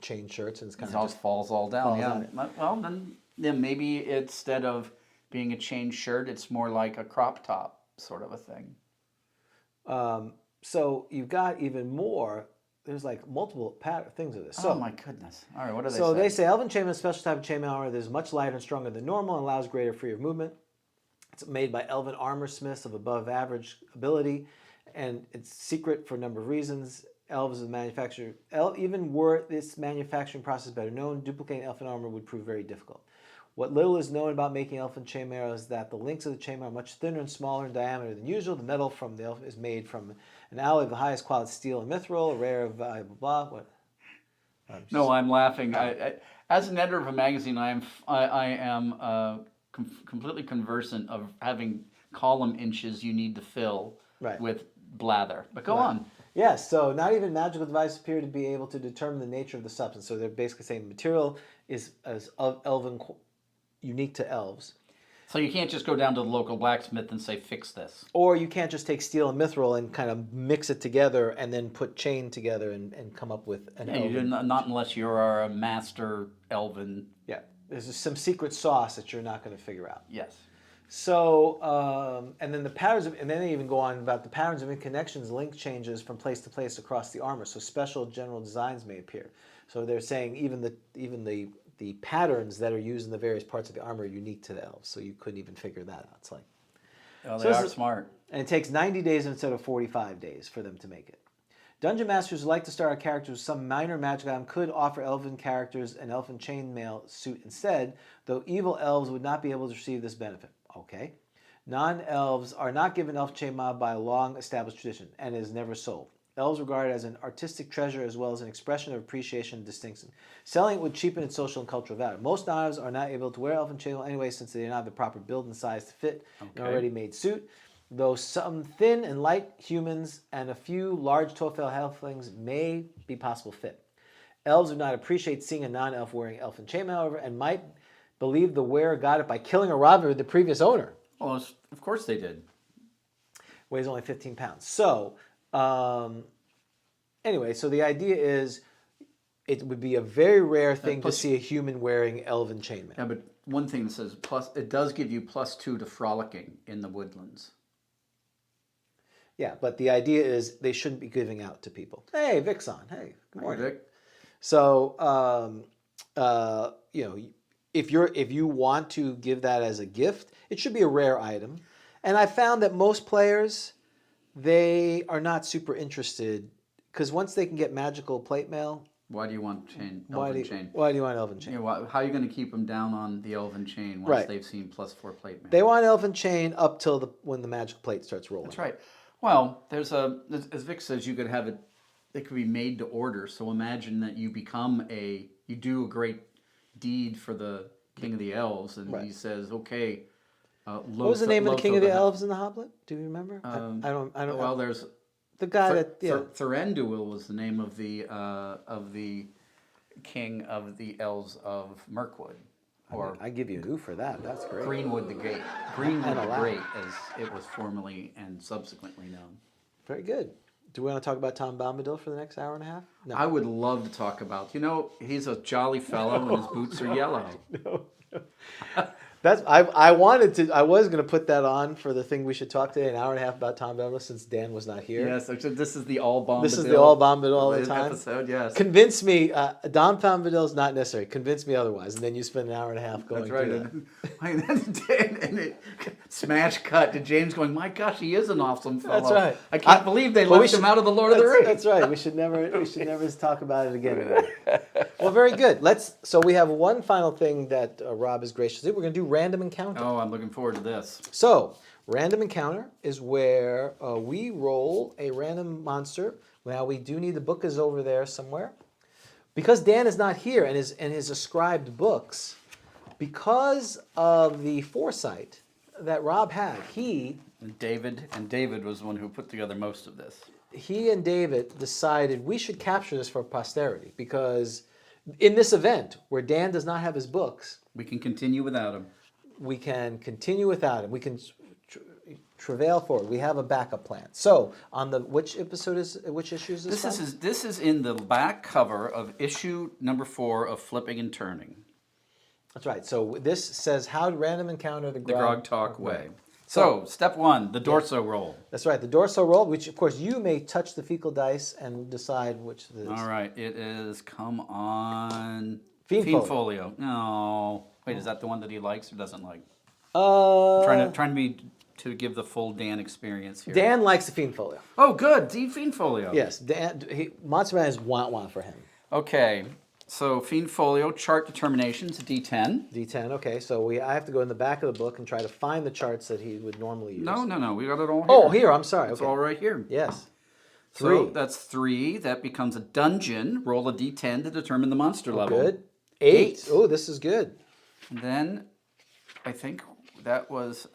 chain shirts, and it's kind of just falls all down. Falls Yeah. Well, then maybe instead of being a chain shirt, it's more like a crop top sort of a thing. So you've got even more. There's like multiple things of this. Oh my goodness! All right, what do they say? So they say Elven Chainmail is a special type of chainmail armor that is much lighter and stronger than normal and allows greater freedom of movement. It's made by Elven armor smiths of above average ability, and it's secret for a number of reasons. Elves is the manufacturer. Even were this manufacturing process better known, duplicating Elven armor would prove very difficult. What little is known about making Elfin chainmail is that the links of the chainmail are much thinner and smaller in diameter than usual. The metal from the elf is made from an alloy of the highest quality steel and mithril, a rare valuable blah. What? No, I'm laughing. As an editor of a magazine, I am completely conversant of having column inches you need to fill with blather. But go on. Yes, so not even magical devices appear to be able to determine the nature of the substance. So they're basically saying the material is of elven, unique to elves. So you can't just go down to the local blacksmith and say, fix this. Or you can't just take steel and mithril and kind of mix it together and then put chain together and come up with an elven. You do not unless you're a master elven. Yeah, there's some secret sauce that you're not going to figure out. Yes. So, and then the patterns, and then they even go on about the patterns of interconnections, link changes from place to place across the armor. So special general designs may appear. So they're saying even the patterns that are used in the various parts of the armor are unique to the elves. So you couldn't even figure that out. It's like, oh, they are smart. And it takes 90 days instead of 45 days for them to make it. Dungeon masters who like to start a character with some minor magic item could offer elven characters an elfin chainmail suit instead, though evil elves would not be able to receive this benefit. Okay. Non-elves are not given elf chainmail by a long-established tradition and is never sold. Elves regarded as an artistic treasure as well as an expression of appreciation and distinction. Selling it would cheapen its social and cultural value. Most non-elves are not able to wear elfin chainmail anyway since they do not have the proper build and size to fit an already made suit. Though some thin and light humans and a few large tofel halflings may be possible fit. Elves would not appreciate seeing a non-elf wearing elfin chainmail, however, and might believe the wearer got it by killing or robbing the previous owner. Well, of course they did. Weighs only 15 pounds. So, anyway, so the idea is it would be a very rare thing to see a human wearing elven chainmail. Yeah, but one thing that says it does give you +2 to frolicking in the woodlands. Yeah, but the idea is they shouldn't be giving out to people. Hey, Vic's on. Hey, good morning. Hi, Vic. So, you know, if you want to give that as a gift, it should be a rare item. And I found that most players, they are not super interested because once they can get magical plate mail. Why do you want elven chain? Why do you want elven chain? You know, how are you going to keep them down on the elven chain once they've seen +4 plate mail? They want elven chain up till when the magic plate starts rolling. That's right. Well, there's as Vic says, you could have it. It could be made to order. So imagine that you do a great deed for the King of the Elves, and he says, "Okay." What was the name of the King of the Elves in the Hoblet? Do you remember? I don't. Well, there's the guy that Thranduil was the name of the King of the Elves of Mirkwood. Or I give you an ooh for that. That's great. Greenwood the Great. Greenwood the Great, as it was formerly and subsequently known. Very good. Do we want to talk about Tom Bombadil for the next hour and a half? No. I would love to talk about. He's a jolly fellow and his boots are yellow. No. I was gonna put that on for the thing we should talk today, an hour and a half about Tom Bombadil, since Dan was not here. Yes, this is the all Bombadil. This is the all Bombadil all the time episode. Yes. Convince me, Dom Bombadil is not necessary. Convince me otherwise, and then you spend an hour and a half going through that. And it smash cut to James going, "My gosh, he is an awesome fellow." That's right. I can't believe they left him out of the Lord of the Rings. That's right. We should never talk about it again. Well, very good. So we have one final thing that Rob is gracious to do. We're going to do random encounter. Oh, I'm looking forward to this. So, random encounter is where we roll a random monster. Now, we do need the book is over there somewhere. Because Dan is not here and his ascribed books, because of the foresight that Rob had, David was the one who put together most of this. He and David decided we should capture this for posterity, because in this event where Dan does not have his books, we can continue without him. We can travail forward. We have a backup plan. So, on which issue is this? This is in the back cover of issue number 4 of Flipping and Turning. That's right. So this says how to random encounter the GROGTALK way. So, step 1, the dorso roll. That's right, the dorso roll, which of course you may touch the fecal dice and decide which it is. All right, it is, come on. Fiend Folio. No. Wait, is that the one that he likes or doesn't like? Trying to give the full Dan experience here. Dan likes the Fiend Folio. Oh, good. Fiend Folio. Yes, Monster Man is want for him. Okay. So Fiend Folio, chart determinations, D10. D10, okay. So I have to go in the back of the book and try to find the charts that he would normally use. No. We got it all here. Oh, here. I'm sorry. It's all right here. Yes. 3. So that's 3. That becomes a dungeon. Roll a D10 to determine the monster level. Good. 8. Oh, this is good. And then I think that was...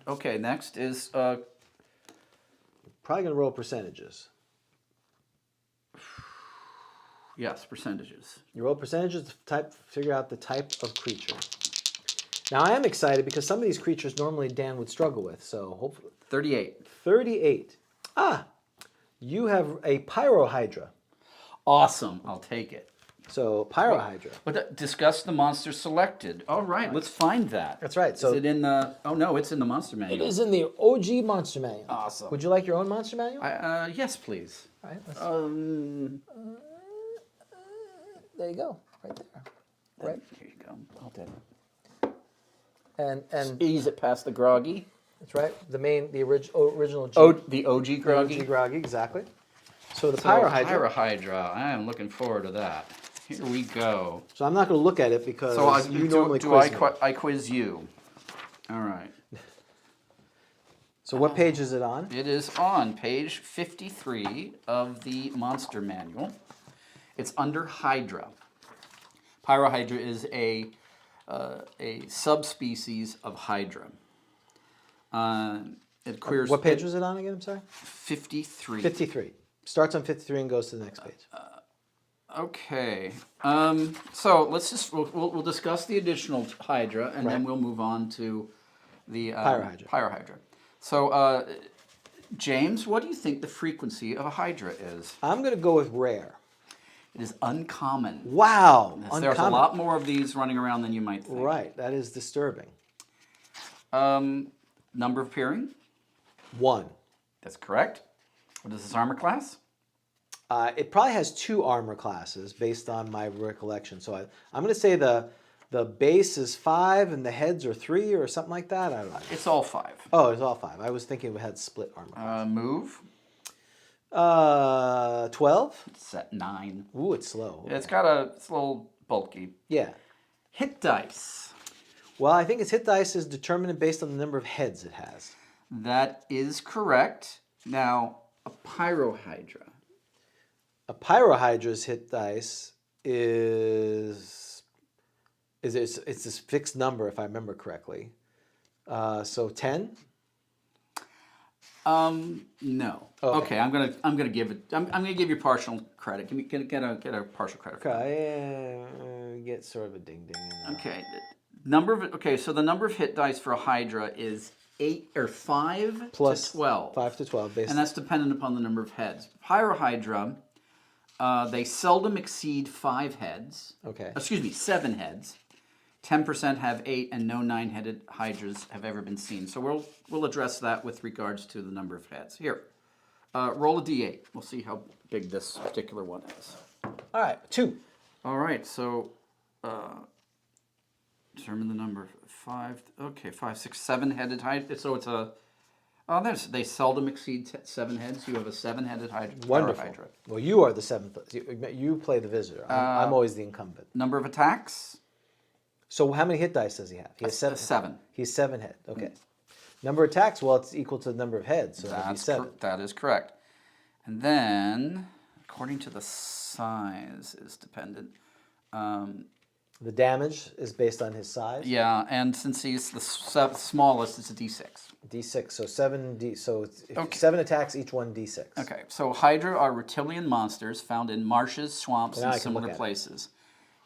okay, next is... Probably going to roll percentages. Yes, percentages. You roll percentages to figure out the type of creature. Now, I am excited because some of these creatures normally Dan would struggle with, so hopefully... 38. 38. You have a Pyrohydra. Awesome, I'll take it. So, Pyrohydra. But discuss the monster selected. All right, let's find that. That's right. So is it in the... Oh, no, it's in the monster manual. It is in the OG monster manual. Awesome. Would you like your own monster manual? Yes, please. All right, let's there you go, right there. Right. Here you go. I'll take it. And ease it past the groggy. That's right. The original G. The OG groggy. The OG groggy, exactly. So the Pyrohydra. Pyrohydra. I am looking forward to that. Here we go. So I'm not going to look at it because you normally quiz me. I quiz you. All right. So what page is it on? It is on page 53 of the monster manual. It's under Hydra. Pyrohydra is a subspecies of Hydra. It queers. What page was it on again? I'm sorry. 53. 53. Starts on 53 and goes to the next page. Okay. So let's we'll discuss the additional Hydra, and then we'll move on to the Pyrohydra. So, James, what do you think the frequency of a Hydra is? I'm going to go with rare. It is uncommon. Wow. Yes, there's a lot more of these running around than you might think. Right. That is disturbing. Number appearing? 1. That's correct. What is this armor class? It probably has 2 armor classes based on my recollection. So I'm going to say the base is 5 and the heads are 3 or something like that. I don't know. It's all 5. Oh, it's all 5. I was thinking it had split armor. Move? 12. It's at 9. Ooh, it's slow. Okay. It's a little bulky. Yeah. Hit dice. Well, I think its hit dice is determined based on the number of heads it has. That is correct. Now, a Pyrohydra. A Pyrohydra's hit dice is it's this fixed number if I remember correctly. So 10. No. Okay, I'm gonna give it. I'm gonna give you partial credit. Get a partial credit. Okay, get sort of a ding ding. Okay, so the number of hit dice for a Hydra is 8 or 5 plus to 12. 5 to 12, basically. And that's dependent upon the number of heads. Pyrohydra, they seldom exceed 5 heads. Okay. Excuse me, 7 heads. 10% have 8, and no 9-headed hydras have ever been seen. So we'll address that with regards to the number of heads. Here, roll a d8. We'll see how big this particular one is. All right, 2. All right, so determine the number. 5. Okay, 5, 6, 7-headed hydra. So it's a. Oh, they seldom exceed 7 heads. You have a 7-headed hydra. Wonderful. Hydra. Well, you are the 7th. You play the visitor. I'm always the incumbent. Number of attacks? So how many hit dice does he have? He has 7. 7. He's 7 head. Okay. Number of attacks, well, it's equal to the number of heads, so that'd be 7. That is correct. And then, according to the size, is dependent. The damage is based on his size? Yeah, and since he's the smallest, it's a d6. D6, so 7 attacks, each one D6. Okay, so Hydra are reptilian monsters found in marshes, swamps, and similar places,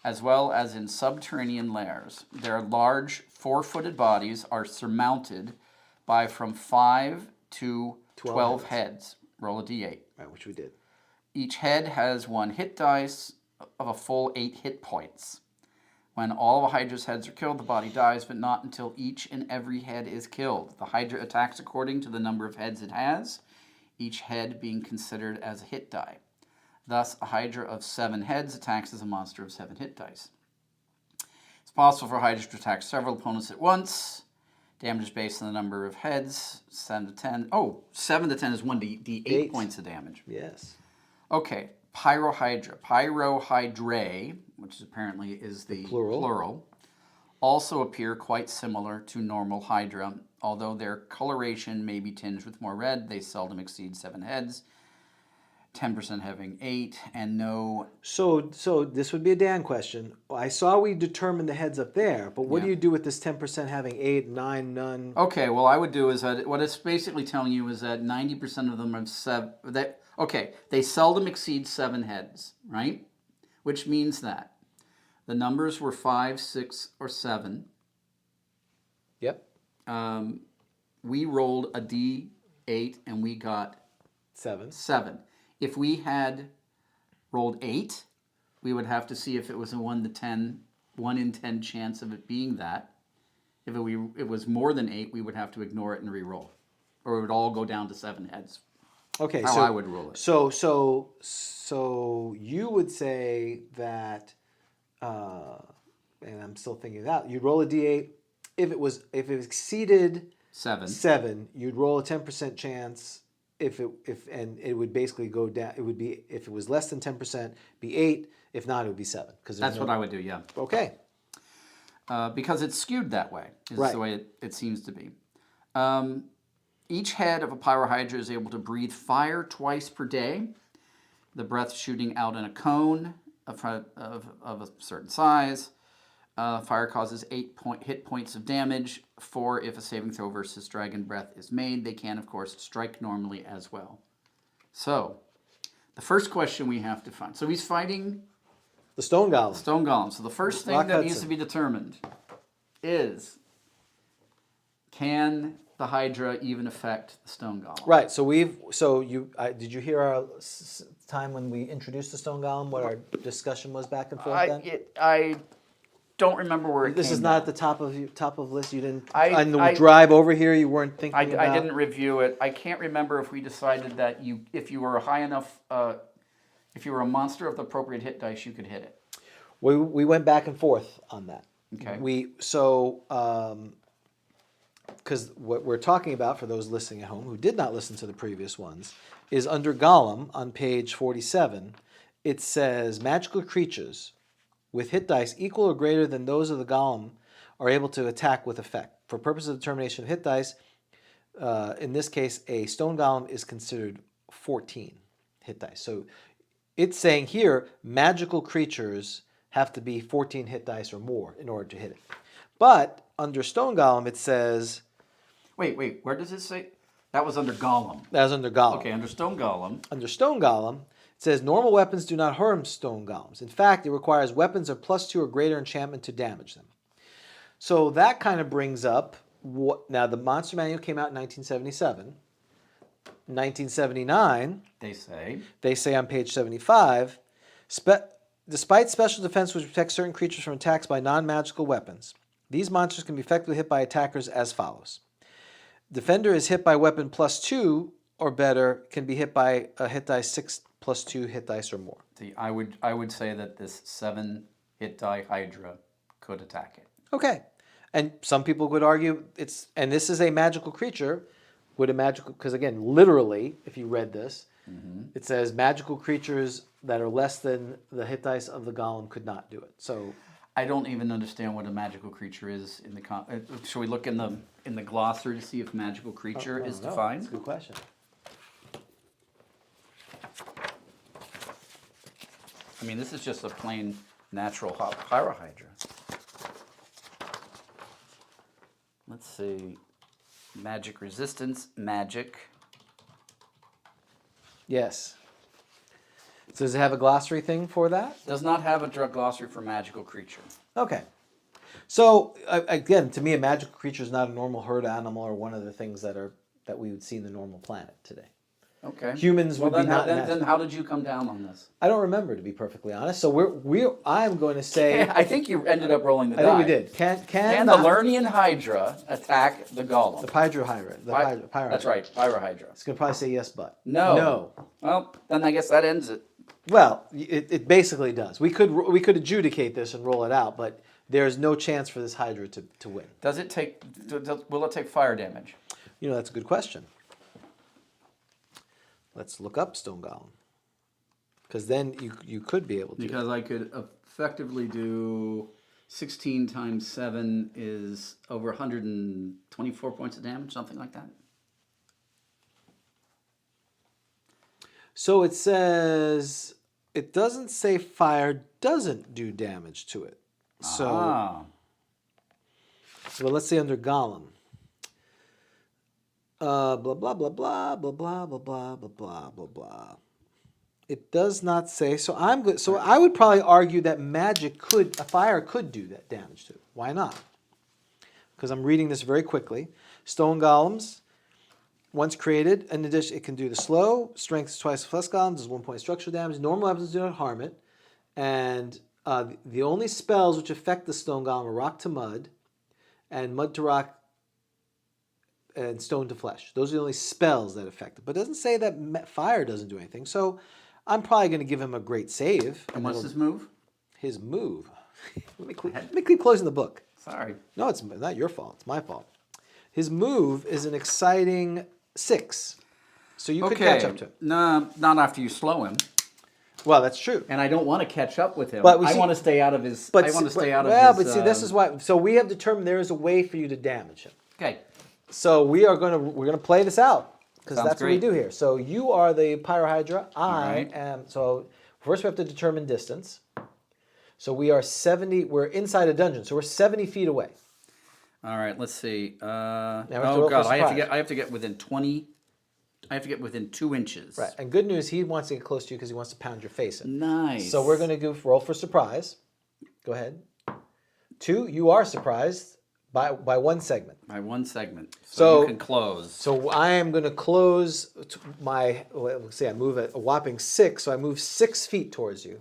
as well as in subterranean lairs. Their large, 4-footed bodies are surmounted by from 5 to 12 heads. Roll a d8. Right, which we did. Each head has 1 hit dice of a full 8 hit points. When all of a Hydra's heads are killed, the body dies, but not until each and every head is killed. The Hydra attacks according to the number of heads it has, each head being considered as a hit die. Thus, a Hydra of 7 heads attacks as a monster of 7 hit dice. It's possible for Hydras to attack several opponents at once. Damage is based on the number of heads, 7 to 10. Oh, 7 to 10 is 1d8 points of damage. Yes. Okay. Pyrohydra, Pyrohydrae, which apparently is the plural, also appear quite similar to normal Hydra. Although their coloration may be tinged with more red, they seldom exceed 7 heads, 10% having 8, and no... So this would be a Dan question. I saw we determined the heads up there, but what do you do with this 10% having 8, 9, none? Okay, well, I would do is that what it's basically telling you is that 90% of them have 7... Okay, they seldom exceed 7 heads, right? Which means that the numbers were 5, 6, or 7. Yep. We rolled a d8 and we got 7. If we had rolled 8, we would have to see if it was a 1 in 10 chance of it being that. If it was more than 8, we would have to ignore it and re-roll, or it would all go down to 7 heads. Okay, how I would rule it. So you would say that, and I'm still thinking that you'd roll a d8. If it exceeded 7, you'd roll a 10% chance. And it would basically go down. It would be, if it was less than 10%, be 8. If not, it would be 7. That's what I would do. Yeah. Okay. Because it's skewed that way. Is the way it seems to be. Each head of a pyrohydra is able to breathe fire twice per day. The breath shooting out in a cone of a certain size. Fire causes 8 hit points of damage. 4 if a saving throw versus dragon breath is made. They can, of course, strike normally as well. So, the first question we have to find. So he's fighting the stone golem. Stone golem. So the first thing that needs to be determined is, can the Hydra even affect the stone golem? Right. Did you hear our time when we introduced the stone golem? What our discussion was back and forth then? I don't remember where it This came is not from. at the top of list. You didn't. On the drive over here, you weren't thinking about. I didn't review it. I can't remember if we decided that if you were a high enough, if you were a monster of the appropriate hit dice, you could hit it. We went back and forth on that. Okay. Because what we're talking about, for those listening at home who did not listen to the previous ones, is under Golem on page 47. It says magical creatures with hit dice equal or greater than those of the Golem are able to attack with effect. For purposes of determination of hit dice, in this case, a stone Golem is considered 14 hit dice. So it's saying here magical creatures have to be 14 hit dice or more in order to hit it. But under stone golem, it says... Wait, where does it say? That was under golem. That was under golem. Okay, under stone golem. Under stone golem, it says normal weapons do not harm stone golems. In fact, it requires weapons of +2 or greater enchantment to damage them. So that kind of brings up... Now, the Monster Manual came out in 1977. 1979... They say on page 75... Despite special defense which protects certain creatures from attacks by non-magical weapons, these monsters can be effectively hit by attackers as follows. Defender is hit by weapon +2 or better, can be hit by a hit dice 6+2 hit dice or more. See, I would say that this 7 hit die Hydra could attack it. Okay. And some people would argue and this is a magical creature, because again, literally, if you read this, it says magical creatures that are less than the hit dice of the golem could not do it. So I don't even understand what a magical creature is in the should we look in the glossary to see if magical creature is defined? That's a good question. I mean, this is just a plain natural pyrohydra. Let's see. Magic resistance, magic. Yes. So does it have a glossary thing for that? Does not have a drug glossary for magical creature. Okay. So again, to me, a magical creature is not a normal herd animal or one of the things that we would see in the normal planet today. Okay. Humans would be not. Then how did you come down on this? I don't remember, to be perfectly honest. So I'm going to say. I think you ended up rolling the die. I think we did. Can the Lernian Hydra attack the golem? The Pyrohydra. That's right, Pyrohydra. It's going to probably say yes, but. No. Well, then I guess that ends it. Well, it basically does. We could adjudicate this and roll it out, but there's no chance for this Hydra to win. Does it take? Will it take fire damage? You know, that's a good question. Let's look up Stone Golem, because then you could be able to. Because I could effectively do 16 times 7 is over 124 points of damage, something like that. So it says, it doesn't say fire doesn't do damage to it. So, well, let's say under Golem. Blah, blah, blah, blah, blah, blah, blah, blah, blah, blah, blah, blah. It does not say, so I'm good. So I would probably argue that a fire could do that damage to it. Why not? Because I'm reading this very quickly. Stone Golems, once created, in addition, it can do the slow, strength is twice the flesh golem, does 1 point structural damage. Normal weapons do not harm it. And the only spells which affect the stone golem are rock to mud, and mud to rock, and stone to flesh. Those are the only spells that affect it. But it doesn't say that fire doesn't do anything. So I'm probably going to give him a great save. And what's his move? His move. Let me keep closing the book. Sorry. No, it's not your fault. It's my fault. His move is an exciting 6. So you could catch up to him. No, not after you slow him. Well, that's true. And I don't want to catch up with him. But I want to stay out of his. But see, this is why. So we have determined there is a way for you to damage him. Okay. So we're gonna play this out because Sounds that's great. what we do here. So you are the Pyrohydra. I right. am. So first we have to determine distance. So we are 70. We're inside a dungeon, so we're 70 feet away. All right. Let's see. Now we have to roll God! for surprise. I have to get within 20. I have to get within 2 inches. Right. And good news, he wants to get close to you because he wants to pound your face in. Nice. So we're going to roll for surprise. Go ahead. 2, you are surprised by 1 segment. By 1 segment. So you can close. So I am going to close let's see, I move a whopping 6, so I move 6 feet towards you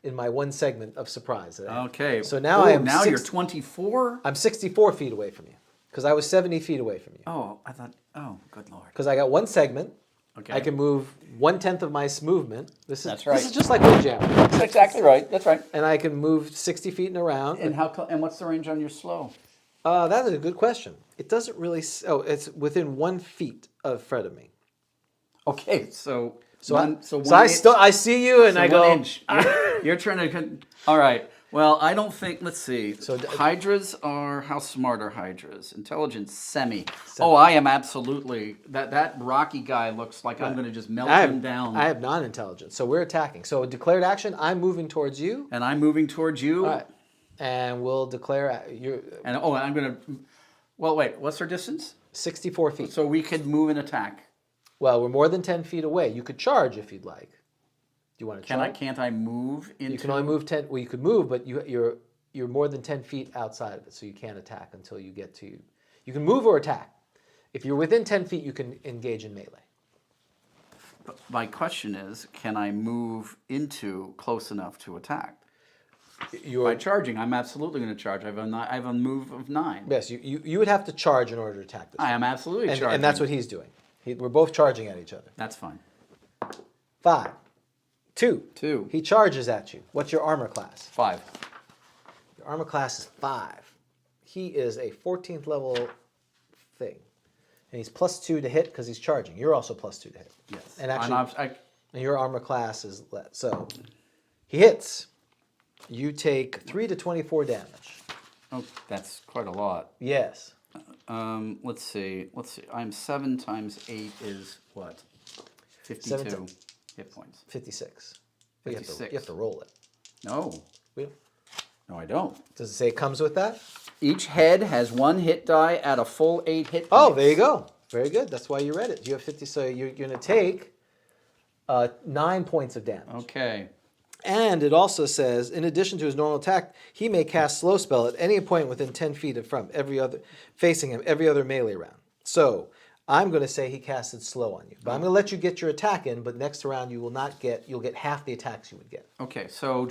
in my 1 segment of surprise. Okay. So now I am. Now you're 24. I'm 64 feet away from you because I was 70 feet away from you. Oh, I thought. Oh, good lord. Because I got 1 segment. Okay. I can move 1/10 of my movement. That's right. This is just like WindJammer. That's exactly right. That's right. And I can move 60 feet and around. And and what's the range on your slow? That is a good question. It doesn't really. It's within 1 feet of Fred of me. Okay, so I see you and I go. 1 inch. You're trying to. All right. Well, I don't think. Let's see. So hydras are how smart are hydras? Intelligence semi. Oh, I am absolutely. That rocky guy looks like I'm going to just melt him down. I have non-intelligence, so we're attacking. So declared action. I'm moving towards you. And I'm moving towards you. All right. And we'll declare you. And I'm going to. Well, wait. What's our distance? 64 feet. So we could move and attack. Well, we're more than 10 feet away. You could charge if you'd like. Do you want to charge? Can't I move into? You can only move 10. Well, you could move, but you're more than 10 feet outside of it, so you can't attack until you get to. You can move or attack. If you're within 10 feet, you can engage in melee. But my question is, can I move into close enough to attack? By charging, I'm absolutely going to charge. I have a move of 9. Yes, you would have to charge in order to attack this. I am absolutely charging. And that's what he's doing. We're both charging at each other. That's fine. 5. 2. 2. He charges at you. What's your armor class? 5. Your armor class is 5. He is a 14th level thing. And he's +2 to hit because he's charging. You're also +2 to hit. Yes. And actually, and your armor class is less. So he hits. You take 3 to 24 damage. Oh, that's quite a lot. Yes. Let's see. I'm 7 times 8 is what? 52 hit points. 56. 56. You have to roll it. No. No, I don't. Does it say it comes with that? Each head has 1 hit die at a full 8 hit points. Oh, there you go. Very good. That's why you read it. You have 50, so you're going to take 9 points of damage. Okay. And it also says, in addition to his normal attack, he may cast slow spell at any point within 10 feet from facing him every other melee round. So I'm going to say he casted slow on you, but I'm going to let you get your attack in. But next round you will not get. You'll get half the attacks you would get. Okay. So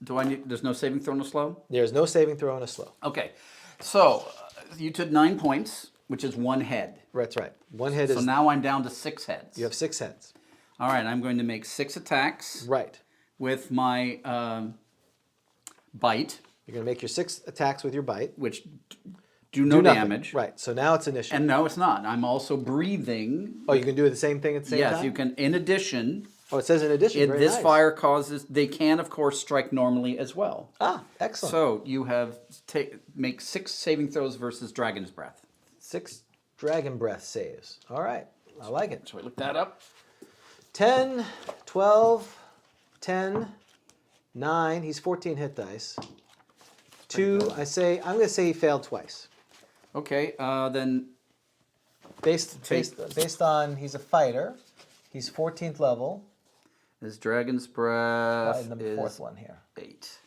there's no saving throw on a slow? There's no saving throw on a slow. Okay. So you took 9 points, which is 1 head. That's right. 1 head is. So now I'm down to 6 heads. You have 6 heads. All right. I'm going to make 6 attacks. Right. With my bite. You're going to make your 6 attacks with your bite. Which do no damage. Right. So now it's initiative. And no, it's not. I'm also breathing. Oh, you can do the same thing at the same time? Yes, you can. In addition. Oh, it says in addition. Very this nice. fire causes. They can, of course, strike normally as well. Ah, excellent. So you have make 6 saving throws versus Dragon's Breath. 6 Dragon Breath saves. All right. I like it. So I look that up. 10, 12, 10, 9. He's 14 hit dice. 2. I'm going to say he failed twice. Okay. Then. Based on he's a fighter. He's 14th level. His Dragon's Breath is the 4th one here. 8.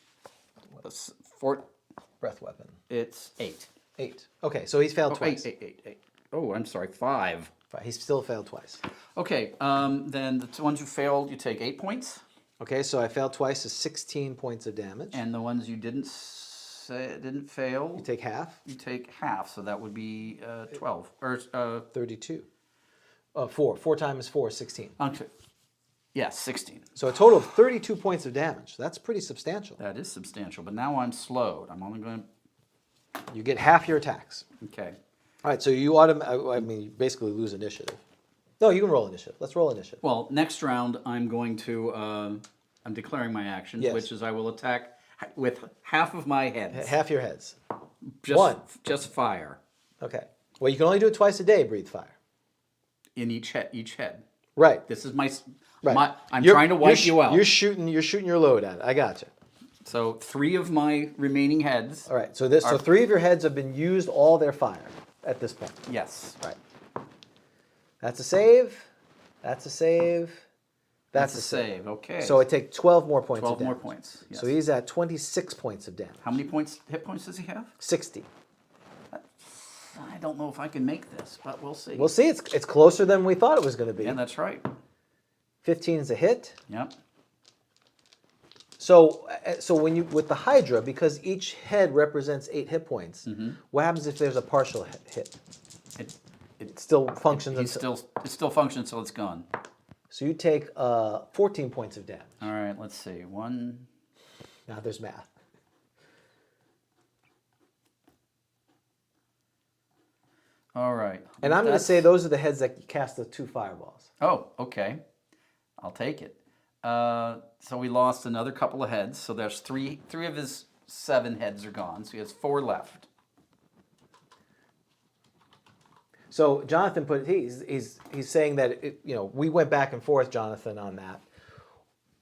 Breath weapon. It's 8. 8. Okay, so he's failed twice. 8. Oh, I'm sorry. 5. He's still failed twice. Okay. Then the ones you failed, you take 8 points. Okay, so I failed twice is 16 points of damage. And the ones you didn't fail, you take half. You take half, so that would be 12 or 32. 4. 4 times 4 is 16. Okay. Yes, 16. So a total of 32 points of damage. That's pretty substantial. That is substantial, but now I'm slowed. I'm only going to. You get half your attacks. Okay. All right, so you basically lose initiative. No, you can roll initiative. Let's roll initiative. Well, next round I'm going to. I'm declaring my action, which is I will attack with half of my heads. Half your heads. Just fire. Okay. Well, you can only do it twice a day. Breathe fire. In each head. Right. This is my. Right. I'm trying to wipe you out. You're shooting your load at it. I got you. So 3 of my remaining heads. All right. So 3 of your heads have been used all their fire at this point. Yes. Right. That's a save. That's a save. That's a save. Okay. So it takes 12 more points. 12 more points. Yes. So he's at 26 points of damage. How many hit points does he have? 60. I don't know if I can make this, but we'll see. We'll see. It's closer than we thought it was going to be. Yeah, that's right. 15 is a hit. Yep. So when you with the Hydra, because each head represents 8 hit points, what happens if there's a partial hit? It still functions. It still functions until it's gone. So you take 14 points of damage. All right. Let's see. 1. Now there's math. All right. And I'm going to say those are the heads that cast the 2 fireballs. Oh, okay. I'll take it. So we lost another couple of heads. So there's 3 of his 7 heads are gone. So he has 4 left. So Jonathan he's saying that we went back and forth, Jonathan, on that.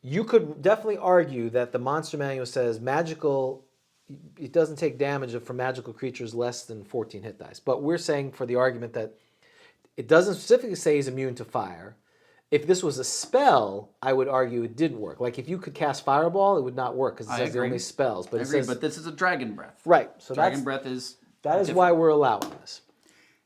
You could definitely argue that the monster manual says magical. It doesn't take damage from magical creatures less than 14 hit dice. But we're saying for the argument that it doesn't specifically say he's immune to fire. If this was a spell, I would argue it didn't work. Like if you could cast Fireball, it would not work because it says they're only spells. But I agree, but this is a Dragon Breath. Right. So Dragon Breath is that is why we're allowing this.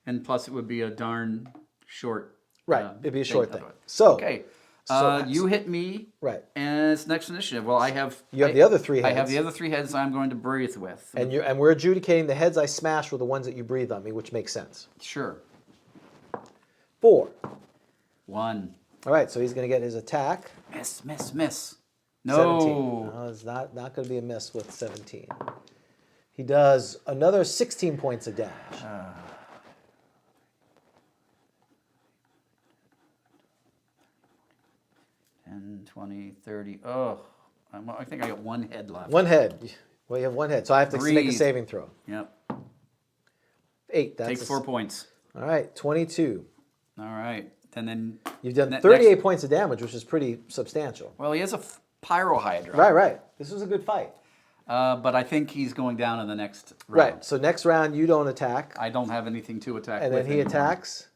And plus it would be a darn short. Right. It'd be a short thing. So okay. You hit me. Right. And it's next initiative. Well, I have. You have the other 3 heads. I have the other 3 heads I'm going to breathe with. And we're adjudicating the heads I smashed were the ones that you breathed on me, which makes sense. Sure. 4. 1. All right, so he's going to get his attack. Miss, miss, miss. No. 17. No, it's not going to be a miss with 17. He does another 16 points of damage. 10, 20, 30. Oh, I think I got 1 head left. 1 head. Well, you have 1 head, so I have to make a saving throw. Yep. 8. That's Take 4 points. All right, 22. All right. And then you've done 38 points of damage, which is pretty substantial. Well, he has a pyro hydra. Right. This was a good fight. But I think he's going down in the next round. Right. So next round you don't attack. I don't have anything to attack. And with then he anymore. attacks.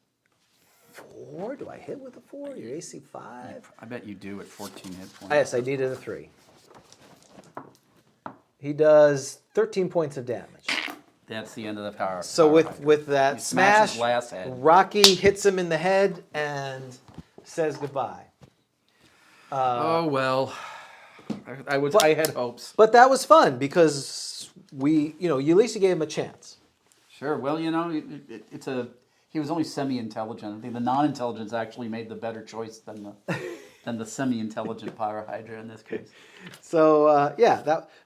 4? Do I hit with a 4? Your AC 5? I bet you do at 14 hit points. Yes, I needed a 3. He does 13 points of damage. That's the end of the power. So with that smash, last head. Rocky hits him in the head and says goodbye. Oh well, I had hopes. But that was fun because you at least you gave him a chance. Sure. Well, he was only semi-intelligent. I think the non-intelligence actually made the better choice than the semi-intelligent Pyro Hydra in this case. So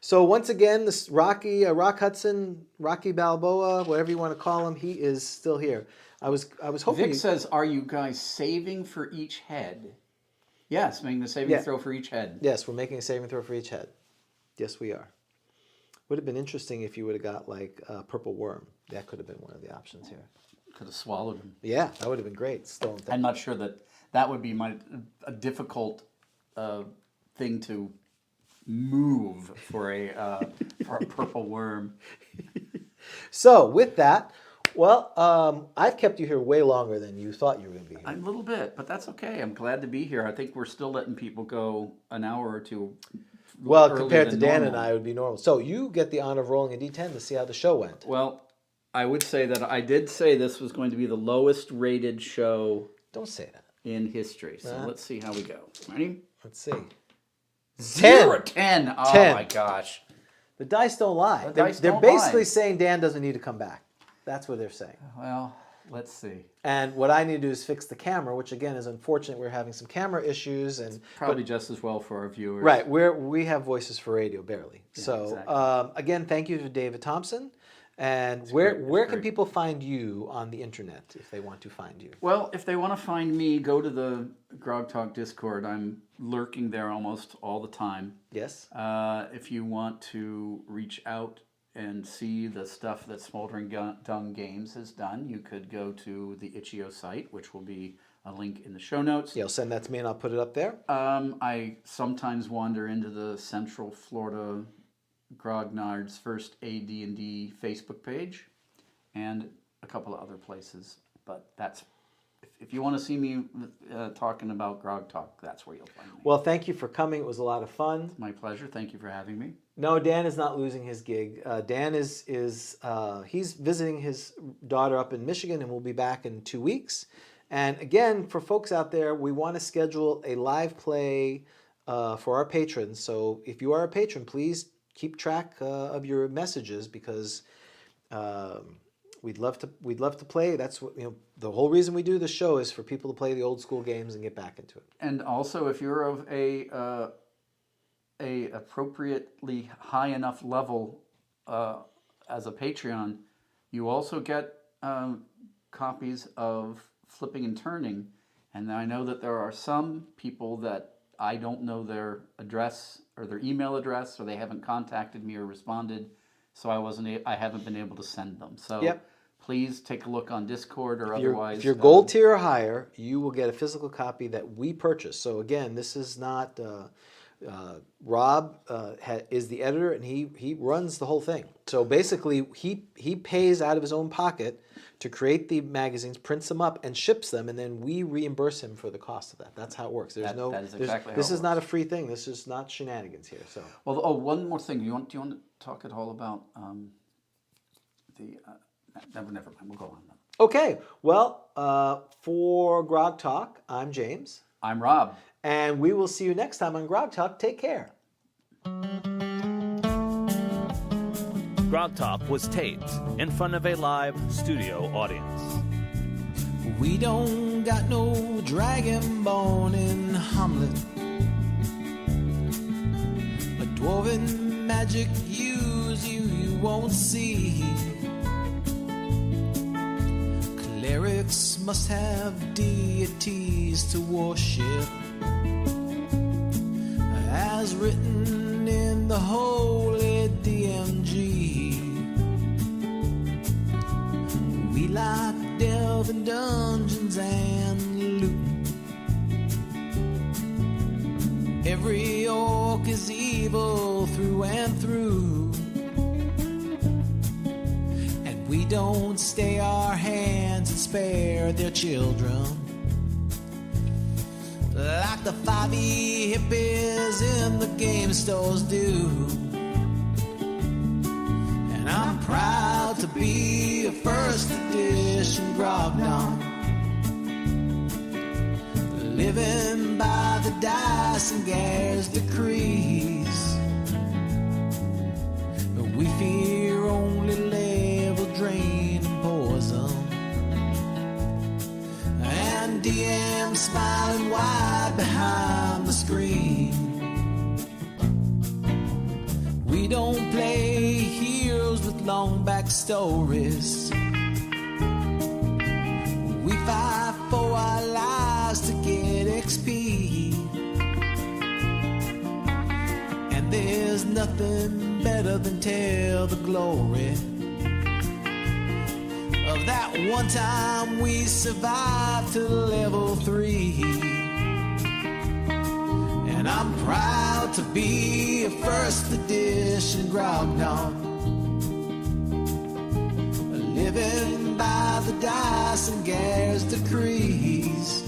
So once again, this Rock Hudson, Rocky Balboa, whatever you want to call him, he is still here. I was hoping. Vic says, "Are you guys saving for each head?" Yes, making the saving throw for each head. Yes, we're making a saving throw for each head. Yes, we are. Would have been interesting if you would have got like a purple worm. That could have been one of the options here. Could have swallowed him. Yeah, that would have been great. Still, I'm not sure that would be a difficult thing to move for a purple worm. So with that, I've kept you here way longer than you thought you were going to be here. A little bit, but that's okay. I'm glad to be here. I think we're still letting people go an hour or two. Well, compared to Dan and I, it would be normal. So you get the honor of rolling a d10 to see how the show went. Well, I would say that I did say this was going to be the lowest rated show. Don't say that. In history. So let's see how we go. Ready? Let's see. 10. 10. Oh 10. my gosh. The dice don't lie. They're basically saying Dan doesn't need to come back. That's what they're saying. Well, let's see. And what I need to do is fix the camera, which again is unfortunate. We're having some camera issues, and probably just as well for our viewers. Right. We have voices for radio barely. Yeah, so exactly. Again, thank you to David Thompson. And where can people find you on the internet if they want to find you? Well, if they want to find me, go to the GROGTALK Discord. I'm lurking there almost all the time. Yes. If you want to reach out and see the stuff that Smoldering Dung Games has done, you could go to the Itch.io site, which will be a link in the show notes. Yeah, send that to me and I'll put it up there. I sometimes wander into the Central Florida Grognard's first AD&D Facebook page and a couple of other places. But that's, if you want to see me talking about GROGTALK, that's where you'll find me. Well, thank you for coming. It was a lot of fun. My pleasure. Thank you for having me. No, Dan is not losing his gig. Dan he's visiting his daughter up in Michigan and will be back in 2 weeks. And again, for folks out there, we want to schedule a live play for our patrons. So if you are a patron, please keep track of your messages because we'd love to play. That's what the whole reason we do the show is for people to play the old school games and get back into it. And also, if you're of a appropriately high enough level as a Patreon, you also get copies of Flipping and Turning. And I know that there are some people that I don't know their address or their email address, or they haven't contacted me or responded, so I haven't been able to send them. So please take a look on Discord or otherwise. If you're gold tier or higher, you will get a physical copy that we purchase. So again, this is not Rob is the editor and he runs the whole thing. So basically, he pays out of his own pocket to create the magazines, prints them up, and ships them, and then we reimburse him for the cost of that. That's how it works. That is exactly how this is not a free thing. This is not shenanigans here. So. Well, one more thing. Do you want to talk at all about never mind. We'll go on. Okay. Well, for GROGTALK, I'm James. I'm Rob. And we will see you next time on Grog Talk. Take care. Grog Talk was taped in front of a live studio audience. We don't got no dragonborn in Hamlet. A dwarven magic use you won't see. Clerics must have deities to worship, as written in the holy DMG. We like delving dungeons and looting. Every orc is evil through and through, and we don't stay our hands and spare their children like the 5e hippies in the game stores do. And I'm proud to be a first edition grognard, living by the dice and Gare's decrees. We fear only level drain and poison, and DM smiling wide behind the screen. We don't play heroes with long backstories. We fight for our lives to get XP, and there's nothing better than tell the glory of that one time we survived to level 3. And I'm proud to be a first edition grognard, living by the dice and Gare's decrees.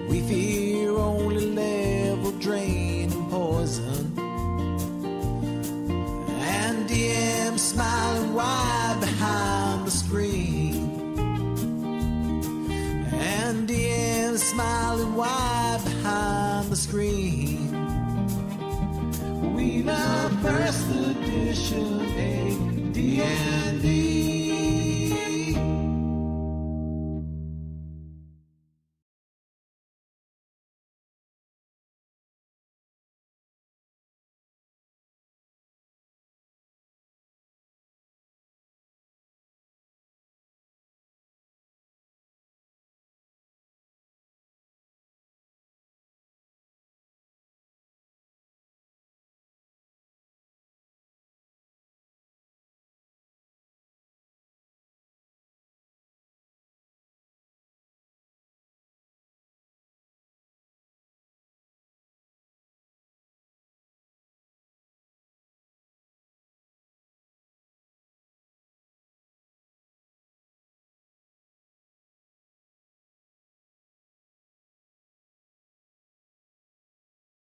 We fear only level drain and poison, and DM smiling wide behind the screen, and DM smiling wide behind the screen. We love first edition AD&D.